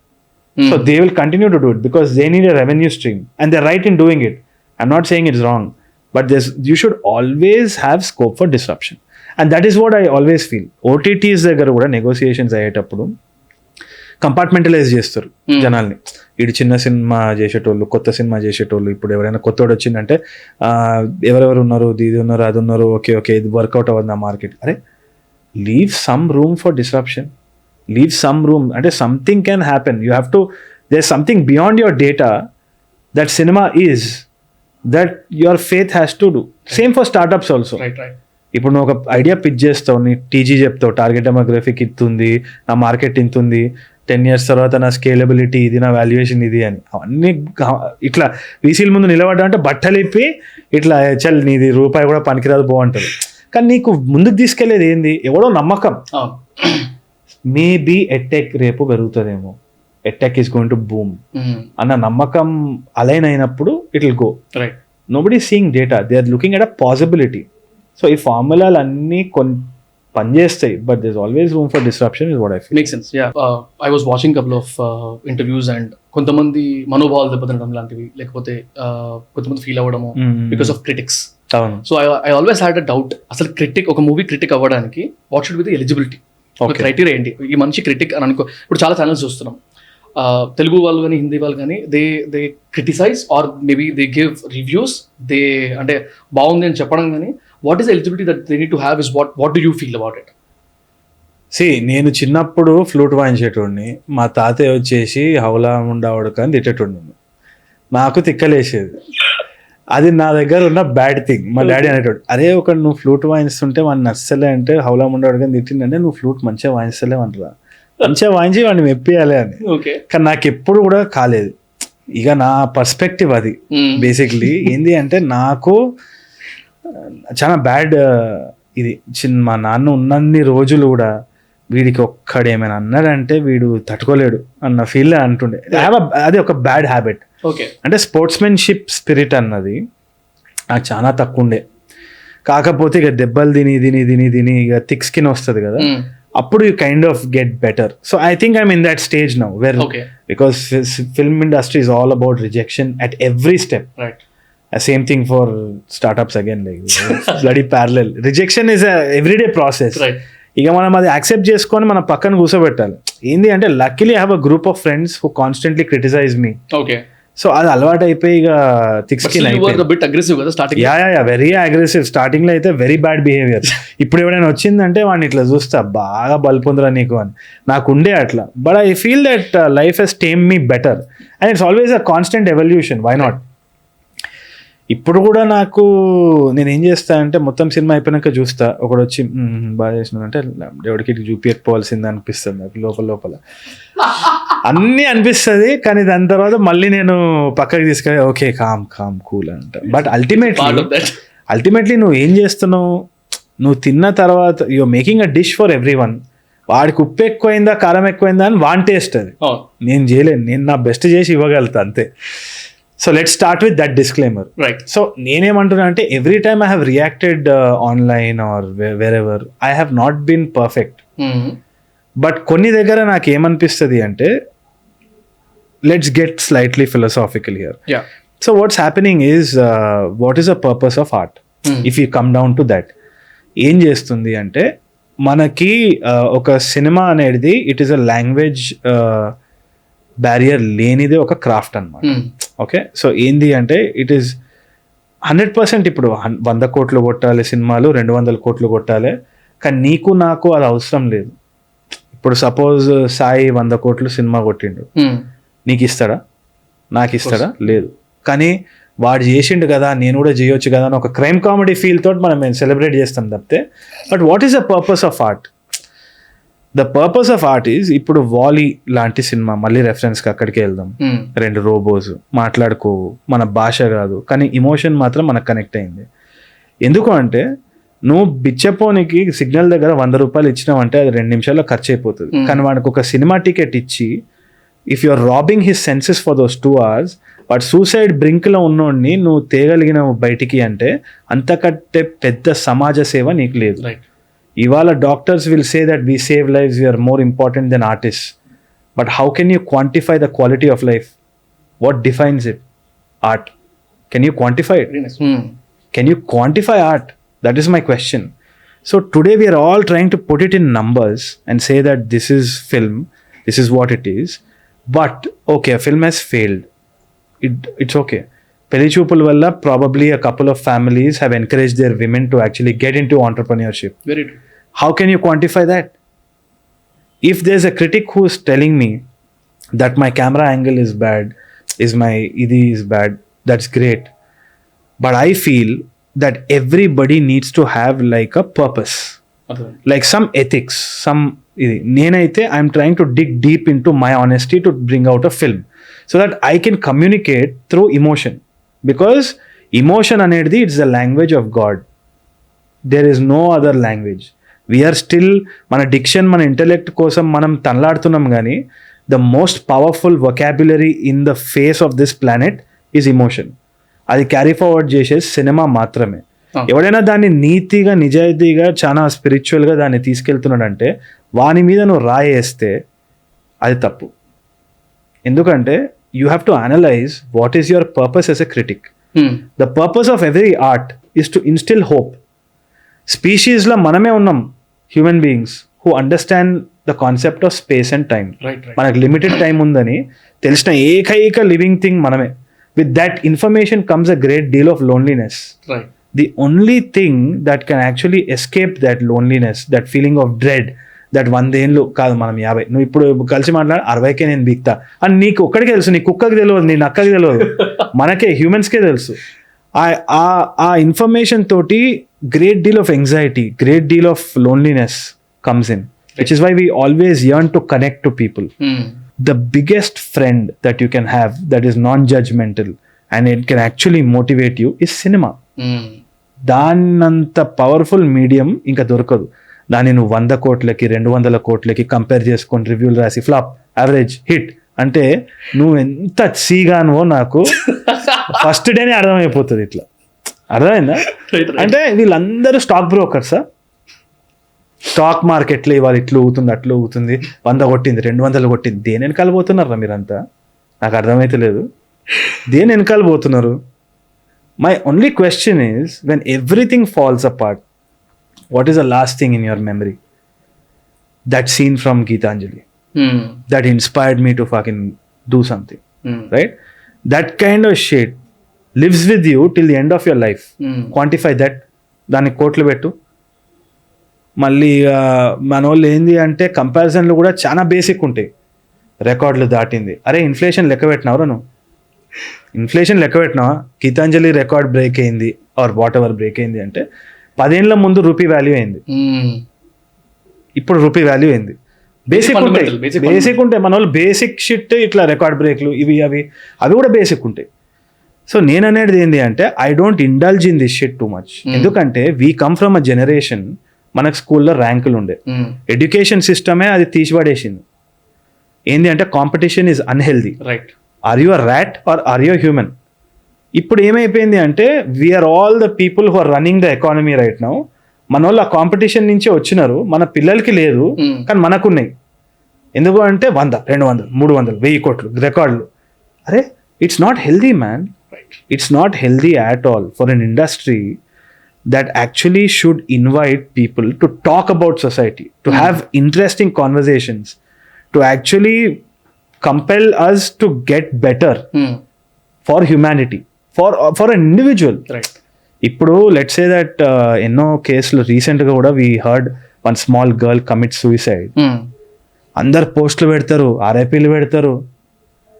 So they will continue to do it because they need a revenue stream and they're right in doing it. I'm not saying it's wrong, but you should always have scope for disruption. And that is what I always feel. OTTs దగ్గర కూడా negotiations అయ్యేటప్పుడు compartmentalise చేస్తారు జనాల్ని. ఇటు చిన్న cinema చేసేటోళ్ళు, కొత్త cinema చేసేటోళ్ళు, ఇప్పుడు ఎవరైనా కొత్తోడు వచ్చిందంటే ఎవరెవరు ఉన్నారు, ఇది ఉన్నారు, అది ఉన్నారు, ఓకే ఓకే ఇది వర్కౌట్ అవ్వదు నా మార్కెట్. అరే leave some room for disruption, leave some room. అంటే something can happen. You have to, there something beyond your data that cinema is, that your faith has to do. Same for startups also. ఇప్పుడు నువ్వు ఒక idea pitch చేస్తావు, నీ TG చెప్తావు, target demographic ఇంతుంది, నా market ఇంతుంది, 10 years తర్వాత నా scalability ఇది, నా వాల్యుయేషన్ ఇది అని. అవన్నీ ఇట్లా వీసీల ముందు నిలబడ్డా అంటే బట్టలు ఇప్పి ఇట్లా చల్ నీది రూపాయి కూడా పనికిరాదు బాగుంటుంది. కానీ నీకు ముందుకు తీసుకెళ్లేది ఏంది? ఎవడో నమ్మకం. మేబీ ఎట్టెక్ రేపు పెరుగుతుందేమో, edtech is going to boom అన్న నమ్మకం అలైన్ అయినప్పుడు it will go. Nobody seeing data, they are looking at a possibility. So ఈ ఫార్ములాలు అన్నీ పనిచేస్తాయి, but there is always room for disruption is what I feel. Make sense. Yeah, I was watching couple of interviews and కొంతమంది మనోభావాలు దెబ్బతినడం లాంటివి, లేకపోతే కొంతమంది ఫీల్ అవ్వడము because of critics. So I always had a doubt, అసలు critic, ఒక movie critic అవ్వడానికి what should be the eligibility, criteria ఏంటి? ఈ మనిషి క్రిటిక్ అని అనుకో. ఇప్పుడు చాలా ఛానల్స్ చూస్తున్నాం, తెలుగు వాళ్ళు కానీ హిందీ వాళ్ళు కానీ, they criticise or maybe they give reviews, they అంటే బాగుంది అని చెప్పడం. కానీ what is eligibility that they need to have is what do you feel about it? నేను చిన్నప్పుడు ఫ్లూట్ వాయించేటోడిని, మా తాతయ్య వచ్చేసి హౌలా ఉండవడు కానీ తిట్టేటోడిని, నాకు తిక్కలేసేది. అది నా దగ్గర ఉన్న బ్యాడ్ థింగ్. మా డాడీ అనేటోడు, అరే ఒక నువ్వు ఫ్లూట్ వాయిస్తుంటే వాడిని నచ్చలే అంటే హౌలా ఉండవడు కానీ తిట్టిందంటే నువ్వు ఫ్లూట్ మంచిగా వాయిస్తలేవు అంటారా, మంచిగా వాయించి వాడిని మెప్పియాలి అని. కానీ నాకు ఎప్పుడు కూడా కాలేదు. ఇక నా పర్స్పెక్టివ్ అది. బేసిక్లీ ఏంది అంటే నాకు చాలా బ్యాడ్ ఇది. మా నాన్న ఉన్నన్ని రోజులు కూడా వీడికి ఒక్కడు ఏమైనా అన్నాడంటే వీడు తట్టుకోలేడు అన్న ఫీల్ అంటుండే. అది ఒక బ్యాడ్ హ్యాబిట్. అంటే స్పోర్ట్స్మెన్షిప్ స్పిరిట్ అన్నది నాకు చాలా తక్కువ ఉండే. కాకపోతే ఇక దెబ్బలు తిని ఇక థిక్ స్కిన్ వస్తుంది కదా, అప్పుడు you kind of get better. So I think I'm in that stage now where, because film industry is all about rejection at every step. Same thing for startups again, like bloody parallel. Rejection is a everyday process. ఇక మనం అది accept చేసుకొని మనం పక్కన కూర్చోబెట్టాలి. ఏంది అంటే luckily I have a group of friends who constantly criticise me. So అది అలవాటు అయిపోయి ఇక థిక్ స్కిన్ అయిపోయింది. Yeah very aggressive. స్టార్టింగ్ లో అయితే వెరీ బ్యాడ్ బిహేవియర్. ఇప్పుడు ఎవరైనా వచ్చిందంటే వాడిని ఇట్లా చూస్తా, బాగా బల్పొందిరా నీకు అని నాకు ఉండే అట్లా. But I feel that life has tame me better and it's always a constant evolution. Why not? ఇప్పుడు కూడా నాకు నేను ఏం చేస్తానంటే మొత్తం సినిమా అయిపోయినాక చూస్తా, ఒకడు వచ్చి బాగా చేసినాడంటే ఎవరికి చూపించకపోవాల్సింది అనిపిస్తుంది నాకు లోపల అన్నీ అనిపిస్తుంది. కానీ దాని తర్వాత మళ్ళీ నేను పక్కకి తీసుకెళ్ళి ఓకే కామ్ కూల్ అంట. బట్ అల్టిమేట్లీ నువ్వు ఏం చేస్తున్నావు, నువ్వు తిన్న తర్వాత you're making a dish for everyone. వాడికి ఉప్పు ఎక్కువైందా కారం ఎక్కువైందా అని వాన్ టేస్ట్ అది. నేను చేయలేను, నేను నా బెస్ట్ చేసి ఇవ్వగలుగుతా అంతే. So let's start with that disclaimer. Right. So నేనేమంటున్నా అంటే every time I have reacted online or wherever, I have not been perfect. But కొన్ని దగ్గర నాకు ఏమనిపిస్తుంది అంటే, let's get slightly philosophical here. Yeah. So what's happening is, what is the purpose of art? If you come down to that, ఏం చేస్తుంది అంటే మనకి ఒక సినిమా అనేది it is a language barrier లేనిదే ఒక క్రాఫ్ట్ అన్నమాట. ఓకే, సో ఏంది అంటే ఇట్ ఈస్ 100%. ఇప్పుడు 100 కోట్లు కొట్టాలి సినిమాలు, 200 కోట్లు కొట్టాలి, కానీ నీకు నాకు అది అవసరం లేదు. ఇప్పుడు సపోజ్ సాయి 100 కోట్లు సినిమా కొట్టిండు, నీకు ఇస్తాడా? నాకు ఇస్తాడా? లేదు. కానీ వాడు చేసిండు కదా నేను కూడా చేయొచ్చు కదా అని ఒక క్రైమ్ కామెడీ ఫీల్ తోటి మనం సెలబ్రేట్ చేస్తాం తప్పితే. But what is the purpose of art? The purpose of art is, ఇప్పుడు వాలీ లాంటి సినిమా, మళ్ళీ రెఫరెన్స్కి అక్కడికే వెళ్దాం. 2 రోబోస్ మాట్లాడుకోవు, మన భాష కాదు, కానీ ఇమోషన్ మాత్రం మనకు కనెక్ట్ అయింది. ఎందుకు అంటే నువ్వు బిచ్చపోనికి సిగ్నల్ దగ్గర 100 రూపాయలు ఇచ్చినావంటే అది 2 నిమిషాల్లో ఖర్చు అయిపోతుంది. కానీ వాడికి ఒక సినిమా టికెట్ ఇచ్చి if you are robbing his senses for those 2 hours, వాడు సూసైడ్ బ్రింక్లో ఉన్నోడిని నువ్వు తేగలిగినావు బయటికి అంటే అంతకంటే పెద్ద సమాజ సేవ నీకు లేదు. ఇవాళ doctors will say that we save lives, we're more important than artist. But how can you quantify the quality of life? What defines it? Art. Can you quantify it? Can you quantify art? That is my question. So today we are all trying to put it in numbers and say that this is film, this is what it is. But okay, a film has failed. It's okay. Pelli Choopulu valla probably a couple of families have encouraged their women to actually get into entrepreneurship. Very true. How can you quantify that? If there's a critic who's telling me that my camera angle is bad, my idi is bad, that's great. But I feel that everybody needs to have like a purpose, like some ethics, some nenaithe I'm trying to dig deep into my honesty to bring out a film so that I can communicate through emotion, because emotion anedi, it's the language of God. There is no other language. We are still మన diction, మన intellect కోసం మనం తనలాడుతున్నాం, కానీ the most powerful vocabulary in the face of this planet is emotion. అది carry forward చేసేది cinema మాత్రమే. ఎవడైనా దాన్ని నీతిగా, నిజాయితీగా, చాలా స్పిరిచువల్గా దాన్ని తీసుకెళ్తున్నాడంటే వాని మీద నువ్వు రాయేస్తే అది తప్పు. ఎందుకంటే you have to analyse what is your purpose as a critic. The purpose of every art is to instil hope. స్పీషీస్లో మనమే ఉన్నాం, human beings who understand the concept of space and time. మనకు లిమిటెడ్ టైం ఉందని తెలిసిన ఏకైక living thing మనమే. With that information comes a great deal of loneliness. Right. The only thing that can actually escape that loneliness, that feeling of dread, that 100 ఏళ్ళు కాదు మనం 50, నువ్వు ఇప్పుడు కలిసి మాట్లాడి 60కే నేను బీక్తా అని నీకు ఒక్కడికే తెలుసు, నీ కుక్కకి తెలియదు, నీ నక్కకి తెలియదు, మనకే హ్యూమన్స్కే తెలుసు. ఆ ఇన్ఫర్మేషన్ తోటి great deal of anxiety, great deal of loneliness comes in, which is why we always yearn to connect to people. The biggest friend that you can have that is non-judgmental and it can actually motivate you is cinema. దాన్నంత powerful medium ఇంకా దొరకదు. దాన్ని నువ్వు 100 కోట్లకి 200 కోట్లకి compare చేసుకొని రివ్యూలు రాసి ఫ్లాప్, యావరేజ్, హిట్ అంటే నువ్వు ఎంత చీగానువో నాకు ఫస్ట్ డేనే అర్థమైపోతుంది. ఇట్లా అర్థమైందా? అంటే వీళ్ళందరూ స్టాక్ బ్రోకర్సా? స్టాక్ మార్కెట్లో ఇవాళ ఇట్లా ఊగుతుంది, అట్లా ఊగుతుంది, 100 కొట్టింది, 200 కొట్టింది. దేని వెనకాల పోతున్నారా మీరంతా? నాకు అర్థమైతే లేదు. దేని వెనకాల పోతున్నారు? My only question is, when everything falls apart, what is the last thing in your memory? That scene from Gitanjali that inspired me to fucking do something. Right? That kind of shit lives with you till the end of your life. Quantify that. దానికి కోట్లు పెట్టు. మళ్ళీ మన వాళ్ళు ఏంది అంటే కంపారిజన్లు కూడా చాలా బేసిక్ ఉంటాయి. రికార్డులు దాటింది. అరే ఇన్ఫ్లేషన్ లెక్క పెట్టినావురా నువ్వు? ఇన్ఫ్లేషన్ లెక్క పెట్టినావా? గీతాంజలి రికార్డ్ బ్రేక్ అయింది ఆర్ వాట్ ఎవర్ బ్రేక్ అయింది అంటే 10 ఏళ్ల ముందు రూపీ వాల్యూ అయింది, ఇప్పుడు రూపీ వాల్యూ అయింది. బేసిక్ ఉంటాయి మన వాళ్ళు. బేసిక్ షిట్ ఇట్లా రికార్డ్ బ్రేక్లు ఇవి అవి కూడా బేసిక్ ఉంటాయి. సో నేను అనేది ఏంటి అంటే I don't indulge in this shit too much. ఎందుకంటే we come from a generation, మనకు స్కూల్లో ర్యాంకులు ఉండే, ఎడ్యుకేషన్ సిస్టమే అది తీసిపడేసింది. ఏంది అంటే competition is unhealthy. Right. Are you a rat are are you human? ఇప్పుడు ఏమైపోయింది అంటే we are all the people who are running the economy right now. మన వాళ్ళు ఆ కాంపిటీషన్ నుంచే వచ్చినారు. మన పిల్లలకి లేదు కానీ మనకున్నాయి. ఎందుకు అంటే 100, 200, 300, 1000 కోట్లు రికార్డులు. అరే it's not healthy man. It's not healthy at all for an industry that actually should invite people to talk about society, to have interesting conversations, to actually compel us to get better for humanity, for an individual. Right. ఇప్పుడు let's say that ఎన్నో కేసులు రీసెంట్గా కూడా we heard one small girl commit suicide. అందరు పోస్టులు పెడతారు, ఆర్ఐపీలు పెడతారు.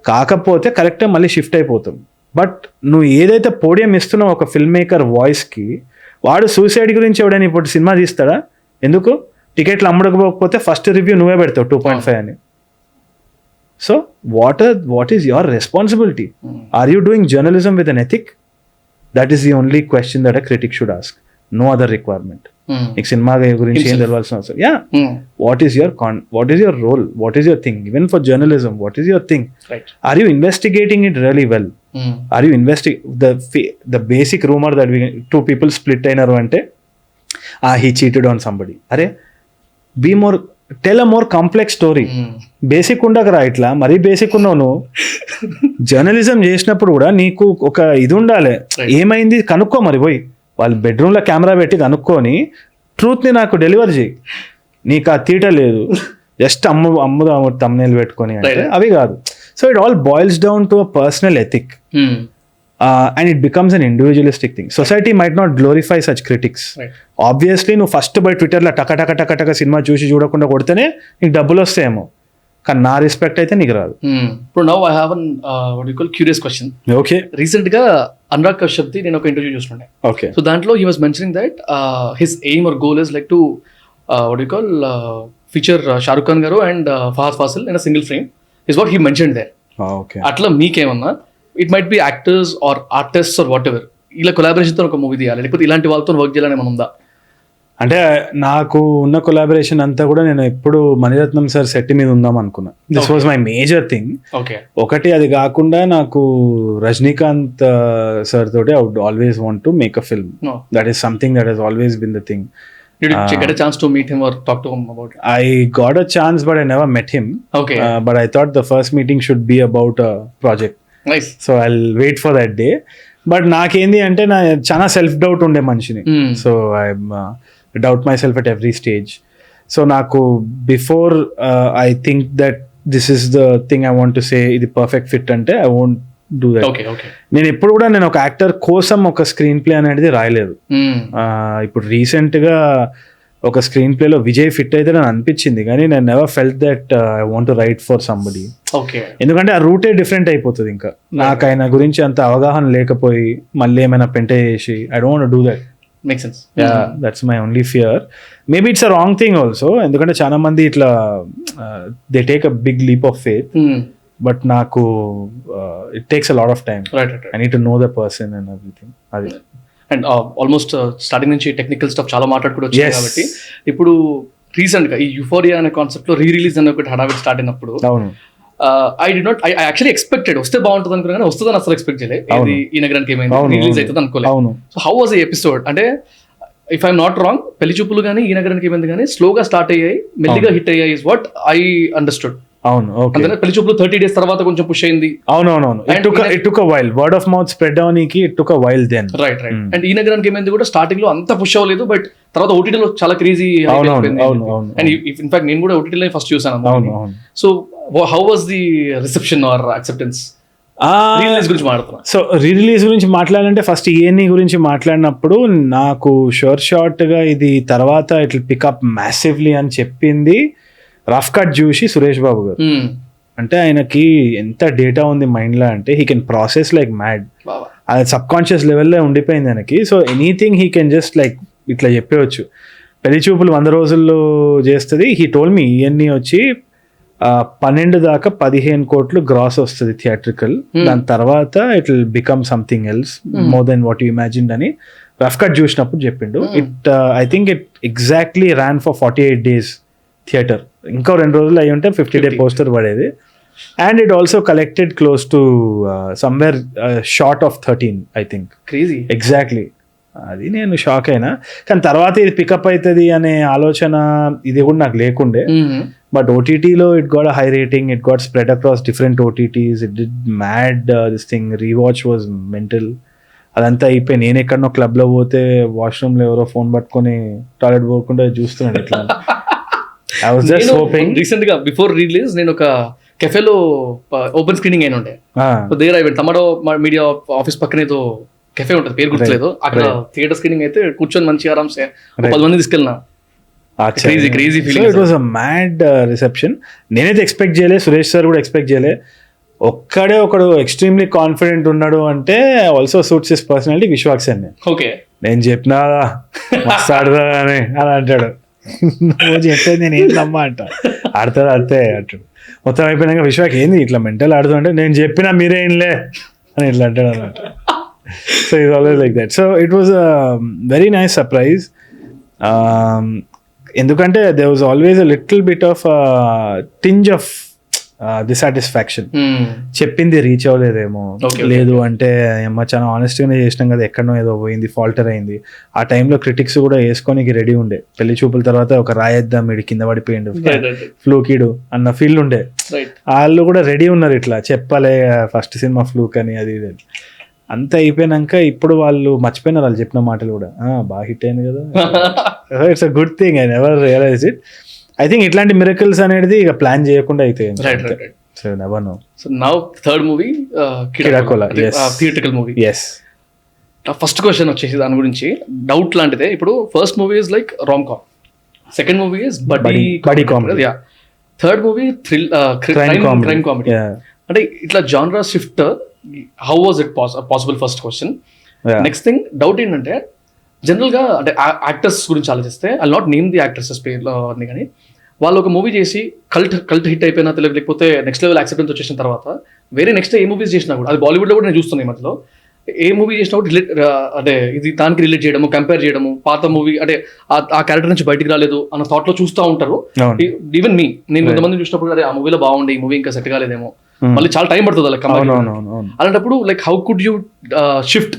కాకపోతే కరెక్టే మళ్ళీ షిఫ్ట్ అయిపోతాం. బట్ నువ్వు ఏదైతే పోడియం ఇస్తున్నావు ఒక ఫిల్మ్ మేకర్ వాయిస్కి, వాడు సూసైడ్ గురించి ఎవడైనా ఇప్పుడు సినిమా తీస్తాడా? ఎందుకు? టికెట్లు అమ్ముడకపోతే ఫస్ట్ రివ్యూ నువ్వే పెడతావు 2.5 అని. So what is your responsibility? Are you doing journalism with an ethic? That is the only question that a critic should ask. No other requirement. నీకు సినిమా గురించి ఏం తెలవాల్సిన అవసరం. Yeah, what is your role? What is your thing? Even for journalism, what is your thing? Are you investigating it really well? Are you the basic rumor that two people split అయినారు అంటే he cheated on somebody. అరే be more tell a more complex story. Basic ఉండకరా, ఇట్లా మరీ basic ఉన్నావు నువ్వు. Journalism చేసినప్పుడు కూడా నీకు ఒక ఇది ఉండాలి, ఏమైంది కనుక్కో, మరి పోయి వాళ్ళు బెడ్రూమ్లో కెమెరా పెట్టి కనుక్కొని ట్రూత్ని నాకు డెలివర్ చేయి. నీకు ఆ తీట లేదు, జస్ట్ అమ్ముదా తమ్నేల్ పెట్టుకొని అంటే అవి కాదు. So it all boils down to a personal ethic. And it becomes an individualistic thing. Society might not glorify such critics. Obviously నువ్వు ఫస్ట్ బై ట్విట్టర్లో టక సినిమా చూడకుండా కొడితేనే నీకు డబ్బులు వస్తాయేమో, కానీ నా రెస్పెక్ట్ అయితే నీకు రాదు. ఇప్పుడు now I have what you call curious question. Okay, recent గా అనురాగ్ కశ్యప్ ది నేను ఒక ఇంటర్వ్యూ చూస్తుండే. ఓకే, సో దాంట్లో he was mentioning that his aim or goal is like to what you call feature Shahrukh Khan garu and Fahadh Faasil in a single frame is what he mentioned there. అట్లా మీకేమన్నా it might be actors or artist or whatever ఇలా కొలాబరేషన్తో ఒక movie తీయాలి, లేకపోతే ఇలాంటి వాళ్ళతో work చేయాలని ఏమైనా ఉందా? అంటే నాకు ఉన్న కొలాబరేషన్ అంతా కూడా నేను ఎప్పుడు మణిరత్నం సార్ సెట్ మీద ఉందాం అనుకున్నా. This was my major thing. ఒకటి అది కాకుండా నాకు రజనీకాంత్ సార్ తోటి I would always want to make a film. That is something that he's always been the thing. Did you get a chance to meet him or talk to him about it? I got a chance, but I never met him. Okay. But I thought the first meeting should be about a project. Nice. So I'll wait for that day. But నాకేంది అంటే నా చాలా self doubt ఉండే మనిషిని. So I doubt myself at every stage. So నాకు before I think that this is the thing I want to say, ఇది perfect fit అంటే I won't do that. నేను ఎప్పుడు కూడా నేను ఒక యాక్టర్ కోసం ఒక స్క్రీన్ ప్లే అనేది రాయలేదు. ఇప్పుడు రీసెంట్ గా ఒక స్క్రీన్ ప్లేలో విజయ్ ఫిట్ అయితే నేను అనిపించింది, కానీ నేను never felt that I want to right for somebody. ఎందుకంటే ఆ రూటే డిఫరెంట్ అయిపోతుంది. ఇంకా నాకు ఆయన గురించి అంత అవగాహన లేకపోయి మళ్ళీ ఏమైనా పెంట చేసి I don't want do that. Makes sense. Yeah, that's my only fear. Maybe it's a wrong thing also. ఎందుకంటే చాలా మంది ఇట్లా they take a big leap of faith. But నాకు it takes a lot of time. Right. I need to know the person and everything. అది. And almost starting నుంచి technical stuff చాలా మాట్లాడుకుంటూ వచ్చాయి కాబట్టి ఇప్పుడు రీసెంట్ గా ఈ యూఫోరియా అనే కాన్సెప్ట్ లో రిలీజ్ అనే ఒకటి హడావిడి స్టార్ట్ అయినప్పుడు ఐ యాక్చువల్లీ ఎక్స్పెక్టెడ్ వస్తే బాగుంటుంది అనుకున్నా, కానీ వస్తుందని అసలు ఎక్స్పెక్ట్ చేయలేదు. ఇది ఈ నగరానికి ఏమైంది రిలీజ్ అవుతుంది అనుకోలేదు. సో హౌ వాజ్ ఈ ఎపిసోడ్? అంటే ఇఫ్ ఐఎమ్ నాట్ రాంగ్, పెళ్లి చూపులు కానీ ఈ నగరానికి ఏమైంది కానీ స్లోగా స్టార్ట్ అయ్యాయి, మెల్లిగా హిట్ అయ్యాయి ఇస్ వాట్ ఐ అండర్స్టూడ్. అవును, ఓకే. పెళ్లి చూపులు 30 days తర్వాత కొంచెం పుష్ అయింది. అవునవును, it took a while. Word of mouth spread అవడానికి it took a while then. Right. And ఈ నగరానికి ఏమైంది కూడా స్టార్టింగ్ లో అంత పుష్ అవ్వలేదు, బట్ తర్వాత ఓటీటీలో చాలా క్రేజీ అయిపోయింది. అండ్ ఇన్ఫాక్ట్ నేను కూడా ఓటీటీలో ఫస్ట్ చూసాను. So how was the reception or acceptance? గురించి మాట్లాడుతున్నా. సో రిలీజ్ గురించి మాట్లాడాలంటే ఫస్ట్ ENE గురించి మాట్లాడినప్పుడు నాకు షార్ట్ గా ఇది తర్వాత ఇట్ విల్ పికప్ మ్యాసివ్లీ అని చెప్పింది రఫ్ కట్ చూసి సురేష్ బాబు గారు. అంటే ఆయనకి ఎంత డేటా ఉంది మైండ్లో అంటే he can process like mad. అది సబ్ కాన్షియస్ లెవెల్లో ఉండిపోయింది ఆయనకి. So anything he can just like ఇట్లా చెప్పేవచ్చు. పెళ్లి చూపులు 100 రోజుల్లో చేస్తుంది. హీ టోల్ మీ ENE వచ్చి 12 దాకా 15 కోట్లు గ్రాస్ వస్తుంది థియేట్రికల్. దాని తర్వాత it will become something else more than what you imagined అని రఫ్ కట్ చూసినప్పుడు చెప్పిండు. I think it exactly ran for 48 days theatre. ఇంకో 2 రోజులు అయ్యి ఉంటే 50-day పోస్టర్ పడేది. And it also collected close to somewhere short of 13 I think. Crazy. Exactly. అది నేను షాక్ అయినా. కానీ తర్వాత ఇది పికప్ అవుతుంది అనే ఆలోచన ఇది కూడా నాకు లేకుండే. బట్ ఓటీటీలో it got a high rating, it got spread across different OTTs, it did mad this thing. Rewatch was mental. అదంతా అయిపోయి నేను ఎక్కడనో క్లబ్లో పోతే వాష్రూమ్లో ఎవరో ఫోన్ పట్టుకొని టాయిలెట్ పోకుండా చూస్తున్నాను ఇట్లా. I was just hoping. Recent గా బిఫోర్ రిలీజ్ నేను ఒక కెఫేలో ఓపెన్ స్క్రీనింగ్ అయిన ఉండే. There I went. Tamada media office పక్కన ఏదో కెఫే ఉంటుంది, పేరు గుర్తులేదు. అక్కడ థియేటర్ స్క్రీనింగ్ అయితే కూర్చొని మంచి ఆరామ్సే 10 మంది తీసుకెళ్ళినా. Crazy feeling. It was a mad reception. నేనైతే ఎక్స్పెక్ట్ చేయలే, సురేష్ సార్ కూడా ఎక్స్పెక్ట్ చేయలే. ఒక్కడే ఒకడు ఎక్స్ట్రీమ్లీ కాన్ఫిడెంట్ ఉన్నాడు అంటే also suits his personality. Vishwaksen. Okay, నేను చెప్పినా మస్తాడుదా అని అలా అంటాడు. నువ్వు చెప్పేది నేను ఏం నమ్మా అంట. ఆడతాడు అంతే అంటాడు. మొత్తం అయిపోయినాక విశ్వాక్ ఏంది ఇట్లా మెంటల్ ఆడుతుంటే నేను చెప్పినా మీరే ఏంలే అని ఇట్లా అంటాడు అనమాట. So it's always like that. So it was a very nice surprise. ఎందుకంటే there was always a little bit of tinge of dissatisfaction, చెప్పింది రీచ్ అవ్వలేదేమో, లేదు అంటే అమ్మ చాలా ఆనెస్ట్గానే చేసినాం కదా, ఎక్కడనో ఏదో పోయింది, ఫాల్టర్ అయింది. ఆ టైంలో క్రిటిక్స్ కూడా వేసుకోనికి రెడీ ఉండే. పెళ్లి చూపుల తర్వాత ఒక రాయేద్దాం వీడి కింద పడిపోయిండు, ఫ్లూకీడు అన్న ఫీల్ ఉండే. వాళ్ళు కూడా రెడీ ఉన్నారు, ఇట్లా చెప్పలే ఫస్ట్ సినిమా ఫ్లూక్ అని, అది ఇది అంతా అయిపోయినాక ఇప్పుడు వాళ్ళు మర్చిపోయినారు వాళ్ళు చెప్పిన మాటలు కూడా. బాగా హిట్ అయింది కదా, it's a good thing, I never realize it. I think ఇట్లాంటి మిరకల్స్ అనేది ఇక ప్లాన్ చేయకుండా అయితే. So never know. So now third movie Keedaa Cola, theatrical movie. Yes. First question వచ్చేసి దాని గురించి డౌట్ లాంటిదే. ఇప్పుడు first movie is like rom com, second movie is buddy comedy, third movie crime comedy. అంటే ఇట్లా genre shift how was it possible? First question. Next thing doubt ఏంటంటే జనరల్గా అంటే యాక్టర్స్ గురించి ఆలోచిస్తే ఐ నాట్ నేమ్ ది యాక్టర్సెస్ పేర్లో అన్ని, కానీ వాళ్ళు ఒక మూవీ చేసి కల్ట్ హిట్ అయిపోయినా లేకపోతే నెక్స్ట్ లెవెల్ యాక్సెప్టెన్స్ వచ్చేసిన తర్వాత వేరే నెక్స్ట్ ఏ మూవీస్ చేసినా కూడా, అది బాలీవుడ్లో కూడా నేను చూస్తున్నాను ఈ మధ్యలో, ఏ మూవీ చేసినా కూడా రిలేట్ అంటే ఇది దానికి రిలేట్ చేయడము, కంపేర్ చేయడము, పాత మూవీ అంటే ఆ క్యారెక్టర్ నుంచి బయటికి రాలేదు అన్న థాట్లో చూస్తూ ఉంటారు. ఈవెన్ నేను కొంతమంది చూసినప్పుడు అదే ఆ మూవీలో బాగుండే, ఈ మూవీ ఇంకా సెట్ కాలేదేమో, మళ్ళీ చాలా టైం పడుతుంది అలా. అలాంటప్పుడు like how could you shift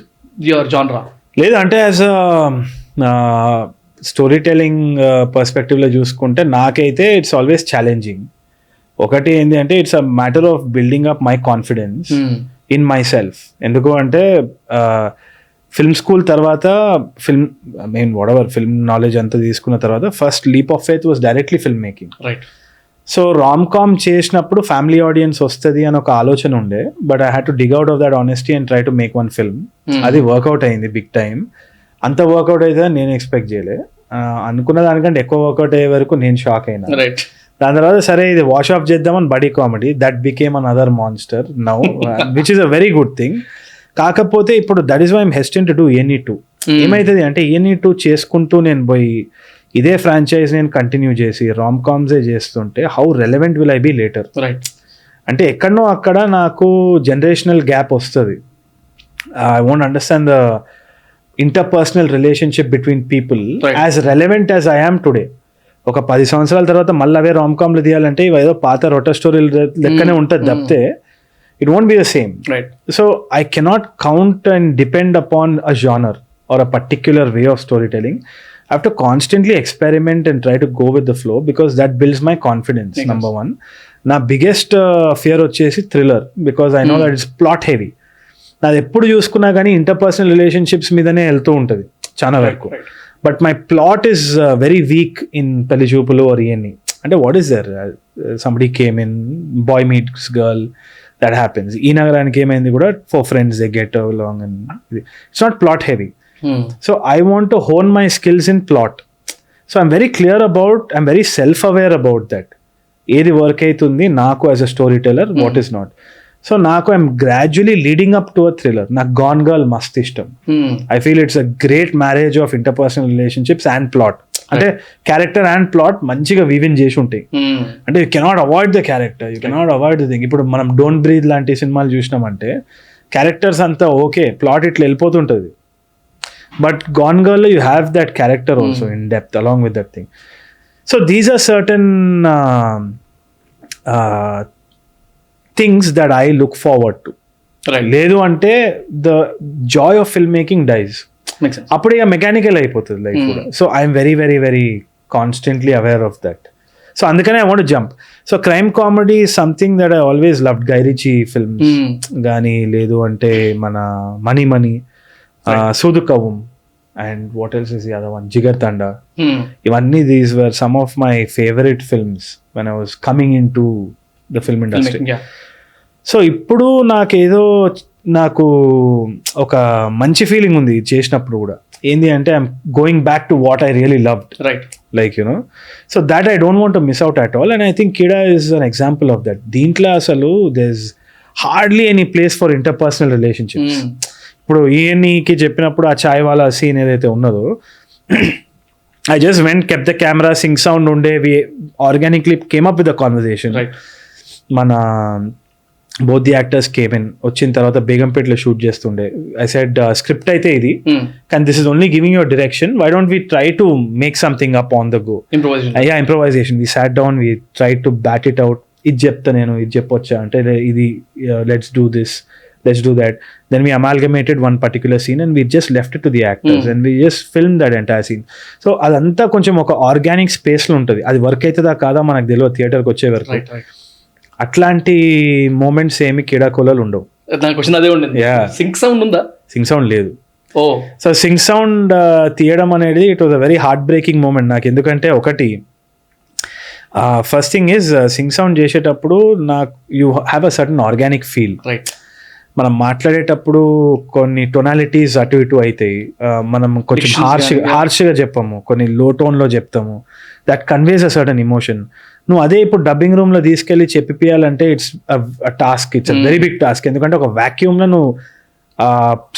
your genre? లేదు అంటే యాజ్ స్టోరీ టెల్లింగ్ పర్స్పెక్టివ్లో చూసుకుంటే నాకైతే ఇట్స్ ఆల్వేస్ ఛాలెంజింగ్. ఒకటి ఏంటి అంటే it's a matter of building up my confidence in myself. ఎందుకు అంటే ఫిల్మ్ స్కూల్ తర్వాత ఫిల్మ్ నాలెడ్జ్ అంతా తీసుకున్న తర్వాత first leap of faith was directly film making. Right. So rom com చేసినప్పుడు ఫ్యామిలీ ఆడియన్స్ వస్తుంది అని ఒక ఆలోచన ఉండే, but I had to dig out of that honesty and try to make one film. అది వర్కౌట్ అయింది బిగ్ టైమ్. అంత work out అయితే నేను ఎక్స్పెక్ట్ చేయలే. అనుకున్న దానికంటే ఎక్కువ వర్కౌట్ అయ్యే వరకు నేను షాక్ అయినా. దాని తర్వాత సరే ఇది వాష్ ఆఫ్ చేద్దామని buddy comedy, that became another monster now, which is a very good thing. కాకపోతే ఇప్పుడు that is why I'm hesitant to do ENE2. ఏమవుతుంది అంటే ENE2 చేసుకుంటూ నేను పోయి ఇదే ఫ్రాంచైజ్ నేను కంటిన్యూ చేసి రామ్ కామ్సే చేస్తుంటే how relevant will I be later? Right. అంటే ఎక్కడనో అక్కడ నాకు జనరేషనల్ గ్యాప్ వస్తుంది. I won't understand the interpersonal relationship between people as relevant as I am today. ఒక 10 సంవత్సరాల తర్వాత మళ్ళీ అవే రామ్ కామ్లు తీయాలంటే ఇవి ఏదో పాత రొట స్టోరీలు లెక్కనే ఉంటుంది తప్పితే it won't be the same. So I cannot count and depend upon a genre or a particular way of story telling. I have to constantly experiment and try to go with the flow because that builds my confidence. Yes. Number one. Na biggest fear వచ్చేసి thriller because I know that it's plot heavy. నాది ఎప్పుడు చూసుకున్నా కానీ interpersonal relationships మీదనే వెళ్తూ ఉంటుంది చాలా వరకు. But my plot is very weak in Pelli Choopulu or ENE. అంటే what is there, somebody came in, boy meets girl, that happens. Ee Nagaraniki ఏమైంది కూడా 4 friends they get along and it's not plot heavy. So I want to hone my skills in plot. So I'm very clear about, I'm very self-aware about that. ఏది work అవుతుంది నాకు as a storyteller, what is not. So నాకు I'm gradually leading up to a thriller. నాకు Gone Girl మస్త్ ఇష్టం. I feel it's a great marriage of interpersonal relationships and plot. అంటే character and plot మంచిగా weaving చేసి ఉంటాయి. అంటే you cannot avoid the character, you cannot avoid the thing. ఇప్పుడు మనం డోంట్ బ్రీత్ లాంటి సినిమాలు చూసినామంటే క్యారెక్టర్స్ అంతా ఓకే, ప్లాట్ ఇట్లా వెళ్ళిపోతుంటుంది. But Gone Girl, you have that character also in depth along with that thing. So these are certain things that I look forward to. Right. Ledu ante the joy of filmmaking dies. Makes sense. Appude iga mechanical అయిపోతుంది life kuda. So I am very very very constantly aware of that. So andukane I want to jump. So crime comedy is something that I always loved. Gari films gaani ledu ante mana Money Sudukavum, and what else is the other one, Jigar Tanda. Ivanni, these were some of my favorite films when I was coming into the film industry. So ఇప్పుడు నాకు ఒక మంచి feeling ఉంది చేసినప్పుడు కూడా. ఏంది అంటే I'm going back to what I really loved, right, like you know. So that I don't want to miss out at all, and I think Keeda is an example of that. దీంట్లో అసలు there's hardly any place for interpersonal relationships. ఇప్పుడు ENEకి చెప్పినప్పుడు ఆ చాయ్ వాళ్ళ scene ఏదైతే ఉన్నదో, I just went, kept the camera, sync sound ఉండే, we organically came up with the conversation. మన both the actors came in, వచ్చిన తర్వాత బేగంపేటలో షూట్ చేస్తుండే. ఐ సెడ్ స్క్రిప్ట్ అయితే ఇది, కానీ this is only giving your direction, why don't we try to make something up on the go. Improvisation. We sat down, we try to bat it out. ఇది చెప్తా నేను, ఇది చెప్పొచ్చా అంటే ఇది let's do this, let's do that. Then we amalgamated one particular scene and we just left it to the actors and we just filmed that entire scene. So అదంతా కొంచెం ఒక ఆర్గానిక్ స్పేస్లో ఉంటుంది. అది వర్క్ అవుతుందా కాదా మనకు తెలియదు థియేటర్కి వచ్చే వరకు. అట్లాంటి మూమెంట్స్ ఏమి కీడాకోలాలు ఉండవు. నా క్వశ్చన్ అదే ఉండింది. సింక్ సౌండ్ ఉందా? సింక్ సౌండ్ లేదు. సో సింక్ సౌండ్ తీయడం అనేది it was a very heartbreaking moment నాకు. ఎందుకంటే ఒకటి first thing is sync sound చేసేటప్పుడు నాకు you have a certain organic feel. మనం మాట్లాడేటప్పుడు కొన్ని టొనాలిటీస్ అటు ఇటు అవుతాయి, మనం కొంచెం హార్ష్గా చెప్పాము, కొన్ని లో టోన్లో చెప్తాము, that conveys a certain emotion. నువ్వు అదే ఇప్పుడు డబ్బింగ్ రూమ్లో తీసుకెళ్ళి చెప్పియాలంటే it's task, it's a very big task. ఎందుకంటే ఒక వ్యాక్యూమ్లో నువ్వు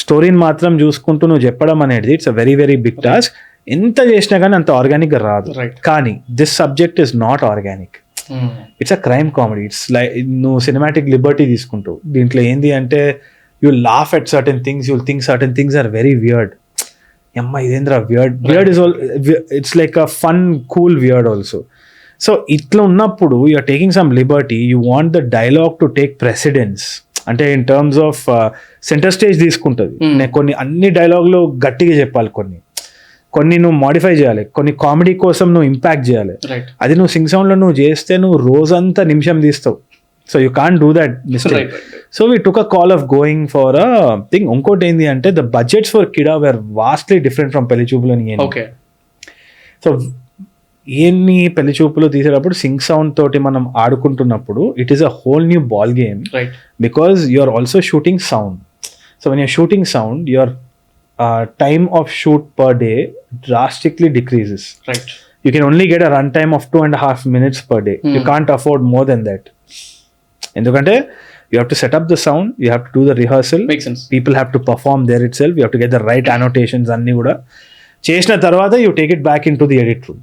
స్టోరీని మాత్రం చూసుకుంటూ నువ్వు చెప్పడం అనేది it's a very very big task. ఎంత చేసినా కానీ అంత ఆర్గానిక్గా రాదు. కానీ this subject is not organic. It's a crime comedy. It's like నువ్వు సినిమాటిక్ లిబర్టీ తీసుకుంటావు. దీంట్లో ఏంది అంటే you laugh at certain things, you'll think certain things are very weird. అమ్మా ఇదేంద్రా weird is all, it's like a fun cool weird also. So ఇట్లా ఉన్నప్పుడు you are taking some liberty, you want the dialogue to take precedence. అంటే in terms of centre stage తీసుకుంటుంది. కొన్ని అన్ని డైలాగులు గట్టిగా చెప్పాలి, కొన్ని నువ్వు మాడిఫై చేయాలి, కొన్ని కామెడీ కోసం నువ్వు ఇంపాక్ట్ చేయాలి. అది నువ్వు సింగ్ సౌండ్లో నువ్వు చేస్తే నువ్వు రోజంతా నిమిషం తీస్తావు. So you can't do that mistake. So we took a call of going for a thing. ఇంకోటి ఏంటి అంటే the budgets for Keedaa were vastly different from Pelli Choopulu అని. సో ఇవన్నీ పెళ్లి చూపులు తీసేటప్పుడు సింగ్ సౌండ్ తోటి మనం ఆడుకుంటున్నప్పుడు it is a whole new ball game, because you are also shooting sound. So when you're shooting sound, your time of shoot per day drastically decreases. You can only get a runtime of 2.5 minutes per day. You can't afford more than that. Endukante you have to set up the sound, you have to do the rehearsal. Makes sense. People have to perform there itself. You have to get the right annotations anni kuda chesina tarvata you take it back into the edit room.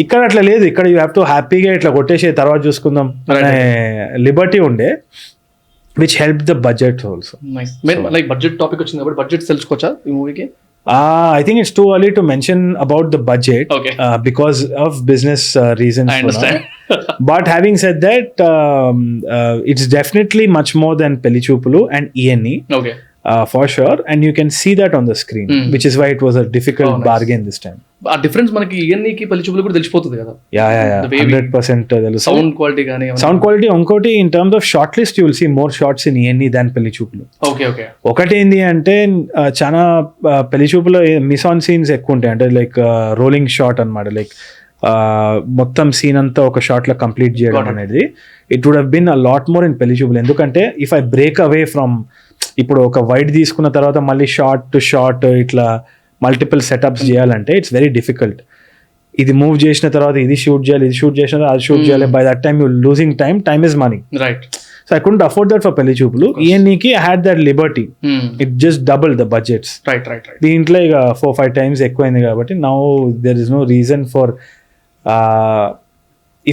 ఇక్కడ అట్లా లేదు. ఇక్కడ you have to హ్యాపీగా ఇట్లా కొట్టేసి తర్వాత చూసుకుందాం అనే లిబర్టీ ఉండే, which helped the budget also. Nice. Like budget topic వచ్చింది కాబట్టి budget తెలుసుకోవచ్చా ఈ మూవీకి? I think it's too early to mention about the budget. Okay. Because of business reasons. I understand. But having said that, it's definitely much more than Pelli Choopulu and ENE. Okay. For sure, and you can see that on the screen, which is why it was a difficult bargain this time. ఆ difference మనకి ఈఎన్ఈకి పెళ్లి చూపులు కూడా తెలిసిపోతుంది కదా. 100% తెలుసు. Sound quality కానీ sound quality. ఇంకోటి in terms of short list you will see more shorts in ENE than Pelli Choopulu. ఒకటి ఏంటి అంటే చాలా పెళ్లి చూపులో మిస్ ఆన్ సీన్స్ ఎక్కువ ఉంటాయి. అంటే లైక్ రోలింగ్ షాట్ అన్నమాట. లైక్ మొత్తం సీన్ అంతా ఒక షాట్ లో కంప్లీట్ చేయడం అనేది it would have been a lot more in Pelli Choopulu. ఎందుకంటే if I break away from, ఇప్పుడు ఒక వైడ్ తీసుకున్న తర్వాత మళ్ళీ షార్ట్ టు షార్ట్ ఇట్లా మల్టిపుల్ సెటప్స్ చేయాలంటే ఇట్స్ వెరీ డిఫికల్ట్. ఇది మూవ్ చేసిన తర్వాత ఇది షూట్ చేయాలి, ఇది షూట్ చేసిన తర్వాత అది షూట్ చేయాలి. By that time you losing time is money. Right. So I couldn't afford that for Pelli Choopulu. ఈఎన్ఈకి I had that liberty. It just double the budgets. దీంట్లో ఇక 4-5 times ఎక్కువైంది కాబట్టి now there is no reason for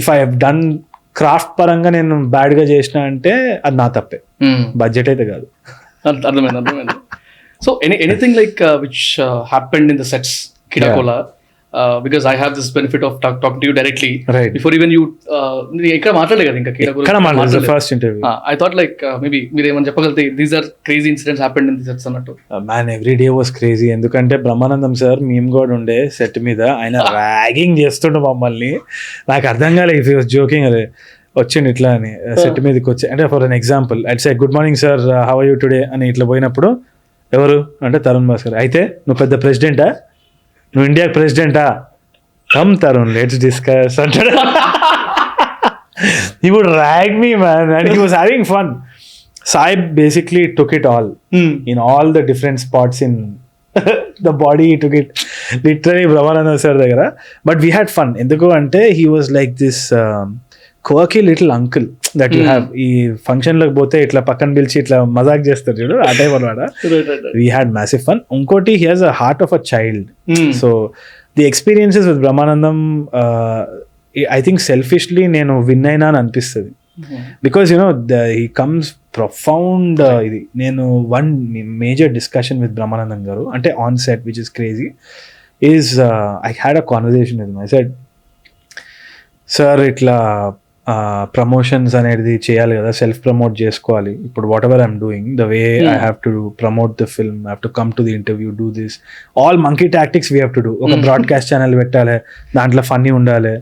if I have done craft పరంగా నేను bad గా చేసిన అంటే అది నా తప్పే, బడ్జెట్ అయితే కాదు. అర్థమైంది. So anything like which happened in the sets Keeda, because I have this benefit of talking to you directly. Right. Before even you ikkada maatladale kada inka Keeda gurinchi the first interview. I thought like maybe meer eman cheppagalte these are crazy incidents happened in the sets annattu. Man, every day was crazy. ఎందుకంటే Brahmanandam sir మేము కూడా ఉండే set మీద ఆయన ragging చేస్తుండే మమ్మల్ని. నాకు అర్థం కాలేదు ఇఫ్ హి వాస్ జోకింగ్ అరే వచ్చిండు ఇట్లా అని సెట్ మీదకి వచ్చి. అంటే for an example I'd say good morning sir, how are you today అని ఇట్లా పోయినప్పుడు ఎవరు అంటే తరుణ్ భాస్కర్. అయితే నువ్వు పెద్ద ప్రెసిడెంటా, నువ్వు ఇండియా ప్రెసిడెంటా, కమ్ తరుణ్ లెట్స్ డిస్కస్ అంటాడు. He would rag me, man, and he was having fun. Sai basically took it all in all the different spots in the body. He took it literally Brahmananda sir దగ్గర. But we had fun. ఎందుకు అంటే he was like this quirky little uncle that you have. ఈ function లోకి పోతే ఇట్లా పక్కన పిలిచి ఇట్లా మజాక్ చేస్తారు చూడు, ఆ టైప్ అనమాట. We had massive fun. ఇంకోటి he has a heart of a child. So the experiences with Brahmanandam, I think selfishly నేను విన్ అయినా అని అనిపిస్తుంది. Because he comes profound. ఇది నేను one major discussion with Brahmanandam garu అంటే on set, which is crazy, is I had a conversation with him. I said, sir, ఇట్లా promotions అనేది చేయాలి కదా, సెల్ఫ్ ప్రమోట్ చేసుకోవాలి. ఇప్పుడు what ever I'm doing, the way I have to promote the film, I have to come to the interview, do this all monkey tactics we have to do. ఒక broadcast channel పెట్టాలి, దాంట్లో funny ఉండాలి,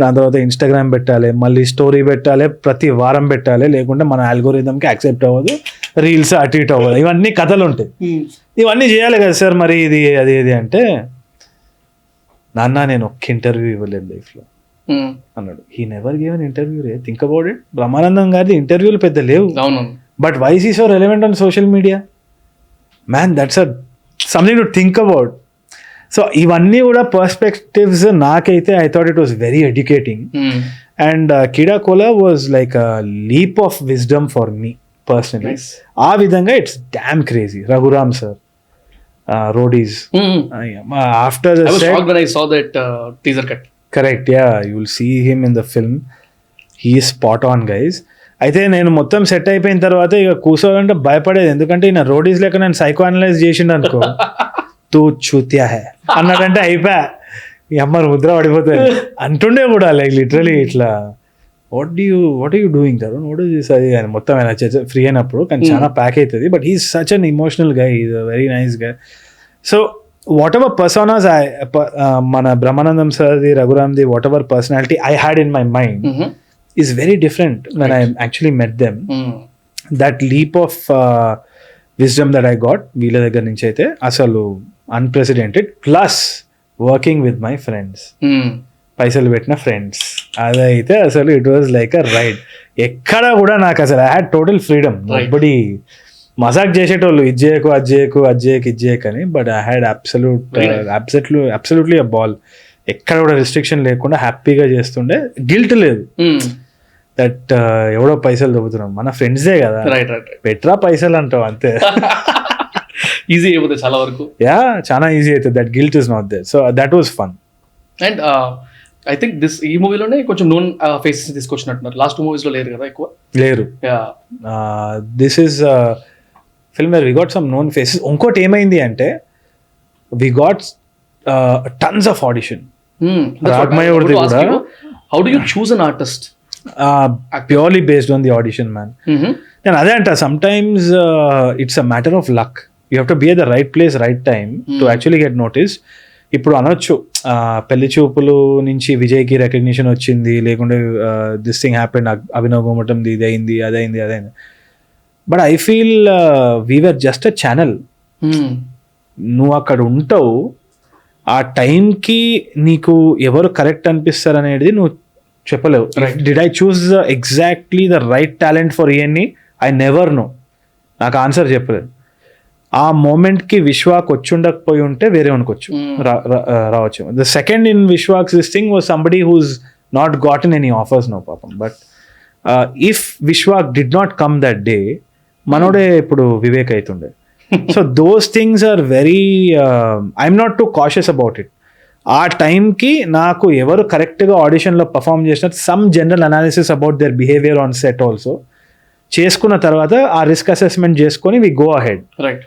దాని తర్వాత Instagram పెట్టాలి, మళ్ళీ story పెట్టాలి, ప్రతి వారం పెట్టాలి, లేకుంటే మన ఆల్గోరిథంకి యాక్సెప్ట్ అవ్వదు, రీల్స్ అటు ఇటు అవ్వదు, ఇవన్నీ కథలు ఉంటాయి. ఇవన్నీ చేయాలి కదా సార్, మరి ఇది అది ఇది అంటే, నాన్న నేను ఒక్క ఇంటర్వ్యూ ఇవ్వలేదు లైఫ్లో అన్నాడు. He never give an interview రే, థింక్ అబౌట్ ఇట్. బ్రహ్మానందం గారి ఇంటర్వ్యూలు పెద్ద లేవు, but why is he so relevant on social media? Man, that's a something to think about. So ఇవన్నీ కూడా పర్స్పెక్టివ్స్ నాకైతే I thought it was very educating. And Keedaa Cola was like a leap of wisdom for me personally. ఆ విధంగా it's damn crazy. Raghuram sir, Roadies, after the set when I saw that teaser cut. Correct, yeah, you will see him in the film. He is spot on, guys. అయితే నేను మొత్తం set అయిపోయిన తర్వాత ఇక కూర్చోవాలంటే భయపడేది, ఎందుకంటే ఈయన రోడీస్ లెక్క నేను సైకో అనలైజ్ చేసిండు అనుకో, తూ చూత్యా హే అన్నాడంటే అయిపోయా, ఈ అమ్మ ముద్ర పడిపోతుంది అంటుండే కూడా, లైక్ లిటరలీ ఇట్లా what you doing Tarun, what is this, అది ఆయన మొత్తం ఆయన ఫ్రీ అయినప్పుడు, కానీ చాలా ప్యాక్ అవుతుంది. But he's such an emotional guy, he's a very nice guy. So whatever personas mana Brahmanandam sir di, Raghuram di, whatever personality I had in my mind is very different when I actually met them. That leap of wisdom that I got veela daggara nunchi aithe asalu unprecedented, plus working with my friends, పైసలు పెట్టిన friends, అదైతే అసలు it was like a ride. ఎక్కడ కూడా నాకు అసలు I had total freedom. Nobody మజాక్ చేసేటోళ్ళు, ఇది చేయకు అది చేయకు అది చేయకు ఇది చేయకు అని, but I had absolutely a ball. ఎక్కడ కూడా రిస్ట్రిక్షన్ లేకుండా హ్యాపీగా చేస్తుండే, గిల్ట్ లేదు. దట్ ఎవడో పైసలు దొబ్బుతున్నాం, మన ఫ్రెండ్సే కదా, బెటరా పైసలు అంటావు అంతే. ఈజీ అయిపోతుంది చాలా వరకు. యా, చాలా ఈజీ అవుతుంది. That guilt is not there. So that was fun. And I think ఈ మూవీలోనే కొంచెం నోన్ ఫేసెస్ తీసుకొచ్చినట్టున్నారు. లాస్ట్ 2 మూవీస్ లో లేరు కదా ఎక్కువ. లేరు. This is film where we got some known faces. ఇంకోటి ఏమైంది అంటే we got tons of audition. రాగ్మయూర్ది కూడా. How do you choose an artist? Purely based on the audition, man. నేను అదే అంట, sometimes it's a matter of luck. You have to be at the right place, right time to actually get notice. ఇప్పుడు అనొచ్చు పెళ్లి చూపులు నుంచి విజయ్కి recognition వచ్చింది, లేకుంటే this thing happened, Abhinav గోమటంది ఇది అయింది, అదైంది. But I feel we're just a channel. నువ్వు అక్కడ ఉంటావు, ఆ టైంకి నీకు ఎవరు కరెక్ట్ అనిపిస్తారు అనేది నువ్వు చెప్పలేవు. Did I choose exactly the right talent for ENE? I never know. నాకు ఆన్సర్ చెప్పలేదు. ఆ మూమెంట్కి విశ్వాక్ వచ్చుండకపోయి ఉంటే వేరే వనుకోవచ్చు, రావచ్చు. The second in Vishwak's this thing was somebody who's not gotten any offers, no పాపం. But if Vishwak did not come that day, మనోడే ఇప్పుడు వివేక్ అవుతుండే. So those things are very, I'm not too cautious about it. ఆ టైంకి నాకు ఎవరు కరెక్ట్గా ఆడిషన్లో perform చేసినట్టు some general analysis about their behaviour on set also చేసుకున్న తర్వాత ఆ రిస్క్ అసెస్మెంట్ చేసుకొని we go ahead. Right.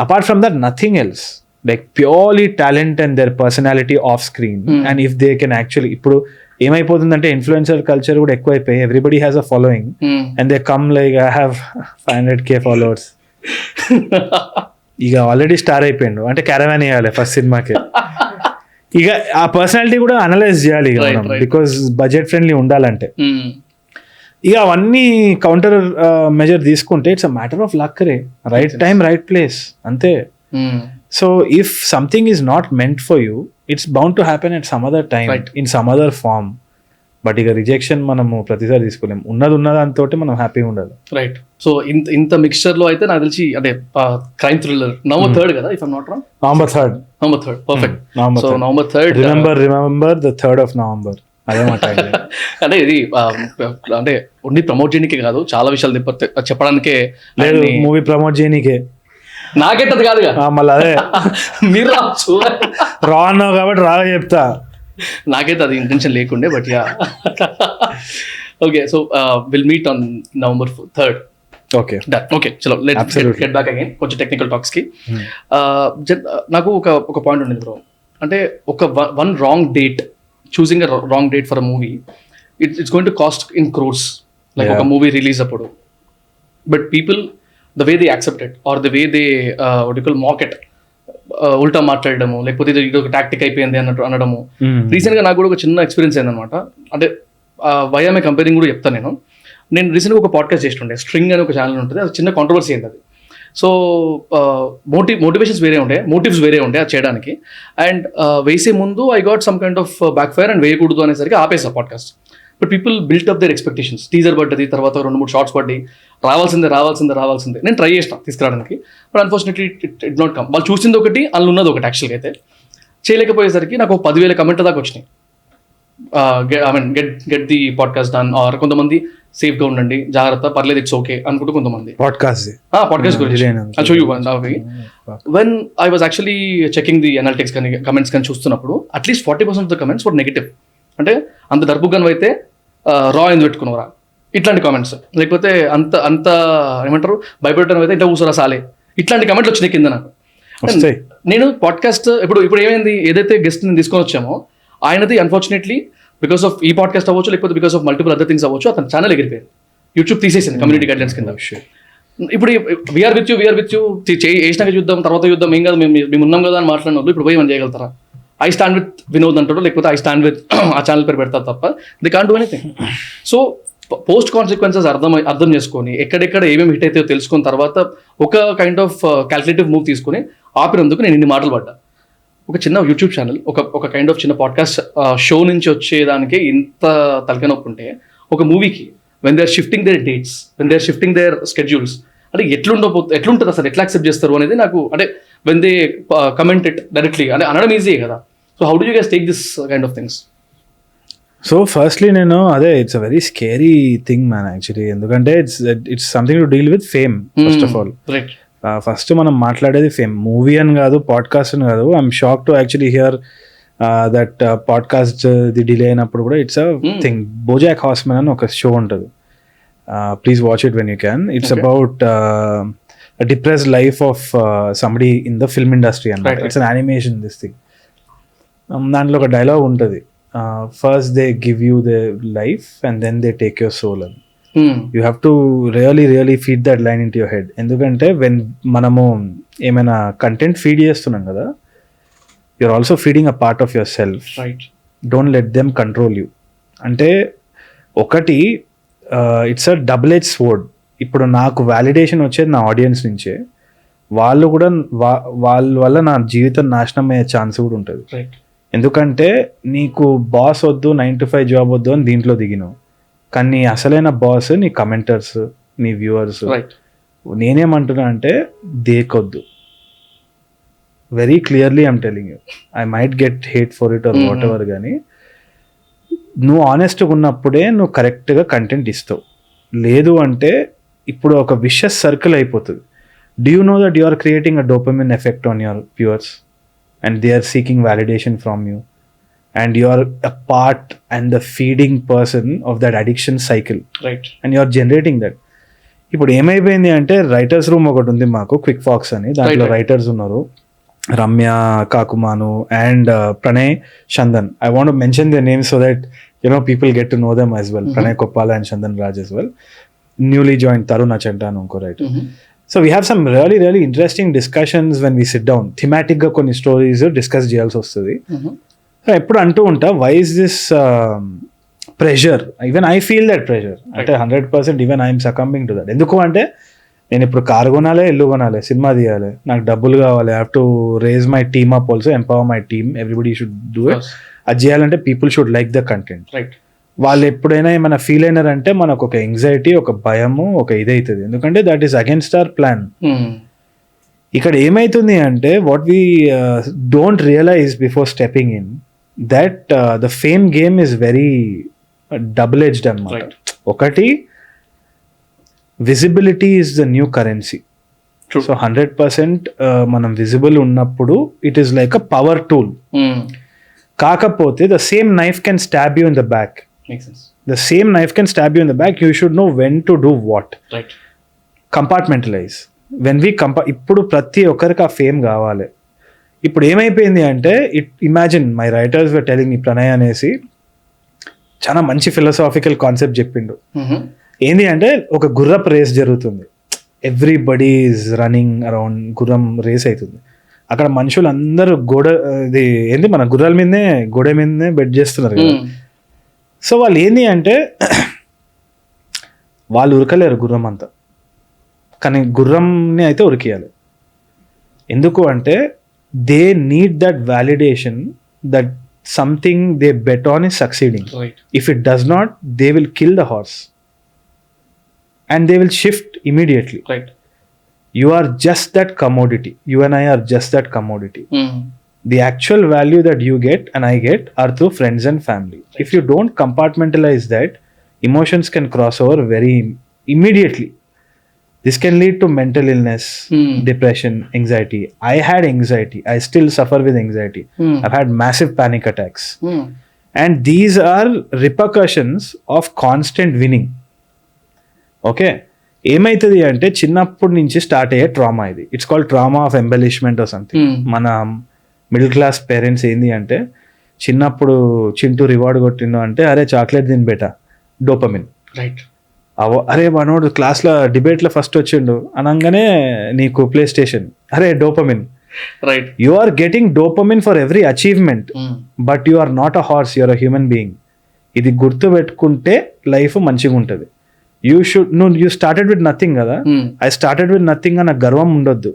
Apart from that, nothing else. Like purely talent and their personality off screen. And if they can actually, ఇప్పుడు ఏమైపోతుందంటే influencer culture కూడా ఎక్కువైపోయి, everybody has a following and they come like I have 500K followers. ఇక already star అయిపోయిండు అంటే caravan వేయాలి first సినిమాకి. ఇక ఆ పర్సనాలిటీ కూడా అనలైజ్ చేయాలి బికాస్ బడ్జెట్ ఫ్రెండ్లీ ఉండాలంటే. ఇక అవన్నీ కౌంటర్ మెజర్ తీసుకుంటే it's a matter of luck రే, రైట్ టైం రైట్ ప్లేస్ అంతే. So if something is not meant for you, it's bound to happen at some other time in some other form. But ఇక rejection మనము ప్రతిసారి తీసుకోలేము. ఉన్నదాంతో మనం హ్యాపీగా ఉండాలి. Right. So ఇంత మిక్స్చర్ లో అయితే నాకు తెలిసి అంటే క్రైమ్ థ్రిల్లర్ November 3rd కదా, if I'm not wrong. November 3rd. Perfect. So November 3rd. Remember the 3rd of November. అదే మాట. అంటే ఇది అంటే ఓన్లీ ప్రమోట్ చేయడానికే కాదు, చాలా విషయాలు చెప్పడానికే. లేదు, మూవీ ప్రమోట్ చేయడానికే. నాకెట్టదు కాదుగా మళ్ళీ అదే మీరు రావచ్చు. రా అన్నావు కాబట్టి రాగా చెప్తా. నాకైతే అది ఇంటెన్షన్ లేకుండే, but yeah. Okay, so will meet on November 3rd. Okay done. Okay, చలో లెట్స్ గెట్ బ్యాక్ అగైన్ కొంచెం టెక్నికల్ టాక్స్ కి. నాకు ఒక పాయింట్ ఉండేది బ్రో, అంటే ఒక one wrong date, choosing a wrong date for a movie it's going to cost in crores like ఒక movie release అప్పుడు. But people the way they accept it or the way they mock it, ఉల్టా మాట్లాడడము, లేకపోతే ఇది ఒక tactic అయిపోయింది అన్నట్టు అనడము. రీసెంట్గా నాకు కూడా ఒక చిన్న ఎక్స్పీరియన్స్ అయిందనమాట. అంటే వైఆర్ఏ కంపేరింగ్ కూడా చెప్తాను. నేను రీసెంట్గా ఒక పాడ్కాస్ట్ చేస్తుండే, స్ట్రింగ్ అని ఒక ఛానల్ ఉంటుంది, అది చిన్న కాంట్రవర్సీ అయింది అది. సో మోటివేషన్స్ వేరే ఉండే, మోటివ్స్ వేరే ఉండే అది చేయడానికి. అండ్ వేసే ముందు I got some kind of backfire and వేయకూడదు అనేసరికి ఆపేసా podcast. But people built up their expectations. Teaser పడ్డది, తర్వాత 2-3 షార్ట్స్ పడ్డాయి, రావాల్సిందే నేను ట్రై చేసిన తీసుకురావడానికి. But unfortunately it not come. వాళ్ళు చూసింది ఒకటి, అందులో ఉన్నది ఒకటి. యాక్చువల్గా అయితే చేయలేకపోయేసరికి నాకు 10,000 కమెంట్ల దాకా వచ్చినాయి. Get the podcast done, or కొంతమంది సేఫ్గా ఉండండి, జాగ్రత్త, పర్లేదు, ఇట్స్ ఓకే అనుకుంటూ కొంతమంది పాడ్కాస్ట్ గురించి. When I was actually checking the analytics కానీ కమెంట్స్ కానీ చూస్తున్నప్పుడు at least 40% of the comments were negative. అంటే అంత డర్బుగాను అయితే రా ఎందుకు పెట్టుకున్నారా ఇట్లాంటి కామెంట్స్, లేకపోతే అంత ఏమంటారు భయపెట్టడం అయితే ఇంట్లో కూర్చోరా సాలే, ఇట్లాంటి కమెంట్లు వచ్చినాయి కింద నాకు. నేను పాడ్కాస్ట్ ఇప్పుడు ఏమైంది, ఏదైతే గెస్ట్ నేను తీసుకొని వచ్చామో ఆయనది అన్ఫార్చునేట్లీ బికాస్ ఆఫ్ ఈ పాడ్కాస్ట్ అవ్వచ్చు, లేకపోతే because of multiple other things అవ్వచ్చు, అతను ఛానల్ ఎగిరిపోయింది, యూట్యూబ్ తీసేసింది కమ్యూనిటీ గైడ్లైన్స్ కింద. ఇప్పుడు వీఆర్ విత్ యూ వేసినాక చూద్దాం, తర్వాత చూద్దాం, ఏం కాదు, మేము ఉన్నాం కదా అని మాట్లాడిన వాళ్ళు ఇప్పుడు పోయి మనం చేయగలుగుతారా? ఐ స్టాండ్ విత్ వినోద్ అంటాడు, లేకపోతే ఐ స్టాండ్ విత్ ఆ ఛానల్ పేరు పెడతారు తప్ప they can't do anything. So post consequences అర్థం చేసుకొని ఎక్కడెక్కడ ఏమేమి హిట్ అయితే తెలుసుకున్న తర్వాత ఒక కైండ్ ఆఫ్ క్యాల్కులేటివ్ మూవ్ తీసుకొని ఆపినందుకు నేను ఇన్ని మాటలు పడ్డా. ఒక చిన్న యూట్యూబ్ ఛానల్, ఒక కైండ్ ఆఫ్ చిన్న పాడ్కాస్ట్ షో నుంచి వచ్చేదానికి ఇంత తలకాయ ఉంటే, ఒక మూవీకి when they are shifting their dates, when they are shifting their schedules, అంటే ఎట్లుంటుంది అసలు, ఎట్లా యాక్సెప్ట్ చేస్తారు అనేది నాకు, అంటే when they comment it directly అంటే అనడం ఈజీ కదా. So how do you guys take this kind of things? So firstly నేను it's a very scary thing man actually, ఎందుకంటే it's something to deal with fame first of all. First మనం మాట్లాడేది fame, movie అని కాదు, podcast అని కాదు. I'm shock to actually hear that podcast the delay అయినప్పుడు కూడా it's a thing. BoJack Horseman అని ఒక షో ఉంటుంది, please watch it when you can. It's about depressed life of somebody in the film industry అన్నమాట. It's an animation this thing. దాంట్లో ఒక dialogue ఉంటుంది, first they give you the life and then they take your soul అని. You have to really feed that line into your head. ఎందుకంటే when మనము ఏమైనా content feed చేస్తున్నాం కదా, you're also feeding a part of yourself. Don't let them control you. అంటే ఒకటి it's a double edge sword. ఇప్పుడు నాకు validation వచ్చేది నా ఆడియన్స్ నుంచే, వాళ్ళు కూడా వాళ్ళ వల్ల నా జీవితం నాశనం అయ్యే ఛాన్స్ కూడా ఉంటుంది. ఎందుకంటే నీకు బాస్ వద్దు, 9 to 5 జాబ్ వద్దు అని దీంట్లో దిగినావు, కానీ నీ అసలైన బాస్ నీ కమెంటర్స్, నీ వ్యూవర్స్. నేనేమంటున్నా అంటే దేకొద్దు, very clearly I'm telling you. I might get hate for it or whatever, కానీ నువ్వు ఆనెస్ట్గా ఉన్నప్పుడే నువ్వు కరెక్ట్గా కంటెంట్ ఇస్తావు. లేదు అంటే ఇప్పుడు ఒక విషస్ సర్కిల్ అయిపోతుంది. Do you know that you are creating a dopamine effect on your viewers and they are seeking validation from you, and you are a part and the feeding person of that addiction cycle, and you are generating that. ఇప్పుడు ఏమైపోయింది అంటే writers room ఒకటి ఉంది మాకు, quick pox అని, దాంట్లో writers ఉన్నారు, Ramya Kakumanu and Pranay Chandan. I want to mention their names so that people get to know them as well. Pranay Koppala and Chandan Raj as well. Newly joined Tharun Bhascker and unko writer. So we have some really interesting discussions when we sit down. Thematic ga konni stories discuss cheyalsi vastadi. So eppudu antu unta, why is this pressure? Even I feel that pressure. Ante 100% even I am succumbing to that. Enduku ante నేను ఇప్పుడు car కొనాలి, ఇల్లు కొనాలి, cinema తీయాలి, నాకు డబ్బులు కావాలి, I have to raise my team up also, empower my team, everybody should do it. అది చేయాలంటే people should like the content. వాళ్ళు ఎప్పుడైనా ఏమైనా ఫీల్ అయినారంటే మనకు ఒక ఎంగ్జైటీ, ఒక భయము, ఒక ఇదవుతుంది. ఎందుకంటే that is against our plan. ఇక్కడ ఏమైతుంది అంటే what we don't realise before stepping in, that the fame game is very double edged అన్నమాట. ఒకటి, visibility is the new currency. So 100% మనం విజిబుల్ ఉన్నప్పుడు it is like a power tool. కాకపోతే the same knife can stab you in the back. The same knife can stab you in the back. You should know when to do what. Compartmentalize. When we ఇప్పుడు ప్రతి ఒక్కరికి ఆ fame కావాలి. ఇప్పుడు ఏమైపోయింది అంటే, imagine my writers were telling me, Pranay అనేసి చాలా మంచి ఫిలాసాఫికల్ కాన్సెప్ట్ చెప్పిండు. ఏంది అంటే ఒక గుర్రపు రేస్ జరుగుతుంది, ఎవ్రీబడి ఈజ్ రన్నింగ్ అరౌండ్, గుర్రం రేస్ అవుతుంది. అక్కడ మనుషులు అందరూ ఇది ఏంది మన గుర్రాల మీదనే గోడ మీదనే బెట్ చేస్తున్నారు కదా. సో వాళ్ళు ఏంది అంటే వాళ్ళు ఉరకలేరు గుర్రం అంతా, కానీ గుర్రంని అయితే ఉరికియాలి. ఎందుకు అంటే they need that validation that something they bet on is succeeding. Right. If it does not, they will kill the horse and they will shift immediately. Right. You are just that commodity. You and I are just that commodity. The actual value that you get and I get are through friends and family. Right. If you don't compartmentalize that, emotions can cross over very immediately. This can lead to mental illness, depression, anxiety. I had anxiety. I still suffer with anxiety. I've had massive panic attacks. And these are repercussions of constant winning. Okay? ఏమైతుంది అంటే చిన్నప్పటి నుంచి start అయ్యే trauma ఇది. It's called trauma of embellishment or something. మన middle class parents ఏంది అంటే చిన్నప్పుడు చింటూ రివార్డ్ కొట్టిండు అంటే అరే చాక్లెట్ తిని బేటా, డోపమిన్. రైట్. అరే మనోడు క్లాస్లో డిబేట్లో ఫస్ట్ వచ్చిండు అనగానే నీకు ప్లే స్టేషన్, అరే dopamine. Right. You are getting dopamine for every achievement, but you are not a horse, you are a human being. ఇది గుర్తు పెట్టుకుంటే లైఫ్ మంచిగా ఉంటుంది. యూ స్టార్టెడ్ విత్ నథింగ్ కదా, ఐ స్టార్టెడ్ విత్ నథింగ్ అన్న గర్వం ఉండొద్దు,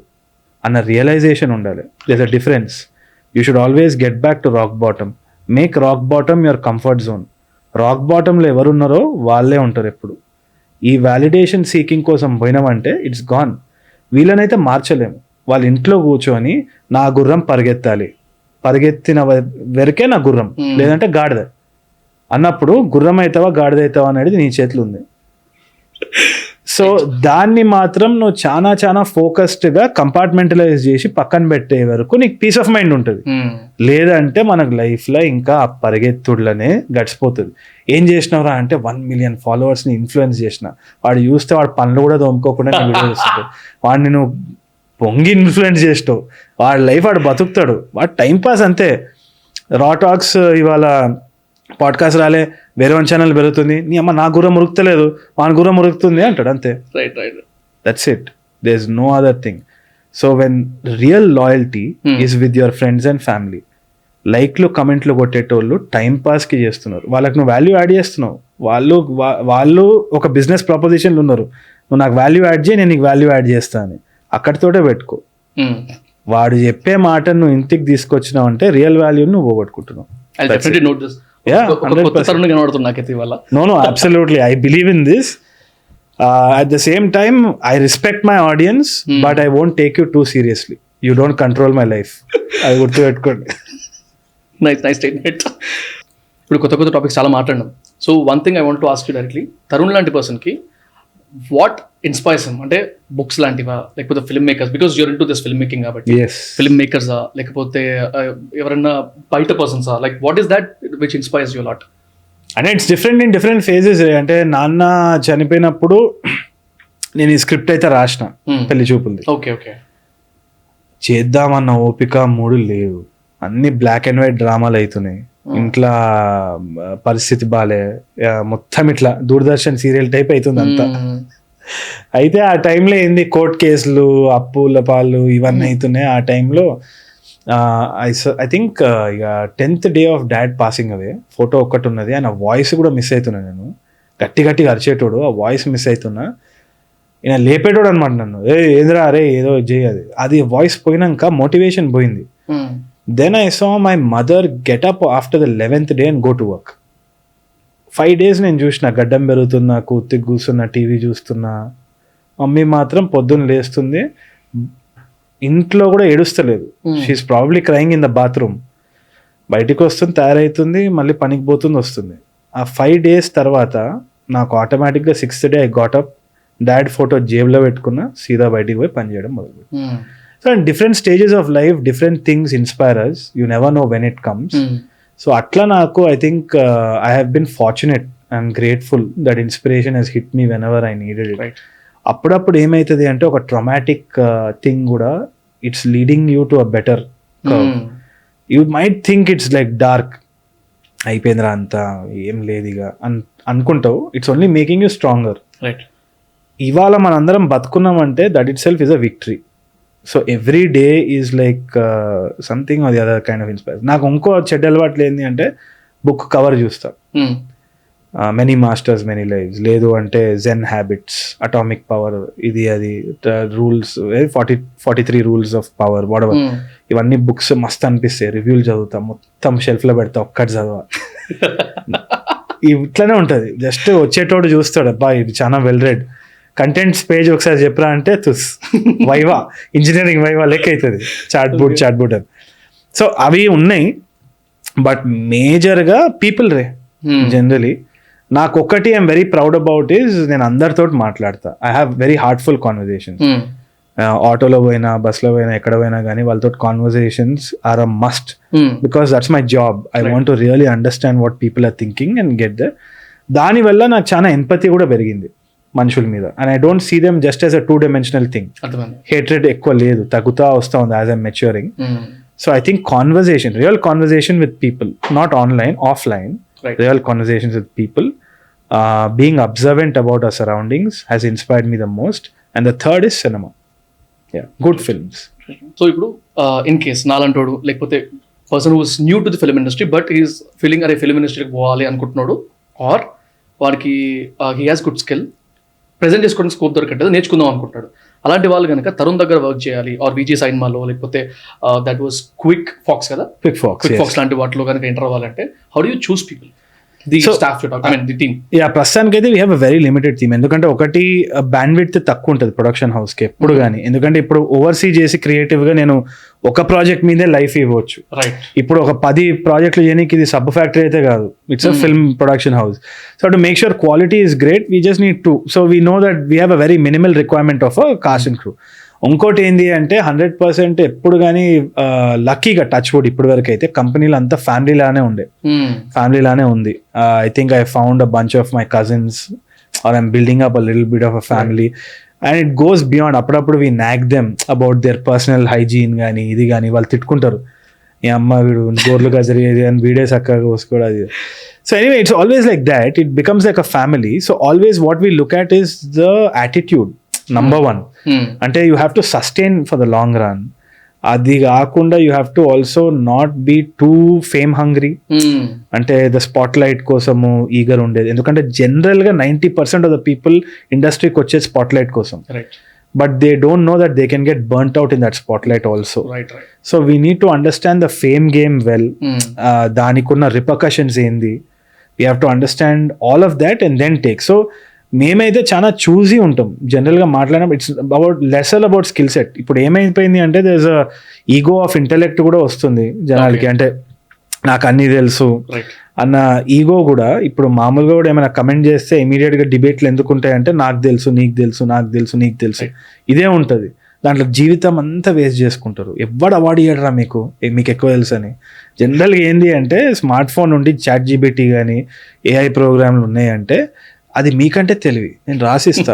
అన్న రియలైజేషన్ ఉండాలి. There a difference. You should always get back to rock bottom. Make rock bottom your comfort zone. Rock బాటంలో ఎవరున్నారో వాళ్ళే ఉంటారు ఎప్పుడు. ఈ వ్యాలిడేషన్ సీకింగ్ కోసం పోయినామంటే ఇట్స్ గాన్. వీళ్ళనైతే మార్చలేము. వాళ్ళ ఇంట్లో కూర్చొని నా గుర్రం పరిగెత్తాలి, పరిగెత్తిన వరకే నా గుర్రం, లేదంటే గాడిద అన్నప్పుడు గుర్రం అవుతావా గాడిద అవుతావా అనేది నీ చేతులు ఉంది. సో దాన్ని మాత్రం నువ్వు చాలా చాలా ఫోకస్డ్గా కంపార్ట్మెంటలైజ్ చేసి పక్కన పెట్టే వరకు నీకు పీస్ ఆఫ్ మైండ్ ఉంటుంది. లేదంటే మనకు లైఫ్లో ఇంకా ఆ పరిగెత్తుడులనే గడిచిపోతుంది. ఏం చేసినవరా అంటే 1 million ఫాలోవర్స్ని ఇన్ఫ్లుయెన్స్ చేసిన, వాడు చూస్తే వాడు పనులు కూడా తోముకోకుండా వీడియో చూస్తుంటాడు, వాడిని నువ్వు పొంగి ఇన్ఫ్లుయెన్స్ చేస్తావు, వాడి లైఫ్ వాడు బతుకుతాడు, వాడు టైంపాస్ అంతే. RawTalks ఇవాళ పాడ్కాస్ట్ రాలే, వేరే వన్ ఛానల్ పెరుగుతుంది, నీ అమ్మ నా గుర్రం మురుగుతలేదు, వాని గుర్రం మురుగుతుంది అంటాడు అంతే. Right. Right. That's it. There is no other thing. So when real loyalty is with your friends and family. లైక్లు కమెంట్లు కొట్టేటోళ్ళు టైం పాస్కి చేస్తున్నారు, వాళ్ళకి నువ్వు వాల్యూ యాడ్ చేస్తున్నావు. వాళ్ళు ఒక బిజినెస్ ప్రపోజిషన్లు ఉన్నారు, నువ్వు నాకు వాల్యూ యాడ్ చేయి, నేను నీకు వాల్యూ యాడ్ చేస్తా అని. అక్కడితోటే పెట్టుకో. వాడు చెప్పే మాట నువ్వు ఇంటికి తీసుకొచ్చినావు అంటే రియల్ వాల్యూని నువ్వు పోగొట్టుకుంటున్నావు. Yeah, 100%. No, absolutely. I believe in this. At the same time, I respect my audience, but I won't take you too seriously. You don't control my life. I would do it good. Nice statement. ఇప్పుడు కొత్త topics చాలా మాట్లాడినాం. So one thing I want to ask you directly, Tharun లాంటి పర్సన్కి what inspires him? అంటే books లాంటివా, లేకపోతే film makers, because you're into this film making కాబట్టి, ఫిల్మ్ మేకర్సా, లేకపోతే ఎవరైనా బయట పర్సన్సా, like what is that which inspires you lot? అంటే it's different in different phases. అంటే నాన్న చనిపోయినప్పుడు నేను ఈ స్క్రిప్ట్ అయితే రాసిన పెళ్లి చూపులది. ఓకే. చేద్దామన్న ఓపిక మూడు లేవు, అన్ని బ్లాక్ అండ్ వైట్ డ్రామాలు అవుతున్నాయి, ఇంట్లో పరిస్థితి బాలే, మొత్తం ఇట్లా దూరదర్శన్ సీరియల్ టైప్ అవుతుంది అంతా. అయితే ఆ టైంలో ఏంది కోర్ట్ కేసులు, అప్పుల పాలు ఇవన్నీ అవుతున్నాయి. ఆ టైంలో ఐ థింక్ ఇక 10th day of dad passing away photo ఒక్కటి ఉన్నది. ఆయన వాయిస్ కూడా మిస్ అవుతున్నా, నేను గట్టిగా అరిచేటోడు, ఆ వాయిస్ మిస్ అవుతున్నా. ఈయన లేపేటోడు అనమాట నన్ను, ఏదిరా అరే ఏదో చేయాలి. అది వాయిస్ పోయినాక మోటివేషన్ పోయింది. Then I saw my mother get up after the 11th day and go to work. 5 days నేను చూసిన, గడ్డం పెరుగుతున్నా, కూర్చున్నా, టీవీ చూస్తున్నా. మమ్మీ మాత్రం పొద్దున్న లేస్తుంది, ఇంట్లో కూడా ఏడుస్తలేదు. She is probably crying in the bathroom. బయటికి వస్తుంది, తయారవుతుంది, మళ్ళీ పనికి పోతుంది, వస్తుంది. ఆ 5 days తర్వాత నాకు ఆటోమేటిక్గా 6th day I got up, dad photo జేబులో పెట్టుకున్నా, సీదా బయటికి పోయి పని చేయడం మొదలుపెట్టాను. So in different stages of life, different things inspire us. You never know when it comes. So atla naku, I think I have been fortunate and grateful that inspiration has hit me whenever I needed it. Right. అప్పుడప్పుడు ఏమైతుంది అంటే ఒక traumatic thing కూడా it's leading you to a better curve. You might think it's like dark, అయిపోయిందిరా అంతా ఏం లేదు ఇక అనుకుంటావు. It's only making you stronger. Right. ఇవాళ మనందరం బతుకున్నామంటే that itself is a victory. So every day is like something అది అదర్ కైండ్ ఆఫ్ ఇన్స్పైర్. నాకు ఇంకో చెడ్డ అలవాట్లు ఏంటి అంటే బుక్ కవర్ చూస్తా, మెనీ మాస్టర్స్ మెనీ లైవ్స్, లేదు అంటే జెన్ హ్యాబిట్స్, అటామిక్ పవర్, ఇది అది రూల్స్ 43 రూల్స్ ఆఫ్ పవర్, వాడవర్, ఇవన్నీ బుక్స్ మస్తు అనిపిస్తాయి. రివ్యూలు చదువుతా, మొత్తం షెల్ఫ్లో పెడతా, ఒక్కటి చదవ. ఇట్లనే ఉంటుంది. జస్ట్ వచ్చేటోడు చూస్తాడు, అబ్బా ఇది చాలా వెల్ రెడ్, కంటెంట్స్ పేజ్ ఒకసారి చెప్పరా అంటే తుస్ వైవా, ఇంజనీరింగ్ వైవా లెక్క అవుతుంది, చాట్ బోర్డ్ అని. సో అవి ఉన్నాయి. బట్ మేజర్గా పీపుల్ రే జనరలీ నాకు ఒకటి I'm very proud about is నేను అందరితో మాట్లాడతా. I have very heartful conversations. ఆటోలో పోయినా, బస్లో పోయినా, ఎక్కడ పోయినా కానీ వాళ్ళతో conversations are a must, because that's my job. I want to really understand what people are thinking and get that. దానివల్ల నాకు చాలా ఎంపతి కూడా పెరిగింది మనుషుల మీద. And I don't see them just as a 2-dimensional thing. Hatred ఎక్కువ లేదు, తగ్గుతా వస్తూ ఉంది as I'm maturing. So I think conversation, real conversation with people, not online, offline, real conversations with people, being observant about our surroundings has inspired me the most. And the third is cinema. Yeah, good films. So ఇప్పుడు in case నాలంటోడు లేకపోతే person who's new to the film industry but is feeling అరే film ఇండస్ట్రీకి పోవాలి అనుకుంటున్నాడు, or వాడికి he has good skill, present చేసుకోవడానికి scope దొరకట్లేదు, నేర్చుకుందాం అనుకుంటాడు. అలాంటి వాళ్ళు కనుక తరుణ్ దగ్గర వర్క్ చేయాలి, ఆర్ విజీ సైన్మాలో లేకపోతే దట్ వాస్ క్విక్ ఫాక్స్ కదా, క్విక్ ఫాక్స్ లాంటి వాటిలో కనుక ఎంటర్ అవ్వాలంటే how do you choose people, the staff, I mean the team? Yeah, ప్రస్తుతానికి అయితే we have a very limited team. ఎందుకంటే ఒకటి బ్యాండ్ విడ్త్ తక్కువ ఉంటుంది ప్రొడక్షన్ హౌస్కి ఎప్పుడు కానీ. ఎందుకంటే ఇప్పుడు ఓవర్సీ చేసి క్రియేటివ్గా నేను ఒక ప్రాజెక్ట్ మీదే లైఫ్ ఇవ్వచ్చు. ఇప్పుడు ఒక 10 ప్రాజెక్టులు చేయడానికి ఇది సబ్ ఫ్యాక్టరీ అయితే కాదు, it's a film production house. So to make sure quality is great, we just need to, so we know that we have a very minimal requirement of a cost and crew. ఇంకోటి ఏంటి అంటే 100% ఎప్పుడు కానీ లక్కీగా touch wood ఇప్పటి వరకు అయితే కంపెనీలో అంతా ఫ్యామిలీలానే ఉంది. I think I found a bunch of my cousins, or I'm building up a little bit of a family. And it goes beyond. అప్పుడప్పుడు we knock them about their personal hygiene కానీ ఇది కానీ. వాళ్ళు తిట్టుకుంటారు, ఈ అమ్మ వీడు గోర్లుగా జరిగేది అని, వీడే చక్కగా కోసుకోవడం అది. So anyway, it's always like that, it becomes like a family. So always what we look at is the attitude, number 1. అంటే you have to sustain for the long run. అది కాకుండా you have to also not be too fame hungry, అంటే the spotlight కోసము eager ఉండేది. ఎందుకంటే జనరల్గా 90% of the people ఇండస్ట్రీకి వచ్చేది స్పాట్ లైట్ కోసం, but they don't know that they can get burnt out in that spotlight also. So we need to understand the fame game well, దానికి ఉన్న repercussions ఏంది, we have to understand all of that and then take. సో మేమైతే చాలా choosy ఉంటాం జనరల్గా మాట్లాడినప్పుడు. It's about lesson about skill set. ఇప్పుడు ఏమైపోయింది అంటే there is a ego of intellect కూడా వస్తుంది జనాలకి. అంటే నాకు అన్నీ తెలుసు అన్న ఈగో కూడా. ఇప్పుడు మామూలుగా కూడా ఏమైనా కమెంట్ చేస్తే ఇమీడియట్గా డిబేట్లు ఎందుకు ఉంటాయంటే నాకు తెలుసు, నీకు తెలుసు, నాకు తెలుసు, నీకు తెలుసు, ఇదే ఉంటుంది. దాంట్లో జీవితం అంతా వేస్ట్ చేసుకుంటారు. ఎవడు అవార్డు ఇవ్వడరా మీకు ఎక్కువ తెలుసు అని. జనరల్గా ఏంటి అంటే స్మార్ట్ ఫోన్ ఉండి చాట్ జీబీటీ కానీ ఏఐ ప్రోగ్రామ్లు ఉన్నాయంటే అది మీకంటే తెలివి నేను రాసిస్తా,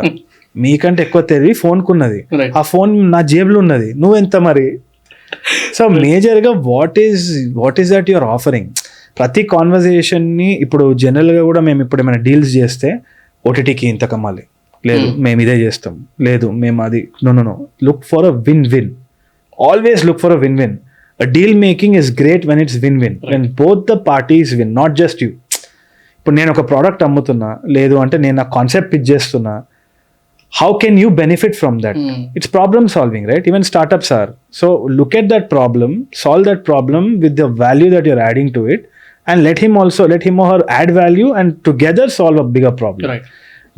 మీకంటే ఎక్కువ తెలివి ఫోన్కున్నది. ఆ ఫోన్ నా జేబులో ఉన్నది, నువ్వెంత మరి? సో మేజర్గా what is that your offering? ప్రతి కాన్వర్జేషన్ని ఇప్పుడు జనరల్గా కూడా మేము ఇప్పుడు ఏమైనా డీల్స్ చేస్తే ఓటీటీకి ఇంత కమ్మాలి, లేదు మేము ఇదే చేస్తాం, లేదు మేము అది, no, look for a win. Always look for a win. A deal making is great when it's win. When both the parties win, not just you. ఇప్పుడు నేను ఒక ప్రోడక్ట్ అమ్ముతున్నా, లేదు అంటే నేను నా కాన్సెప్ట్ పిచ్ చేస్తున్నా, how can you benefit from that? It's problem solving, right? Even startups are. So look at that problem, solve that problem with the value that you're adding to it, and let him or her add value and together solve a bigger problem. Right.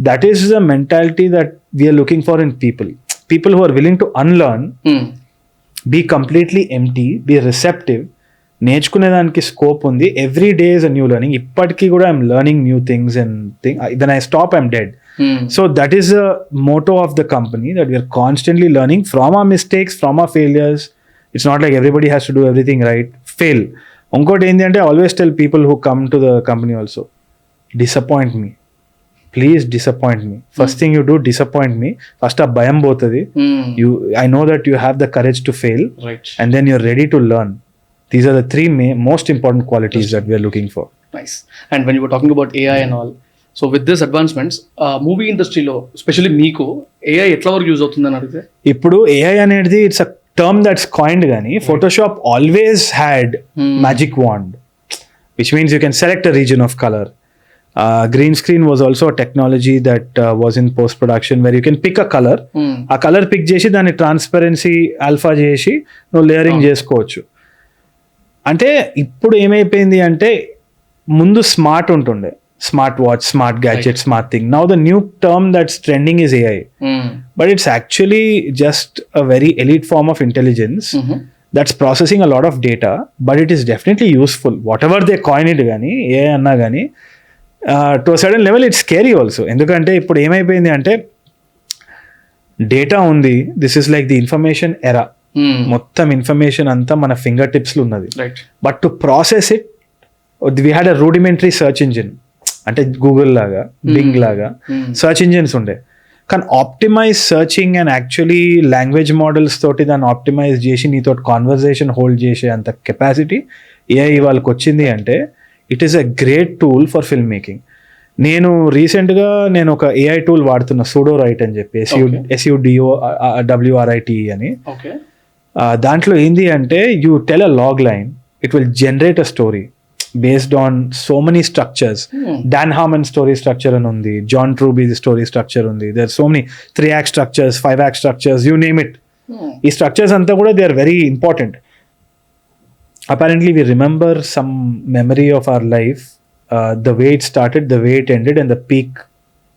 That is the mentality that we are looking for in people who are willing to unlearn, be completely empty, be receptive. నేర్చుకునేదానికి scope ఉంది. Every day is a new learning. ఇప్పటికీ కూడా I'm learning new things and then I stop, I'm dead. So that is the motto of the company, that we're constantly learning from our mistakes, from our failures. It's not like everybody has to do everything right, fail. ఇంకోటి ఏంటి అంటే always tell people who come to the company also, disappoint me, please disappoint me. First thing you do, disappoint me. First ఆ భయం పోతుంది. I know that you have the courage to fail, and then you're ready to learn. These are the 3 most important qualities that we are looking for. Nice. And when you were talking about AI and all, so with this advancements, movie ఇండస్ట్రీలో specially మీకు AI ఎట్లా వరకు use అవుతుందని అడిగితే, ఇప్పుడు AI అనేది it's a term that's coined కానీ Photoshop always had magic wand which means you can select a region of colour. Green screen was also a technology that was in post production where you can pick a color, ఆ colour pick చేసి దాన్ని transparency alpha చేసి నువ్వు layering చేసుకోవచ్చు. అంటే ఇప్పుడు ఏమైపోయింది అంటే ముందు స్మార్ట్ ఉంటుండే, smart watch, smart gadget, smart thing. Now the new term that's trending is AI, but it's actually just a very elite form of intelligence that's processing a lot of data, but it is definitely useful. Whatever they coin it కానీ AI అన్నా కానీ to sudden level it's scary also. ఎందుకంటే ఇప్పుడు ఏమైపోయింది అంటే data ఉంది, this is like the information era, మొత్తం information అంతా మన ఫింగర్ టిప్స్లో ఉన్నది. But to process it we had a rudimentary search engine, అంటే గూగుల్ లాగా, బింగ్ లాగా సర్చ్ ఇంజిన్స్ ఉండే. కానీ optimize searching and actually language models తోటి దాన్ని ఆప్టిమైజ్ చేసి నీతో కాన్వర్జేషన్ హోల్డ్ చేసే అంత కెపాసిటీ ఏఐ వాళ్ళకి వచ్చింది అంటే it is a great tool for film making. నేను రీసెంట్గా ఒక ఏఐ టూల్ వాడుతున్నా, సూడో రైట్ అని చెప్పి, SUDOWRITE అని. దాంట్లో ఏంది అంటే you tell a log line, it will generate a story based on so many structures. Dan Harmon story structure అని ఉంది, John Truby's story structure ఉంది, there are so many 3-act structures, 5-act structures, you name it. ఈ structures అంతా కూడా they are very important. Apparently we remember some memory of our life, the way it started, the way it ended, and the peak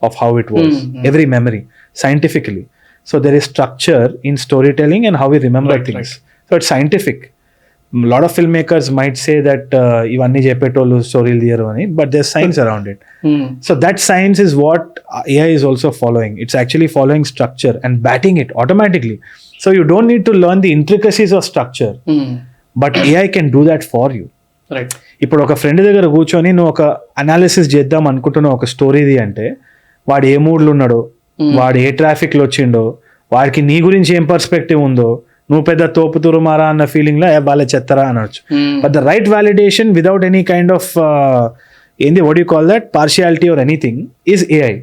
of how it was. Every memory scientifically. So there is structure in storytelling and how we remember things. So it's scientific. A lot of filmmakers might say that ivanni cheppetollu story తీయరు అని, but there's science around it. So that science is what AI is also following. It's actually following structure and batting it automatically. So you don't need to learn the intricacies of structure, but AI can do that for you. Right. ఇప్పుడు ఒక friend దగ్గర కూర్చొని నువ్వు ఒక analysis చేద్దాం అనుకుంటున్నావు ఒక స్టోరీది అంటే, వాడు ఏ మూడ్లో ఉన్నాడో, వాడు ఏ ట్రాఫిక్లో వచ్చిండో, వాడికి నీ గురించి ఏం పర్స్పెక్టివ్ ఉందో, నువ్వు పెద్ద తోపు తురుమారా అన్న ఫీలింగ్లో వాళ్ళ చెత్తరా అనొచ్చు. But the right validation without any kind of ఏంది what you call that partiality or anything is AI.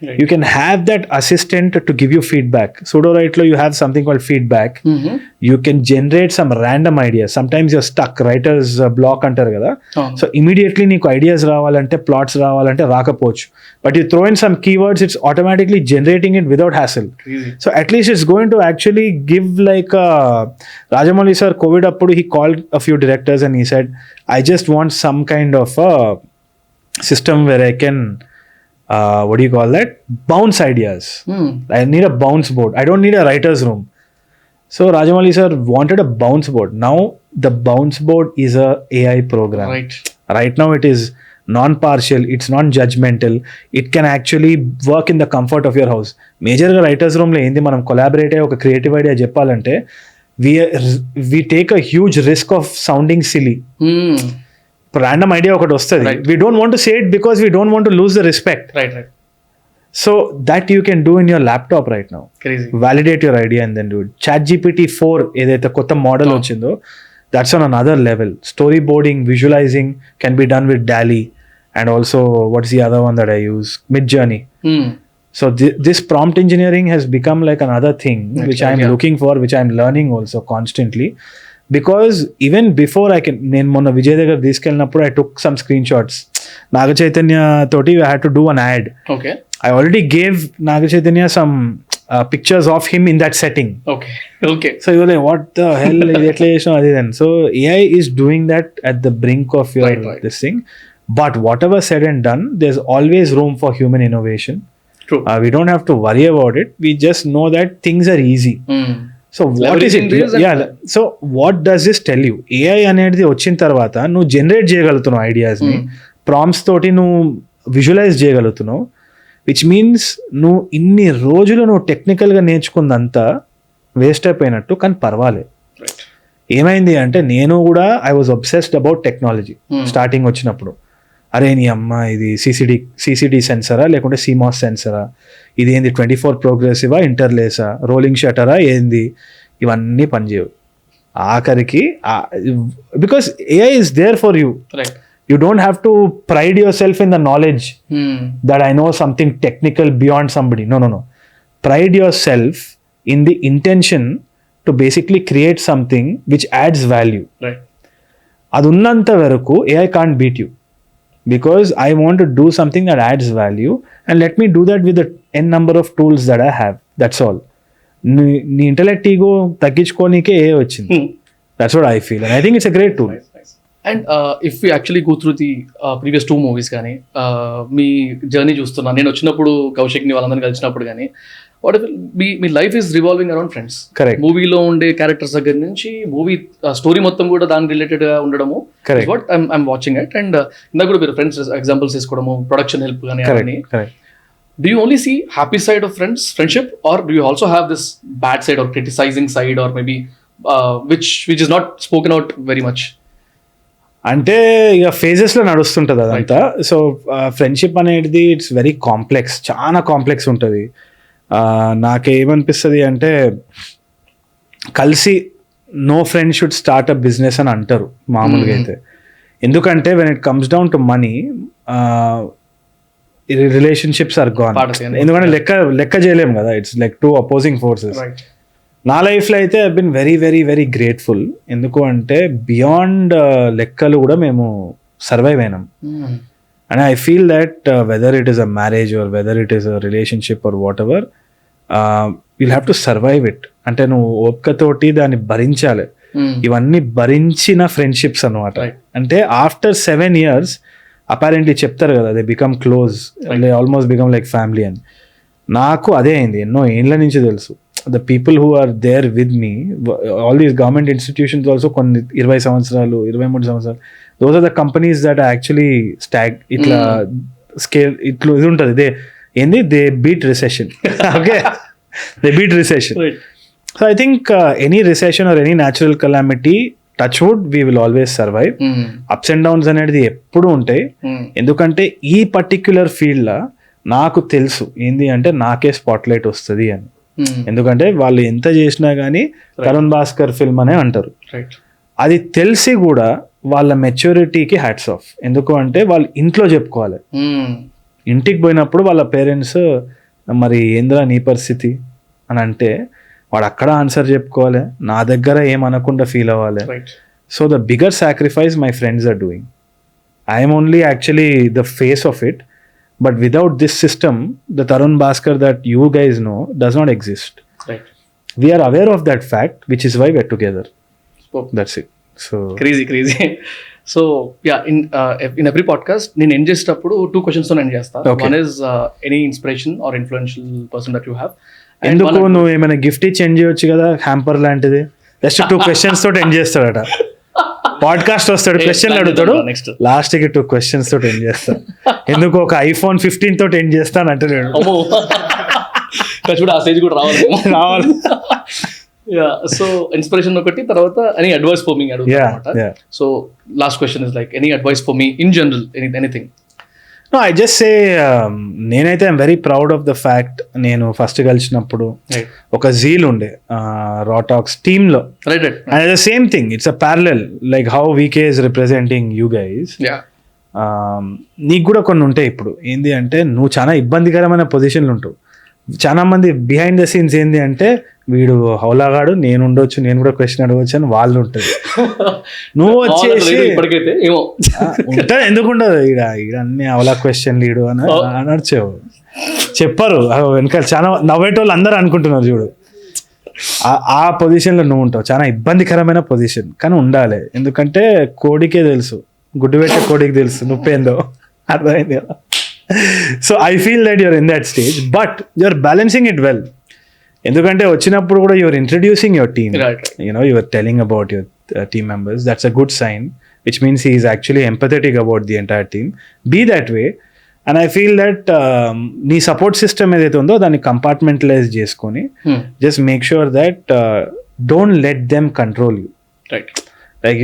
You can have that assistant to give you feedback. Pseudo right lo you have something called feedback. You can generate some random ideas. Sometimes you're stuck, writer's block antaru kada. So immediately neeku ideas ravalante, plots ravalante rakapochu, but you throw in some keywords, it's automatically generating it without hassle. So at least it's going to actually give like Rajamouli sir COVID appudu he called a few directors and he said, I just want some kind of a system where I can what do you call that? Bounce ideas. I need a bounce board. I don't need a writer's room. So Rajamouli sir wanted a bounce board. Now the bounce board is a AI program. Right now it is non-partial. It's non-judgmental. It can actually work in the comfort of your house. Major writer's room lo endi manam collaborate ayi oka creative idea cheppalante we take a huge risk of sounding silly. Random idea ఒకటి వస్తుంది, we don't want to say it because we don't want to lose the respect. Right. So that you can do in your laptop right now. Crazy. Validate your idea and then do it. ChatGPT 4 ఏదైతే కొత్త model వచ్చిందో, that's on another level. Storyboarding, visualizing can be done with DALL-E, and also what's the other one that I use? Midjourney. So this prompt engineering has become like another thing which I'm looking for, which I'm learning also constantly. Because even before నేను మొన్న విజయ్ దగ్గర తీసుకెళ్ళినప్పుడు I took some screenshots. Naga Chaitanya toti I had to do an ad. Okay. I already gave Naga Chaitanya some pictures of him in that setting. Okay. So you were like, what the hell is that? So AI is doing that at the brink of your this thing. But whatever said and done, there's always room for human innovation. True. We don't have to worry about it. We just know that things are easy. So what is it? So what does this tell you? AI అనేది వచ్చిన తర్వాత నువ్వు generate చేయగలుగుతున్నావు ఐడియాస్ని, prompts తోటి నువ్వు visualise చేయగలుగుతున్నావు, which means నువ్వు ఇన్ని రోజులు నువ్వు టెక్నికల్గా నేర్చుకుందంతా వేస్ట్ అయిపోయినట్టు. కానీ పర్వాలేదు. ఏమైంది అంటే నేను కూడా I was obsessed about technology starting వచ్చినప్పుడు. అరే నీ అమ్మ ఇది సిసిడి సెన్సరా లేకుంటే సిమాస్ సెన్సరా, ఇది ఏంది 24 ప్రోగ్రెసివా, ఇంటర్లేసా, రోలింగ్ షటరా, ఏంది ఇవన్నీ పనిచేయవు ఆఖరికి. Because AI is there for you. You don't have to pride yourself in the knowledge that I know something technical beyond somebody. No. Pride yourself in the intention to basically create something which adds value. Right. అది ఉన్నంత వరకు AI can't beat you, because I want to do something that adds value, and let me do that with the n number of tools that I have. That's all. నీ intellect ego తగ్గించుకోనికే AI వచ్చింది. That's what I feel, and I think it's a great tool. And if you actually go through the previous 2 movies కానీ మీ journey చూస్తున్నా, నేను వచ్చినప్పుడు కౌశిక్ని వాళ్ళందరినీ కలిసినప్పుడు కానీ, what me life is revolving around friends. Correct. మూవీలో ఉండే క్యారెక్టర్స్ దగ్గర నుంచి మూవీ స్టోరీ మొత్తం కూడా దాని రిలేటెడ్ గా ఉండడము, what I'm watching it. And ఇందాక కూడా మీరు ఫ్రెండ్స్ ఎగ్జాంపుల్స్ తీసుకోవడము, ప్రొడక్షన్ హెల్ప్ కానీ అవన్నీ. Do you only see happy side of friendship, or do you also have this bad side or criticizing side, or maybe which is not spoken out very much? అంటే ఇక ఫేజెస్లో నడుస్తుంటుంది అదంతా. So friendship అనేది it's very complex, చాలా complex ఉంటుంది. నాకేమనిపిస్తుంది అంటే, కలిసి no friend should start a business అని అంటారు మామూలుగా అయితే. ఎందుకంటే when it comes down to money, relationships are gone. ఎందుకంటే లెక్క చేయలేము కదా, ఇట్స్ లైక్ 2 అపోజింగ్ ఫోర్సెస్. నా లైఫ్లో అయితే I been very very very grateful. ఎందుకు అంటే బియాండ్ లెక్కలు కూడా మేము సర్వైవ్ అయినాం. And I feel that whether it is a marriage or whether it is a relationship or whatever, you'll have to survive it. అంటే నువ్వు ఓపికతోటి దాన్ని భరించాలి. ఇవన్నీ భరించిన ఫ్రెండ్షిప్స్ అనమాట. అంటే ఆఫ్టర్ 7 years అపారెంట్లీ చెప్తారు కదా, they become close, they almost become like family అని. నాకు అదే అయింది. ఎన్నో ఏళ్ళ నుంచి తెలుసు. The people who are there with me, all these government institutions also, కొన్ని 20 సంవత్సరాలు 23 సంవత్సరాలు, those are the companies that are actually ఇట్లా స్కేల్ ఇట్లా ఇది ఉంటుంది. They beat recession. Okay, they beat recession. So I think any recession or any natural calamity, touch wood, we will always survive. Ups and downs అనేది ఎప్పుడు ఉంటాయి. ఎందుకంటే ఈ particular ఫీల్డ్లో నాకు తెలుసు ఏంది అంటే నాకే స్పాట్లైట్ వస్తుంది అని. ఎందుకంటే వాళ్ళు ఎంత చేసినా కానీ తరుణ్ భాస్కర్ ఫిల్మ్ అనే అంటారు. అది తెలిసి కూడా వాళ్ళ మెచ్యూరిటీకి హ్యాట్స్ ఆఫ్. ఎందుకు అంటే వాళ్ళు ఇంట్లో చెప్పుకోవాలి. ఇంటికి పోయినప్పుడు వాళ్ళ పేరెంట్స్ మరి ఏంద్రా నీ పరిస్థితి అని అంటే వాడు అక్కడ ఆన్సర్ చెప్పుకోవాలి, నా దగ్గర ఏమనకుండా ఫీల్ అవ్వాలి. So the bigger sacrifice my friends are doing. I'm only actually the face of it. But without this system, the Tharun Bhascker that you guys know does not exist. Right. We are aware of that fact, which is why we're together. That's it. So crazy. So yeah, in every podcast, నేను end చేసేటప్పుడు 2 questions తో end చేస్తా. One is any inspiration or influential person that you have. ఎందుకు నువ్వు ఏమైనా gift ఇచ్చి end చేయొచ్చు కదా, హ్యాంపర్ లాంటిది. జస్ట్ 2 questions తోటి ఎండ్ చేస్తాడట. పాడ్కాస్ట్ వస్తాడు, క్వశ్చన్ అడుగుతాడు, లాస్ట్ కి 2 questions తోటి ఎండ్ చేస్తా. ఎందుకు ఒక iPhone 15 తోటి ఎండ్ చేస్తాను అంటే నేను రావాలి. సో ఇన్స్పిరేషన్ ఒకటి, తర్వాత ఎనీ అడ్వైస్ ఫర్ మీ అడుగుతా. So last question is like any advice for me in general, anything. No, I just say నేనైతే I'm very proud of the fact, నేను ఫస్ట్ కలిసినప్పుడు ఒక జీల్ ఉండే RawTalks టీంలో. And the same thing, it's a parallel, like how VK is representing you guys. నీకు కూడా కొన్ని ఉంటాయి. ఇప్పుడు ఏంది అంటే నువ్వు చాలా ఇబ్బందికరమైన పొజిషన్లు ఉంటావు. చాలా మంది బిహైండ్ ద సీన్స్ ఏంది అంటే వీడు హౌలాగాడు, నేను ఉండొచ్చు, నేను కూడా క్వశ్చన్ అడగవచ్చు అని వాళ్ళు ఉంటుంది. నువ్వు వచ్చేసి ఉంటుంది, ఎందుకు ఉండదు, ఈడ అన్ని హౌలా క్వశ్చన్ లీడు అని అనర్చేవు చెప్పరు. వెనకాల చాలా నవ్వేటోళ్ళు అందరూ అనుకుంటున్నారు చూడు, ఆ పొజిషన్లో నువ్వు ఉంటావు. చాలా ఇబ్బందికరమైన పొజిషన్, కానీ ఉండాలి. ఎందుకంటే కోడికే తెలుసు, గుడ్డు పెట్టే కోడికి తెలుసు నొప్పేందో, అర్థమైంది కదా. So I feel that you're in that stage, but you're balancing it well. ఎందుకంటే వచ్చినప్పుడు కూడా you're introducing your team, you're telling about your team members. That's a good sign, which means he is actually empathetic about the entire team. Be that way, and I feel that నీ support system ఏదైతే ఉందో దాన్ని compartmentalise చేసుకొని just make sure that don't let them control you. Like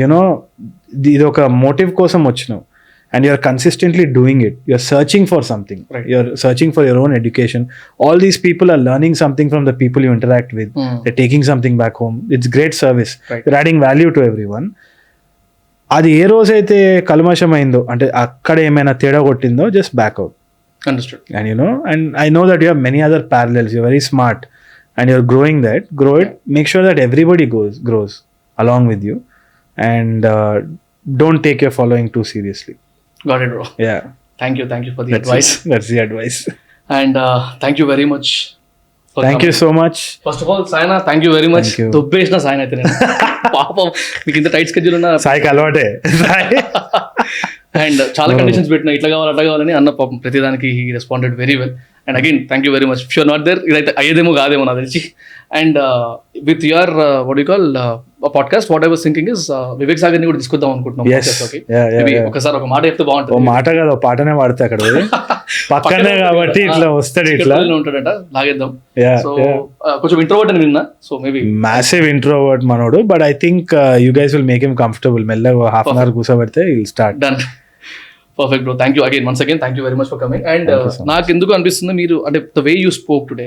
ఇది ఒక motive కోసం వచ్చినావు and you're consistently doing it. You're searching for something. You're searching for your own education. All these people are learning something from the people you interact with. They're taking something back home. It's great service. You're adding value to everyone. అది ఏ రోజైతే కల్మషం అయిందో, అంటే అక్కడ ఏమైనా తేడా కొట్టిందో, just back out. Understood. And and I know that you have many other parallels. You're very smart and you're growing that. Grow it. Make sure that everybody grows along with you, and don't take your following too seriously. Got it, bro. Yeah. Thank you for the advice. That's the advice. And thank you very much. Thank you so much. First of all Sayana, thank you very much. దొబ్బేసిన సాయన అయితే నేను పాపం మీకు ఇంత tight schedule ఉన్న సాయికి అలవాటే. And చాలా కండిషన్స్ పెట్టిన, ఇట్లా కావాలి అట్లా కావాలని అన్న, పాపం ప్రతిదానికి he responded very well. And again thank you very much. If you're not there, ఇదైతే అయ్యేదేమో కాదేమో నాకు తెలిసి. And with your what you call podcast, what I was thinking is Vivek Sagar ని కూడా తీసుకొద్దాం అనుకుంటున్నాం. ఒకసారి ఒక మాట చెప్తే బాగుంటుంది. ఓ మాట కాదు, ఓ పాటనే వాడితే అక్కడ పక్కనే కాబట్టి ఇట్లా వస్తాడు, ఇట్లా ఉంటాడట, లాగేద్దాం. సో కొంచెం ఇంట్రోవర్ట్ అని విన్నా, సో మేబీ మ్యాసివ్ ఇంట్రోవర్ట్ మనోడు. But I think you guys will make him comfortable. మెల్లగా హాఫ్ అన్ అవర్ కూర్చోబెడితే will start. Done. Perfect bro. Thank you again, once again thank you very much for coming. And నాకు ఎందుకు అనిపిస్తుంది, మీరు అంటే the way you spoke today,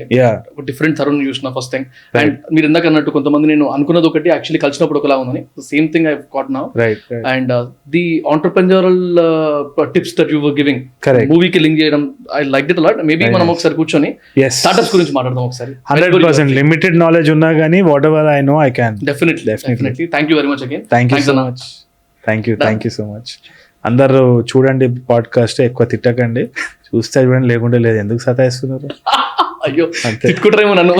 different Tarun చూసిన first thing. And మీరు ఇందాక అన్నట్టు కొంతమంది నేను అనుకున్నది ఒకటి, యాక్చువల్లీ కలిసినప్పుడు ఒకలా ఉందని, same thing I got now. And the entrepreneurial tips that you were giving, మూవీకి లింక్ చేయడం, I like it a lot. Maybe మనం ఒకసారి కూర్చొని స్టార్టప్స్ గురించి మాట్లాడదాం ఒకసారి. 100% లిమిటెడ్ నాలెడ్జ్ ఉన్నా కానీ what ever I know I can. Definitely. Thank you very much again. Thank you so much. అందరూ చూడండి పాడ్కాస్ట్, ఎక్కువ తిట్టకండి, చూస్తే చూడండి, లేకుంటే లేదు. ఎందుకు సతాయిస్తున్నారు? అయ్యో తిట్టుకుంటారేమో నన్ను.